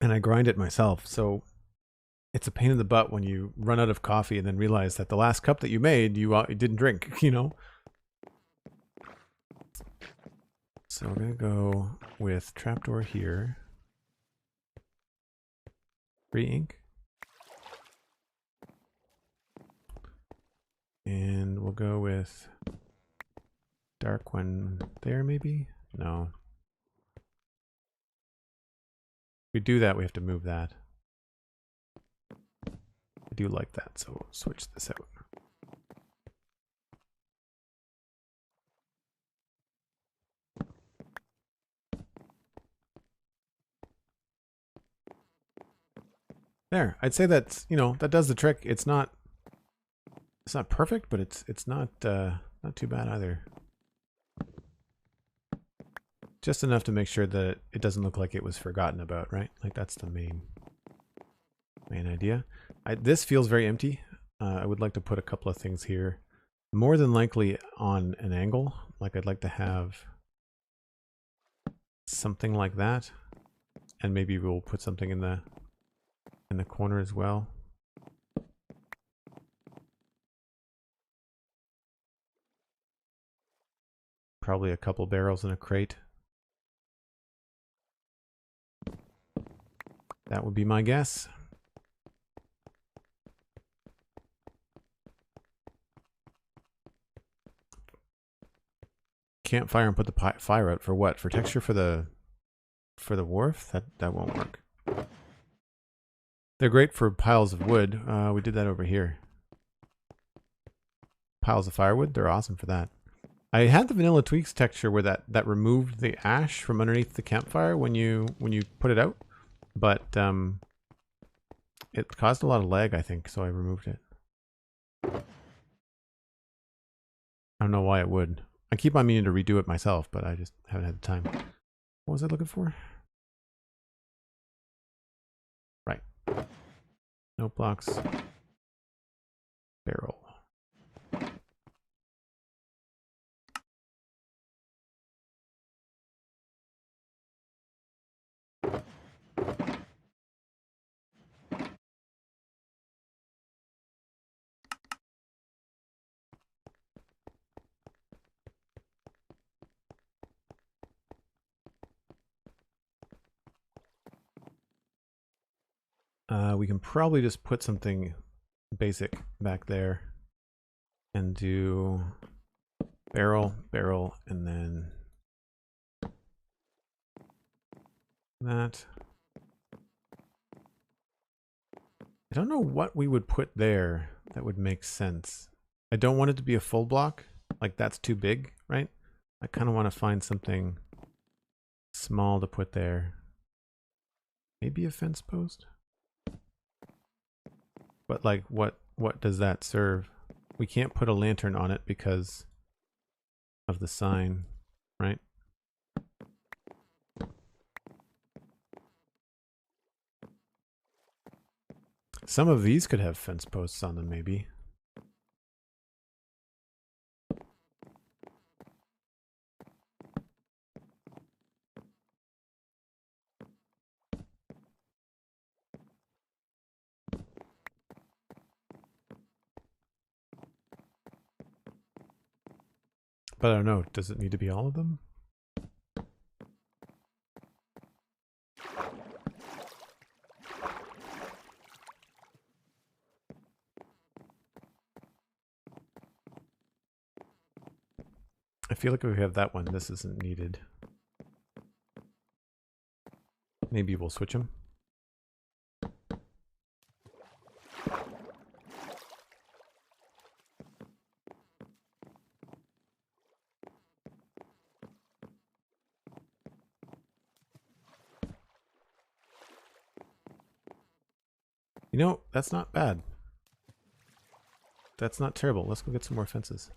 And I grind it myself. So it's a pain in the butt when you run out of coffee and then realize that the last cup that you made, you didn't drink, you know? So we're going to go with Trapdoor here. Free ink. And we'll go with dark one there maybe? No. If we do that, we have to move that. I do like that, so we'll switch this out. There, I'd say that's, you know, that does the trick. It's not perfect, but it's not too bad either. Just enough to make sure that it doesn't look like it was forgotten about, right? Like that's the main idea. This feels very empty. I would like to put a couple of things here, more than likely on an angle. Like I'd like to have something like that, and maybe we'll put something in the corner as well. Probably a couple barrels in a crate. That would be my guess. Campfire and put the fire out for what? For texture for the wharf? That won't work. They're great for piles of wood. We did that over here. Piles of firewood, they're awesome for that. I had the vanilla tweaks texture where that removed the ash from underneath the campfire when you put it out, but it caused a lot of lag, I think, so I removed it. I don't know why it would. I keep on meaning to redo it myself, but I just haven't had the time. What was I looking for? Right. Note blocks. Barrel. We can probably just put something basic back there and do barrel, and then that. I don't know what we would put there that would make sense. I don't want it to be a full block. Like that's too big, right? I kind of want to find something small to put there. Maybe a fence post? But like what does that serve? We can't put a lantern on it because of the sign, right? Some of these could have fence posts on them, maybe. But I don't know, does it need to be all of them? I feel like if we have that one, this isn't needed. Maybe we'll switch them. You know, that's not bad. That's not terrible. Let's go get some more fences.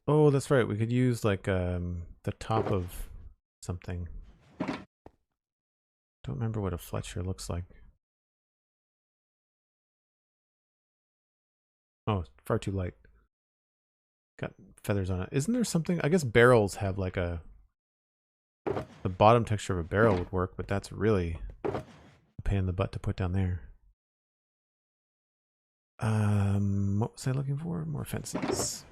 Oh, that's right. We could use like the top of something. Don't remember what a Fletcher looks like. Oh, far too light. Got feathers on it. Isn't there something? I guess barrels have like a... The bottom texture of a barrel would work, but that's really a pain in the butt to put down there. What was I looking for? More fences.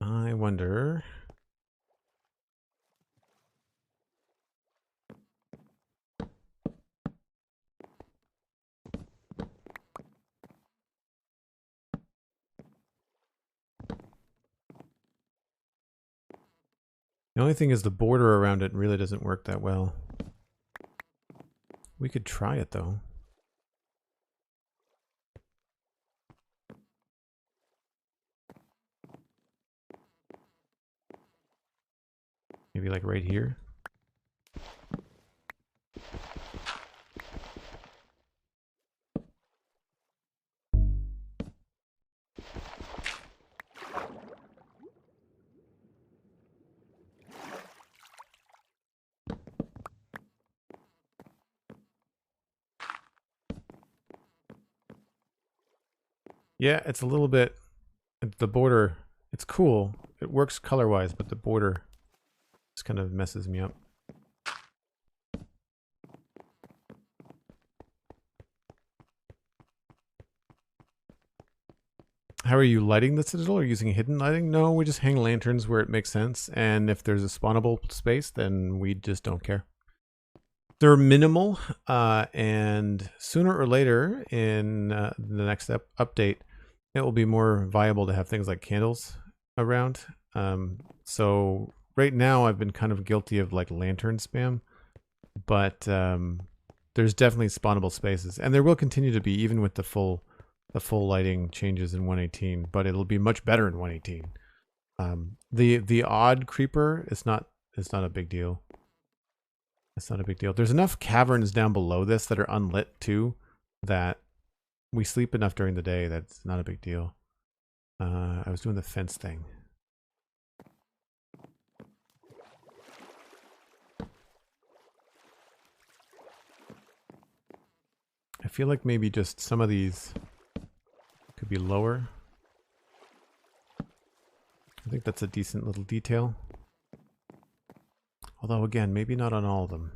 I wonder... The only thing is the border around it really doesn't work that well. We could try it though. Maybe like right here. Yeah, it's a little bit... The border, it's cool. It works color-wise, but the border just kind of messes me up. How are you lighting the Citadel? Are you using hidden lighting? No, we just hang lanterns where it makes sense. And if there's a spawnable space, then we just don't care. They're minimal, and sooner or later in the next update, it will be more viable to have things like candles around. So right now I've been kind of guilty of like lantern spam, but there's definitely spawnable spaces, and there will continue to be even with the full lighting changes in 118, but it'll be much better in 118. The odd creeper is not a big deal. It's not a big deal. There's enough caverns down below this that are unlit too, that we sleep enough during the day that's not a big deal. I was doing the fence thing. I feel like maybe just some of these could be lower. I think that's a decent little detail. Although again, maybe not on all of them.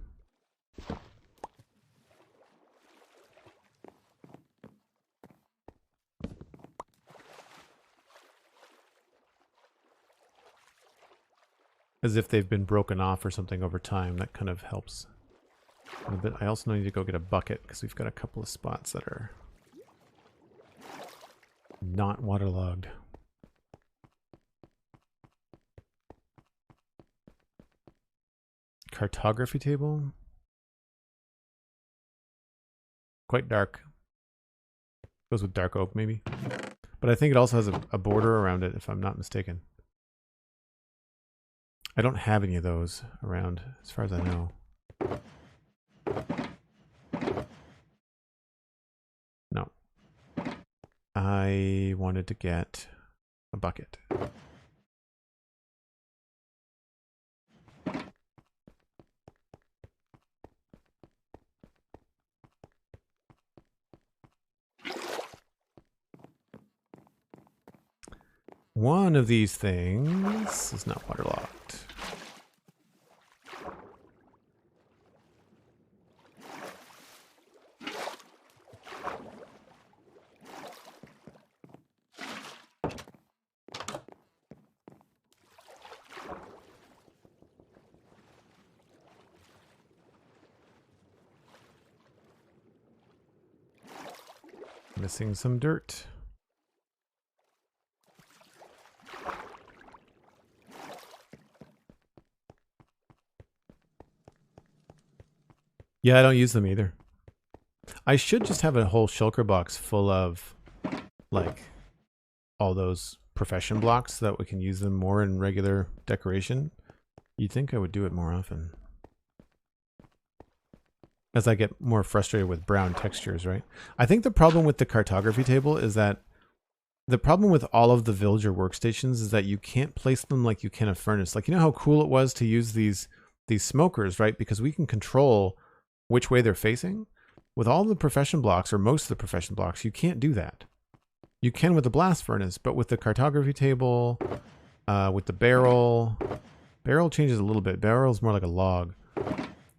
As if they've been broken off or something over time, that kind of helps a bit. I also need to go get a bucket because we've got a couple of spots that are not waterlogged. Cartography table. Quite dark. Goes with dark oak maybe. But I think it also has a border around it if I'm not mistaken. I don't have any of those around as far as I know. No. I wanted to get a bucket. One of these things is not waterlogged. Missing some dirt. Yeah, I don't use them either. I should just have a whole shulker box full of, like, all those profession blocks so that we can use them more in regular decoration. You'd think I would do it more often. As I get more frustrated with brown textures, right? I think the problem with the cartography table is that the problem with all of the villager workstations is that you can't place them like you can a furnace. Like, you know how cool it was to use these smokers, right? Because we can control which way they're facing. With all the profession blocks, or most of the profession blocks, you can't do that. You can with the blast furnace, but with the cartography table, with the barrel changes a little bit. Barrel's more like a log.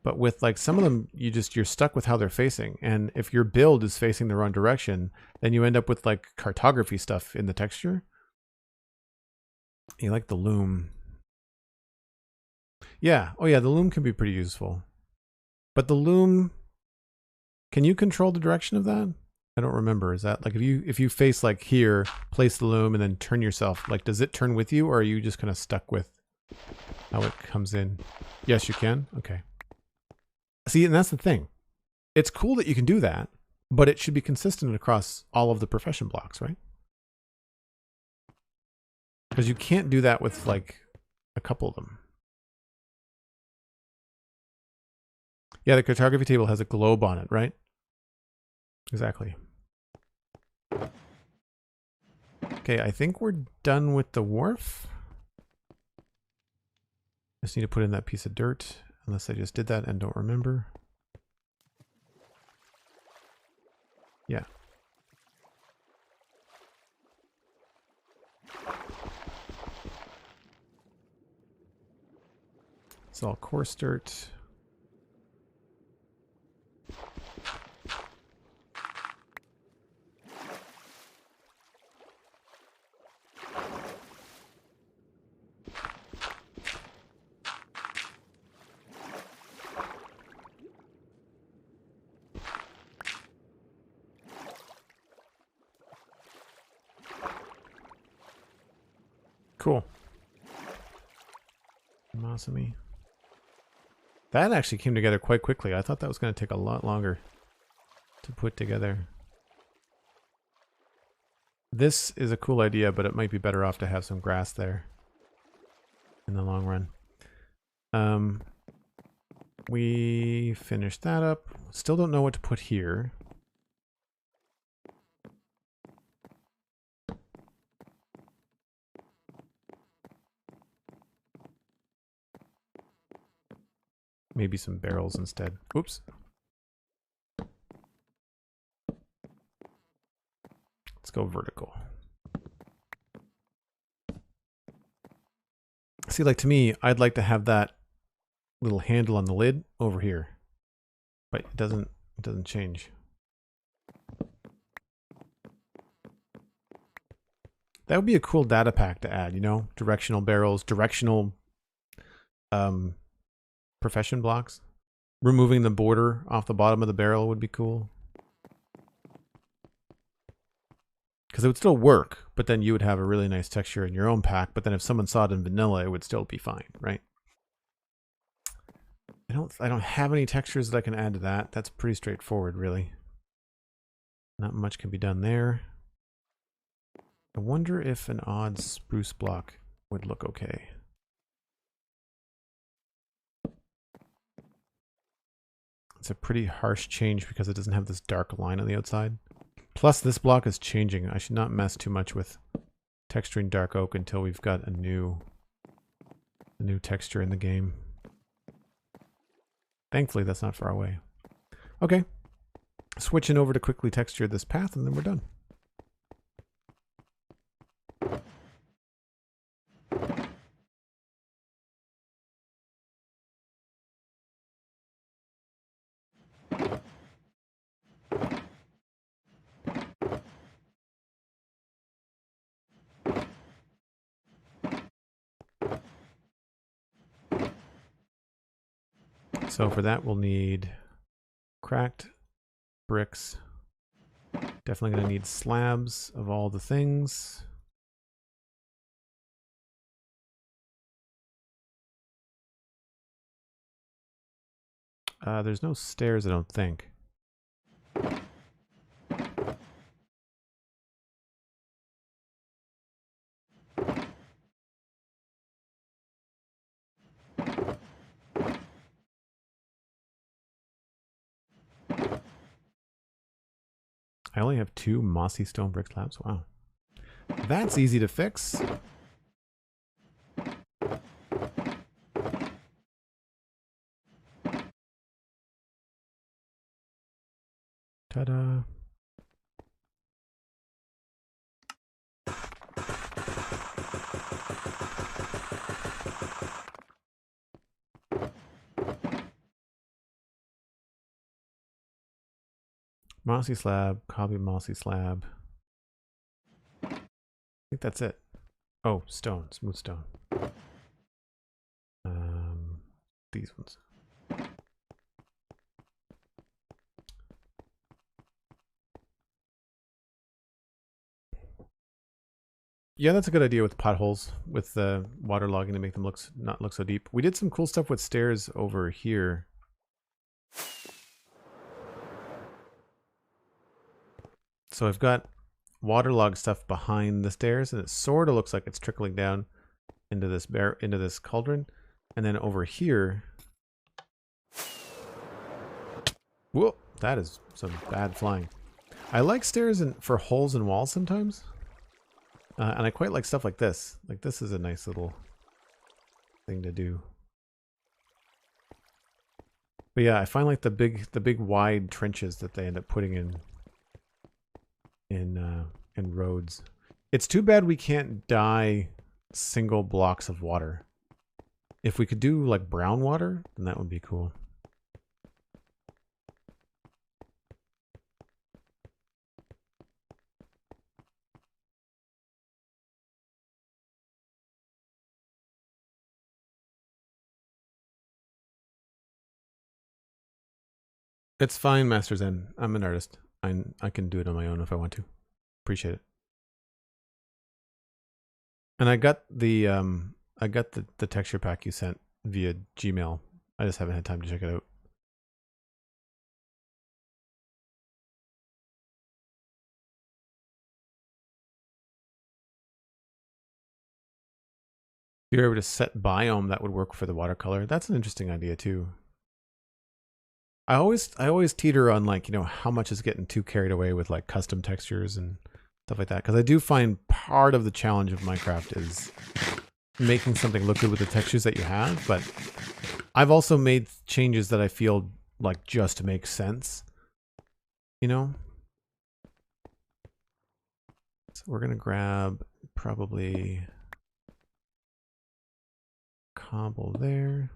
But with like some of them, you're stuck with how they're facing. And if your build is facing the wrong direction, then you end up with like cartography stuff in the texture. You like the loom. Yeah. Oh yeah, the loom can be pretty useful. But the loom, can you control the direction of that? I don't remember. Is that like if you face like here, place the loom and then turn yourself, like does it turn with you, or are you just kind of stuck with how it comes in? Yes, you can. Okay. See, and that's the thing. It's cool that you can do that, but it should be consistent across all of the profession blocks, right? Because you can't do that with like a couple of them. Yeah, the cartography table has a globe on it, right? Exactly. Okay, I think we're done with the wharf. Just need to put in that piece of dirt, unless I just did that and don't remember. Yeah. It's all coarse dirt. Cool. Masami. That actually came together quite quickly. I thought that was going to take a lot longer to put together. This is a cool idea, but it might be better off to have some grass there in the long run. We finished that up. Still don't know what to put here. Maybe some barrels instead. Oops. Let's go vertical. See, like to me, I'd like to have that little handle on the lid over here, but it doesn't change. That would be a cool data pack to add, you know, directional barrels, directional profession blocks. Removing the border off the bottom of the barrel would be cool. Because it would still work, but then you would have a really nice texture in your own pack, but then if someone saw it in vanilla, it would still be fine, right? I don't have any textures that I can add to that. That's pretty straightforward, really. Not much can be done there. I wonder if an odd spruce block would look okay. It's a pretty harsh change because it doesn't have this dark line on the outside. Plus, this block is changing. I should not mess too much with texturing dark oak until we've got a new texture in the game. Thankfully, that's not far away. Okay. Switching over to quickly texture this path, and then we're done. So for that, we'll need cracked bricks Definitely going to need slabs of all the things. There's no stairs, I don't think. I only have 2 mossy stone brick slabs. Wow. That's easy to fix. Ta-da. Mossy slab, cobby mossy slab. I think that's it. Oh, stone, smooth stone. These ones. Yeah, that's a good idea with potholes, with the water logging to make them not look so deep. We did some cool stuff with stairs over here. So I've got waterlogged stuff behind the stairs, and it sort of looks like it's trickling down into this cauldron, and then over here. Whoa, that is some bad flying. I like stairs for holes in walls sometimes. And I quite like stuff like this. Like this is a nice little thing to do. But yeah, I find like the big wide trenches that they end up putting in roads. It's too bad we can't dye single blocks of water. If we could do like brown water, then that would be cool. It's fine, Master Zen. I'm an artist. I can do it on my own if I want to. Appreciate it. And I got the texture pack you sent via Gmail. I just haven't had time to check it out. If you're able to set biome, that would work for the watercolor. That's an interesting idea too. I always teeter on like, you know, how much is getting too carried away with like custom textures and stuff like that. Because I do find part of the challenge of Minecraft is making something look good with the textures that you have. But I've also made changes that I feel like just to make sense, you know? So we're going to grab probably cobble there.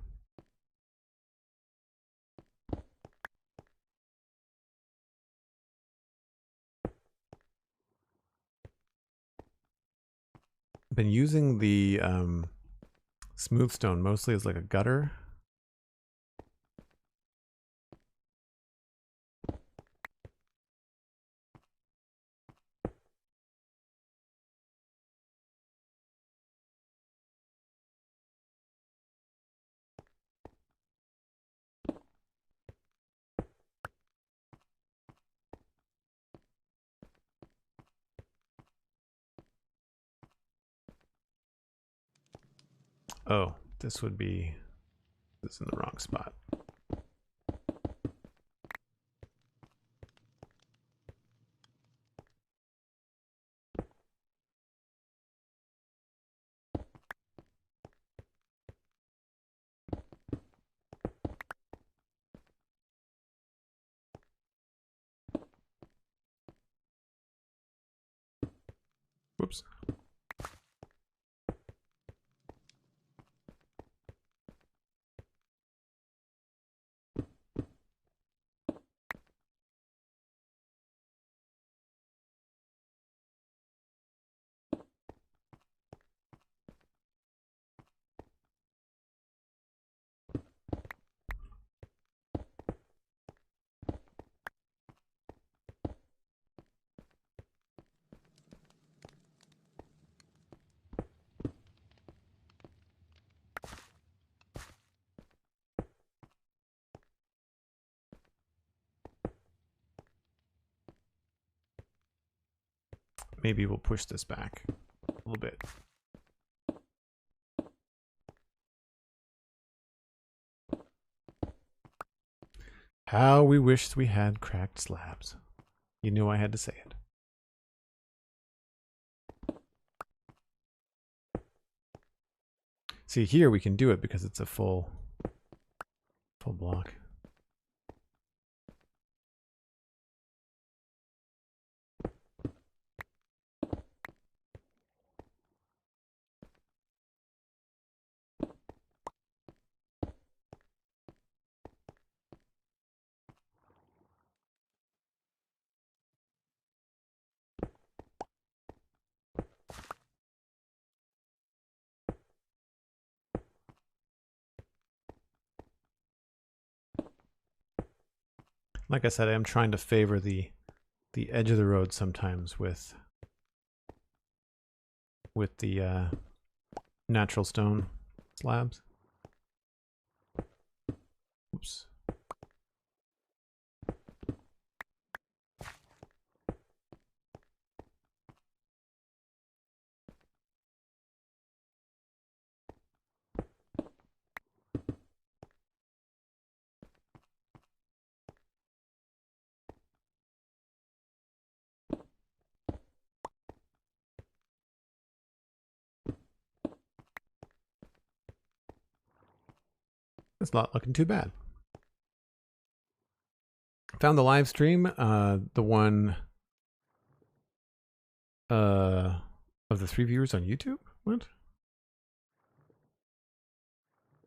I've been using the smooth stone mostly as like a gutter. Oh, this is in the wrong spot. Whoops. maybe we'll push this back a little bit. How we wished we had cracked slabs. You knew I had to say it. See, here we can do it because it's a full block. Like I said, I am trying to favor the edge of the road sometimes with the natural stone slabs. Oops. It's not looking too bad. Found the live stream, the one of the 3 viewers on YouTube. What?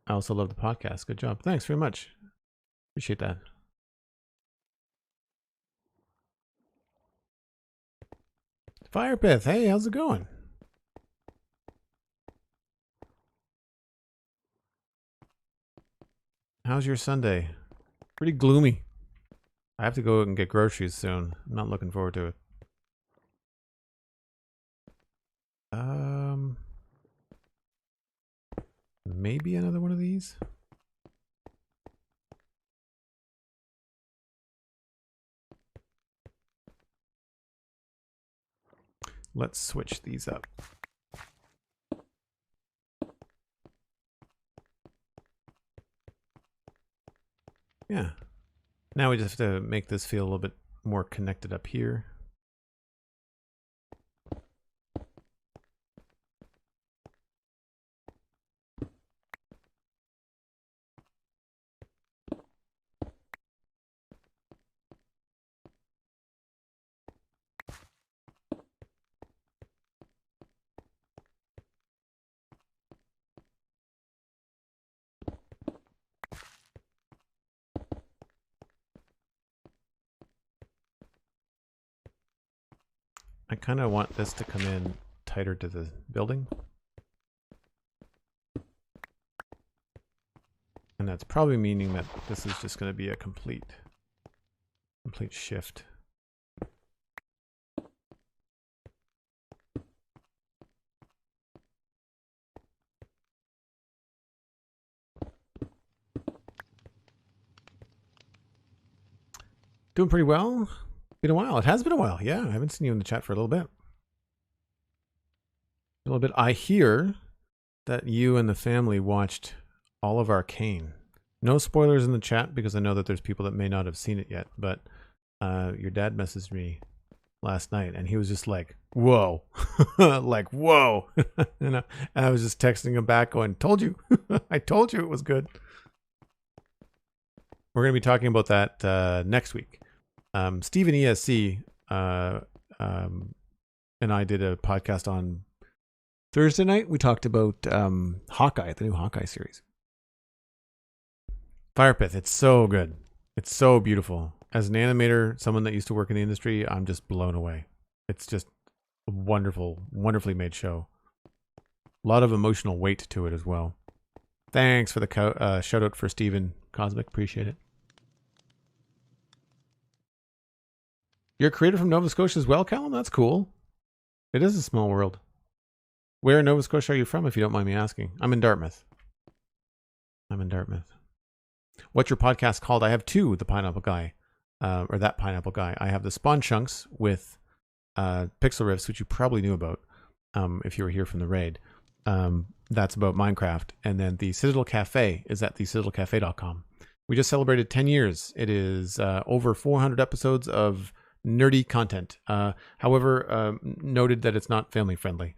I also love the podcast. Good job. Thanks very much. Appreciate that. Firepith, hey, how's it going? How's your Sunday? Pretty gloomy. I have to go and get groceries soon. I'm not looking forward to it. Maybe another one of these. Let's switch these up. Yeah. Now we just have to make this feel a little bit more connected up here. I kind of want this to come in tighter to the building. And that's probably meaning that this is just going to be a complete shift. Doing pretty well. Been a while. It has been a while. Yeah, I haven't seen you in the chat for a little bit. A little bit. I hear that you and the family watched all of Arcane. No spoilers in the chat because I know that there's people that may not have seen it yet. But your dad messaged me last night and he was just like, "Whoa," like "Whoa," and I was just texting him back, going, "Told you, I told you it was good." We're going to be talking about that next week. Stephen ESC and I did a podcast on Thursday night. We talked about Hawkeye, the new Hawkeye series. Firepith, it's so good. It's so beautiful. As an animator, someone that used to work in the industry, I'm just blown away. It's just a wonderful, wonderfully made show. A lot of emotional weight to it as well. Thanks for the shout out for Stephen Cosmic. Appreciate it. You're a creator from Nova Scotia as well, Callum? That's cool. It is a small world. Where in Nova Scotia are you from, if you don't mind me asking? I'm in Dartmouth. What's your podcast called? I have two, The Pineapple Guy, or That Pineapple Guy. I have the Spawn Chunks with Pixel Riffs, which you probably knew about if you were here from the raid. That's about Minecraft. And then the Citadel Cafe is at thecitadelcafe.com. We just celebrated 10 years. It is over 400 episodes of nerdy content. However, noted that it's not family friendly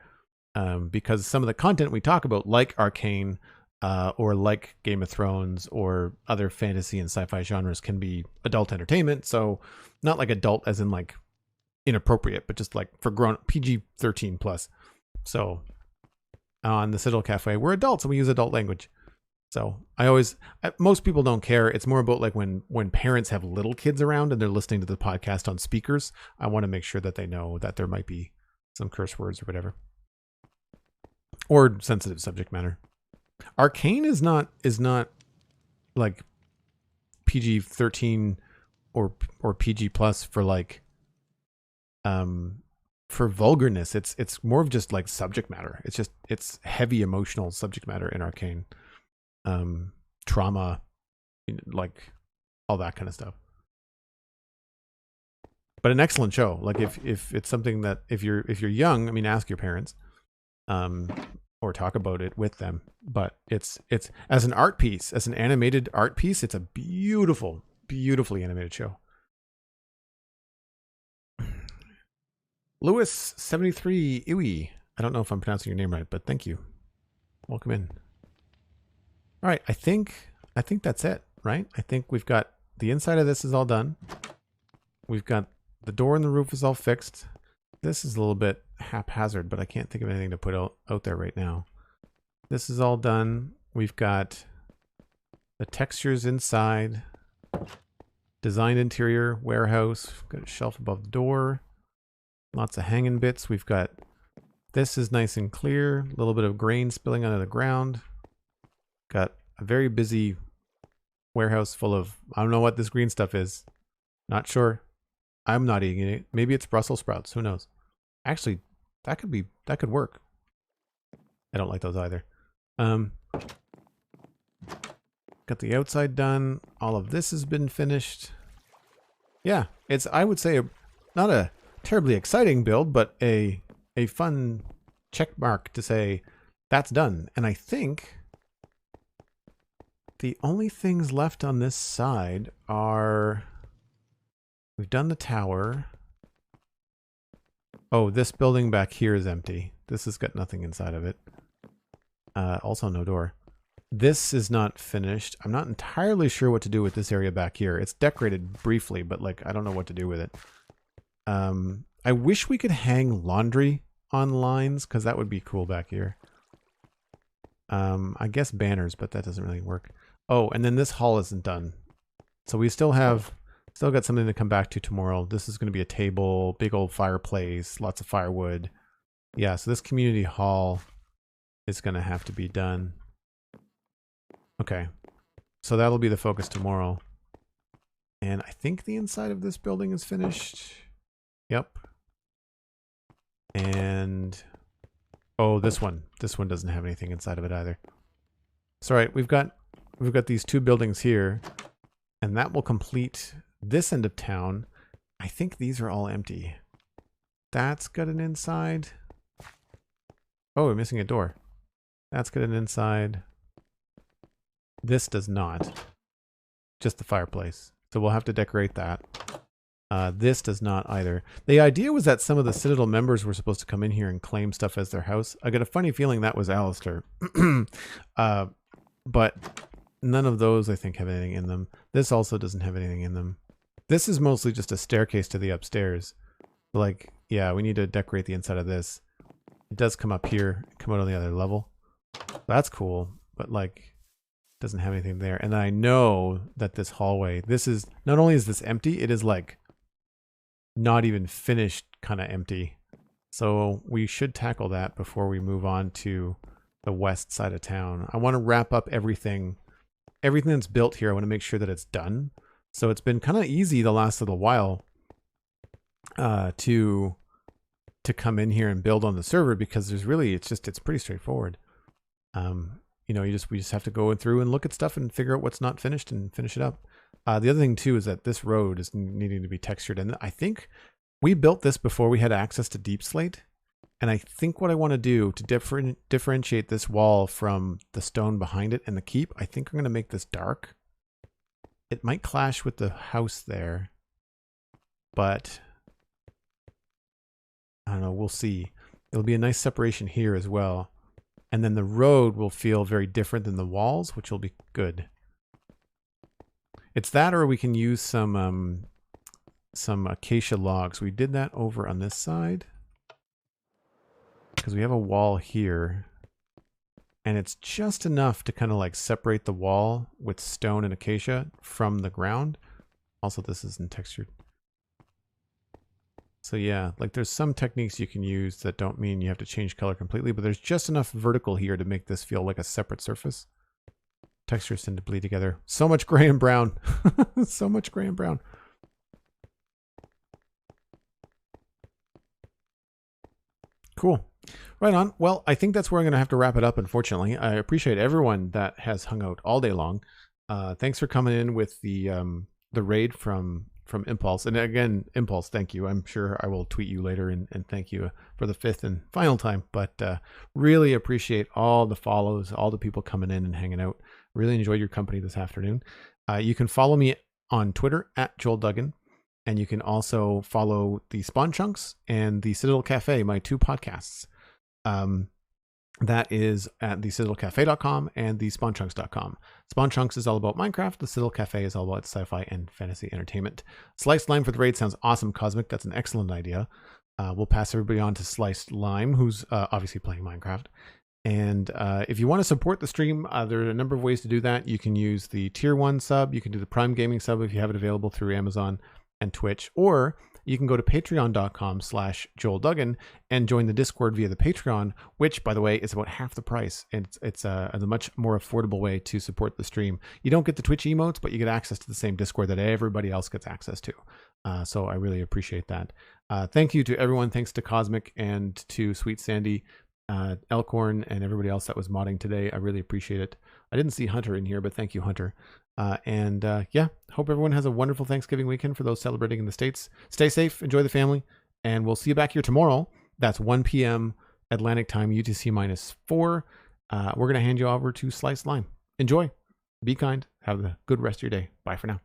because some of the content we talk about, like Arcane or like Game of Thrones or other fantasy and sci-fi genres, can be adult entertainment. So not like adult as in like inappropriate, but just like for grown PG-13 plus. So on the Citadel Cafe, we're adults and we use adult language. So most people don't care. It's more about like when parents have little kids around and they're listening to the podcast on speakers, I want to make sure that they know that there might be some curse words or whatever, or sensitive subject matter. Arcane is not like PG-13 or PG plus for like for vulgarness. It's more of just like subject matter. It's heavy emotional subject matter in Arcane. Trauma, like all that kind of stuff. But an excellent show. Like if it's something that if you're young, I mean, ask your parents, or talk about it with them. But it's as an art piece, as an animated art piece, it's a beautifully animated show. Lewis 73 Iwi. I don't know if I'm pronouncing your name right, but thank you. Welcome in. All right, I think that's it, right? I think we've got the inside of this is all done. We've got the door and the roof is all fixed. This is a little bit haphazard, but I can't think of anything to put out there right now. This is all done. We've got the textures inside. Designed interior, warehouse. Got a shelf above the door. Lots of hanging bits. We've got, this is nice and clear. A little bit of grain spilling onto the ground. Got a very busy warehouse full of, I don't know what this green stuff is. Not sure. I'm not eating it. Maybe it's Brussels sprouts. Who knows? Actually, that could work. I don't like those either. Got the outside done. All of this has been finished. Yeah, it's, I would say, not a terribly exciting build, but a fun check mark to say that's done. And I think the only things left on this side are, we've done the tower. Oh, this building back here is empty. This has got nothing inside of it. Also no door. This is not finished. I'm not entirely sure what to do with this area back here. It's decorated briefly, but like, I don't know what to do with it. I wish we could hang laundry on lines, because that would be cool back here. I guess banners, but that doesn't really work. Oh, and then this hall isn't done. So we still got something to come back to tomorrow. This is going to be a table, big old fireplace, lots of firewood. Yeah, so this community hall is going to have to be done. Okay, so that'll be the focus tomorrow. And I think the inside of this building is finished. Yep. And oh, this one doesn't have anything inside of it either. It's all right. We've got these two buildings here, and that will complete this end of town. I think these are all empty. That's got an inside. Oh, we're missing a door. That's got an inside. This does not. Just the fireplace. So we'll have to decorate that. This does not either. The idea was that some of the Citadel members were supposed to come in here and claim stuff as their house. I got a funny feeling that was Alistair. But none of those, I think, have anything in them. This also doesn't have anything in them. This is mostly just a staircase to the upstairs. Like, yeah, we need to decorate the inside of this. It does come up here, come out on the other level. That's cool, but like, doesn't have anything there. And I know that this hallway, this is, not only is this empty, it is like not even finished, kind of empty. So we should tackle that before we move on to the west side of town. I want to wrap up everything that's built here. I want to make sure that it's done. So it's been kind of easy the last little while to come in here and build on the server, because there's really, it's pretty straightforward. You know, we just have to go through and look at stuff and figure out what's not finished and finish it up. The other thing too is that this road is needing to be textured, and I think We built this before we had access to Deepslate. And I think what I want to do to differentiate this wall from the stone behind it and the keep, I think I'm going to make this dark. It might clash with the house there, but I don't know, we'll see. It'll be a nice separation here as well. And then the road will feel very different than the walls, which will be good. It's that, or we can use some acacia logs. We did that over on this side because we have a wall here, and it's just enough to kind of like separate the wall with stone and acacia from the ground. Also, this isn't textured. So yeah, like there's some techniques you can use that don't mean you have to change color completely, but there's just enough vertical here to make this feel like a separate surface. Textures tend to bleed together. So much gray and brown. So much gray and brown. Cool. Right on. Well, I think that's where I'm going to have to wrap it up, unfortunately. I appreciate everyone that has hung out all day long. Thanks for coming in with the raid from Impulse. And again, Impulse, thank you. I'm sure I will tweet you later and thank you for the 5th and final time. But really appreciate all the follows, all the people coming in and hanging out. Really enjoyed your company this afternoon. You can follow me on Twitter at Joel Duggan. And you can also follow the Spawn Chunks and the Citadel Cafe, my 2 podcasts. That is at thecitadelcafe.com and thespawnchunks.com. Spawn Chunks is all about Minecraft. The Citadel Cafe is all about sci-fi and fantasy entertainment. Sliced Lime for the raid sounds awesome, Cosmic. That's an excellent idea. We'll pass everybody on to Sliced Lime, who's obviously playing Minecraft. And if you want to support the stream, there are a number of ways to do that. You can use the Tier 1 sub. You can do the Prime Gaming sub if you have it available through Amazon and Twitch, or you can go to patreon.com/JoelDuggan and join the Discord via the Patreon, which, by the way, is about half the price. And it's a much more affordable way to support the stream. You don't get the Twitch emotes, but you get access to the same Discord that everybody else gets access to. So I really appreciate that. Thank you to everyone. Thanks to Cosmic and to Sweet Sandy, Elkhorn, and everybody else that was modding today. I really appreciate it. I didn't see Hunter in here, but thank you, Hunter. Yeah, hope everyone has a wonderful Thanksgiving weekend for those celebrating in the States. Stay safe, enjoy the family, and we'll see you back here tomorrow. That's 1 p.m. Atlantic time, UTC -4. We're going to hand you over to Sliced Lime. Enjoy. Be kind. Have a good rest of your day. Bye for now.